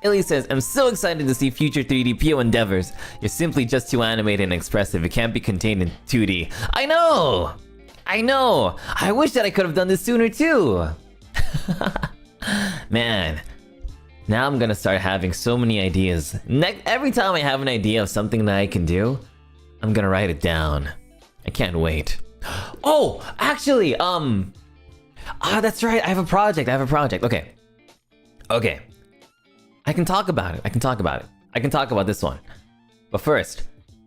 Illy says, I'm so excited to see future 3D PO endeavors. You're simply just too animated and expressive. It can't be contained in 2D. I know! I know! I wish that I could have done this sooner too! Man, now I'm gonna start having so many ideas. Every time I have an idea of something that I can do, I'm gonna write it down. I can't wait. Oh, actually, that's right, I have a project, okay. Okay. I can talk about it, I can talk about this one. But first,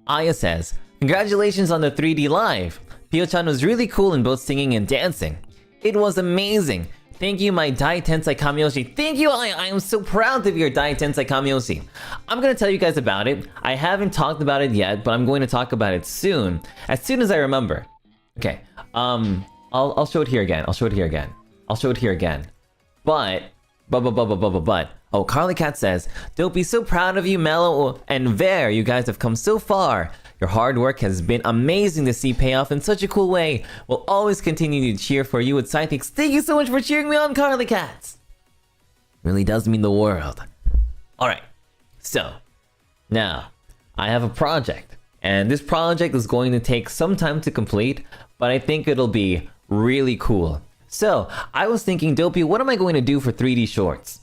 Aya says, congratulations on the 3D live! Pio-chan was really cool in both singing and dancing. It was amazing. Thank you, my Dai Tensai Kamiyoshi. Thank you, I am so proud to be your Dai Tensai Kamiyoshi. I'm gonna tell you guys about it. I haven't talked about it yet, but I'm going to talk about it soon. As soon as I remember. Okay, I'll show it here again. But, oh, Carly Cat says, don't be so proud of you, Mello and Ver. You guys have come so far. Your hard work has been amazing to see pay off in such a cool way. We'll always continue to cheer for you with Sidekicks. Thank you so much for cheering me on, Carly Cats! Really does mean the world. Alright, so now I have a project, and this project is going to take some time to complete, but I think it'll be really cool. So I was thinking, Doppio, what am I going to do for 3D shorts?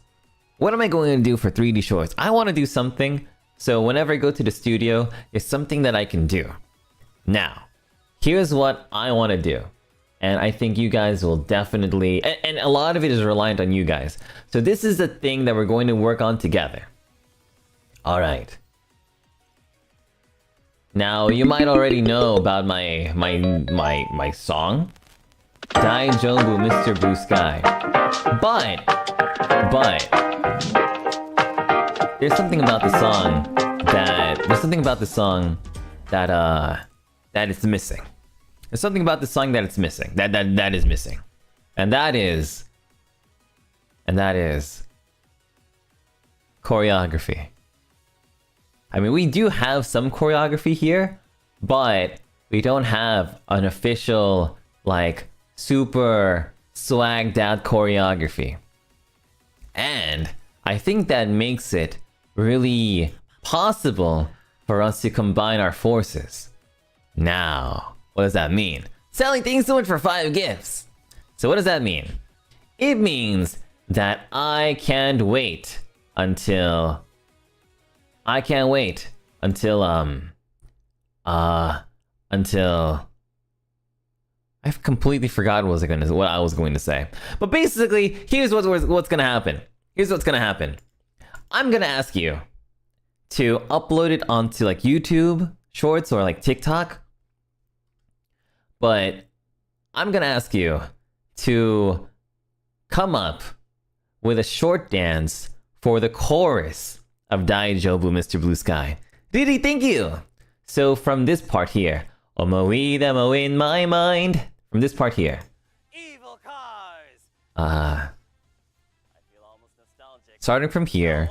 What am I going to do for 3D shorts? I want to do something, so whenever I go to the studio, it's something that I can do. Now, here's what I want to do. And I think you guys will definitely... And a lot of it is reliant on you guys. So this is the thing that we're going to work on together. Alright. Now, you might already know about my song. Daijobu, Mr. Blue Sky. But... There's something about the song that... that it's missing. There's something about the song that it's missing. That is missing. And that is choreography. I mean, we do have some choreography here, but we don't have an official, like, super swagged out choreography. And I think that makes it really possible for us to combine our forces. Now, what does that mean? Selling things to it for 5 gifts! So what does that mean? It means that I can't wait until... I've completely forgotten what I was going to say. But basically, here's what's gonna happen. Here's what's gonna happen. I'm gonna ask you to upload it onto like YouTube Shorts or like TikTok. But I'm gonna ask you to come up with a short dance for the chorus of Daijobu, Mr. Blue Sky. Diddy, thank you! So from this part here, Omoi demo in my mind. From this part here. Evil cars. Uh, I feel almost nostalgic. starting from here,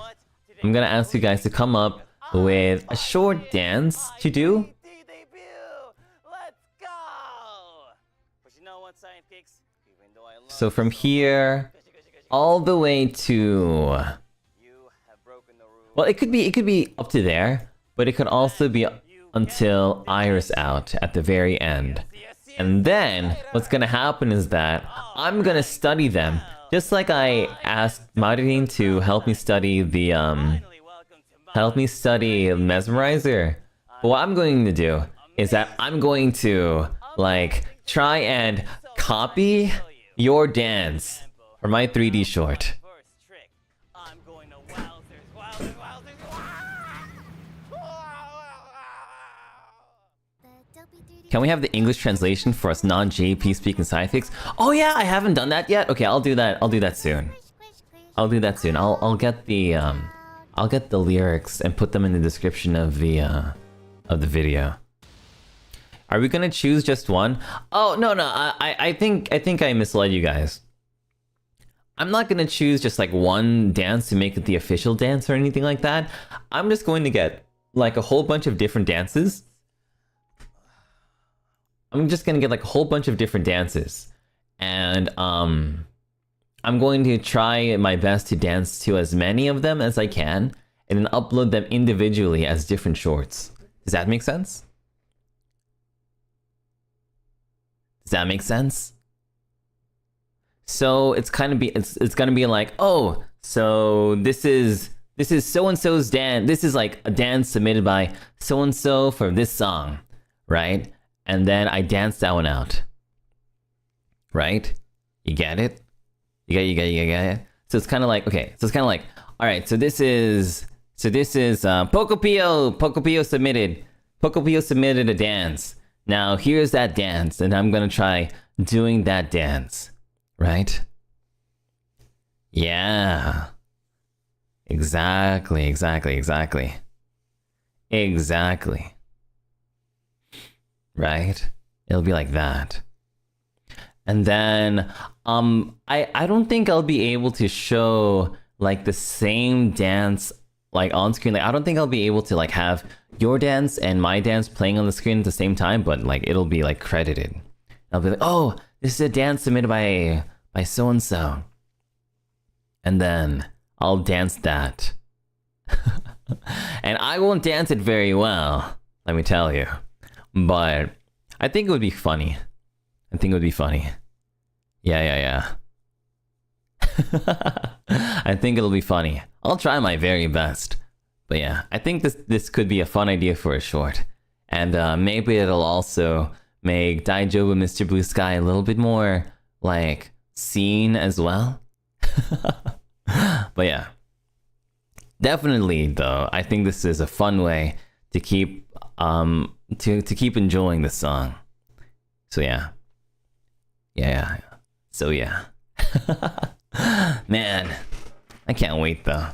I'm gonna ask you guys to come up with a short dance to do. Debut. Let's go. But you know what, sidekicks? Even though I love So from you so here, much, all the way to... you have broken the rules. Well, it could be up to there, but it could also be until Iris out at the very end. And then, what's gonna happen is that I'm gonna study them, just like I asked Marin to help me study the, help me study Mesmerizer. But what I'm going to do is that I'm going to, like, try and copy your dance for my 3D short. First trick. I'm going to wowzers. Can we have the English translation for us non-JP speaking sidekicks? Oh yeah, I haven't done that yet. Okay, I'll do that. I'll do that soon. I'll do that soon. I'll get the lyrics and put them in the description of the video. Are we gonna choose just one? Oh no, I think I misled you guys. I'm not gonna choose just like one dance to make it the official dance or anything like that. I'm just going to get like a whole bunch of different dances. I'm just gonna get like a whole bunch of different dances, and I'm going to try my best to dance to as many of them as I can, and then upload them individually as different shorts. Does that make sense? Does that make sense? So it's gonna be like, oh, so this is so and so's dance. This is like a dance submitted by so and so for this song, right? And then I dance that one out. Right? You get it? You get it? So it's kind of like, okay, so it's kind of like, all right, so this is Pocopio submitted a dance. Now here's that dance, and I'm gonna try doing that dance. Right? Yeah. Exactly. Right? It'll be like that. And then, I don't think I'll be able to show, like, the same dance, like, on screen. Like, I don't think I'll be able to, like, have your dance and my dance playing on the screen at the same time, but, like, it'll be, like, credited. I'll be like, oh, this is a dance submitted by so-and-so. And then I'll dance that. And I won't dance it very well, let me tell you. But I think it would be funny. I think it would be funny. Yeah. I think it'll be funny. I'll try my very best. But yeah, I think this could be a fun idea for a short. And maybe it'll also make Daijobu Mr. Blue Sky a little bit more, like, seen as well. But yeah. Definitely, though, I think this is a fun way to keep to keep enjoying the song. So yeah. So yeah. Man, I can't wait though.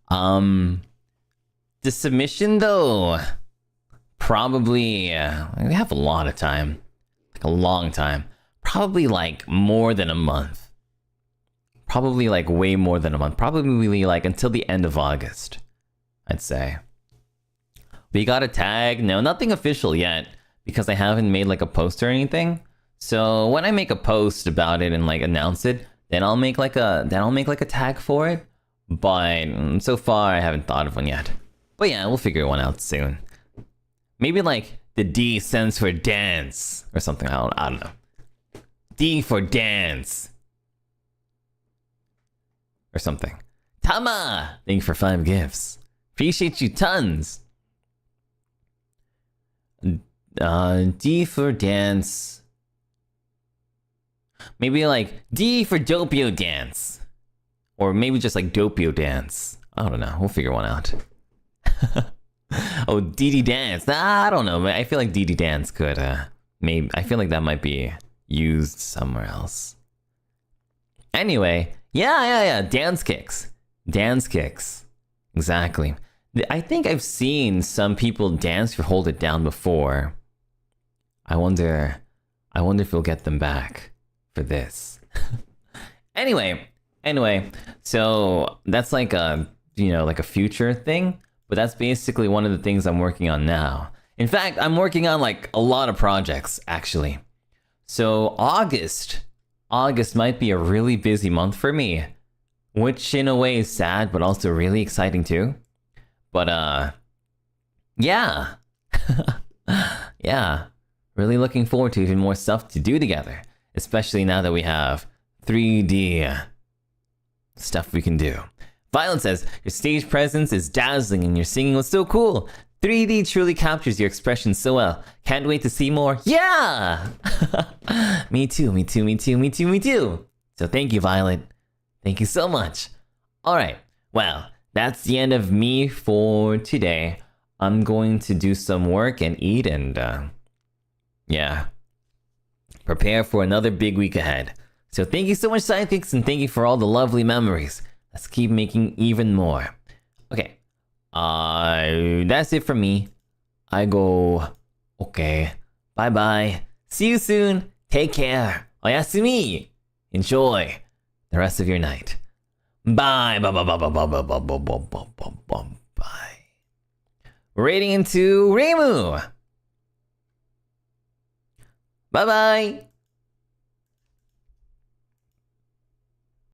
The submission though, probably we have a lot of time, like a long time. Probably like more than a month. Probably like way more than a month. Probably like until the end of August, I'd say. We got a tag. No, nothing official yet because I haven't made like a post or anything. So when I make a post about it and like announce it, then I'll make like a tag for it. But so far I haven't thought of one yet. But yeah, we'll figure one out soon. Maybe like the D stands for dance or something. I don't know. D for dance. Or something. Tama! Thank you for 5 gifts. Appreciate you tons. D for dance. Maybe like D for Doppio dance. Or maybe just like Doppio dance. I don't know. We'll figure one out. Oh, DD dance. Nah, I don't know. I feel like DD dance could, maybe. I feel like that might be used somewhere else. Anyway, yeah. Dance kicks. Dance kicks. Exactly. I think I've seen some people dance for Hold It Down before. I wonder if we'll get them back for this. Anyway, so that's like a, like a future thing, but that's basically one of the things I'm working on now. In fact, I'm working on like a lot of projects actually. So August might be a really busy month for me, which in a way is sad, but also really exciting too. But yeah. Yeah. Really looking forward to even more stuff to do together, especially now that we have 3D stuff we can do. Violet says, your stage presence is dazzling and your singing was so cool. 3D truly captures your expression so well. Can't wait to see more. Yeah! Me too. So thank you, Violet. Thank you so much. Alright, well, that's the end of me for today. I'm going to do some work and eat and, yeah. Prepare for another big week ahead. So thank you so much, Sidekicks, and thank you for all the lovely memories. Let's keep making even more. Okay. That's it from me. I go. Okay. Bye-bye. See you soon. Take care. Oyasumi. Enjoy the rest of your night. Bye. Bye. Rating into Reimu. Bye-bye.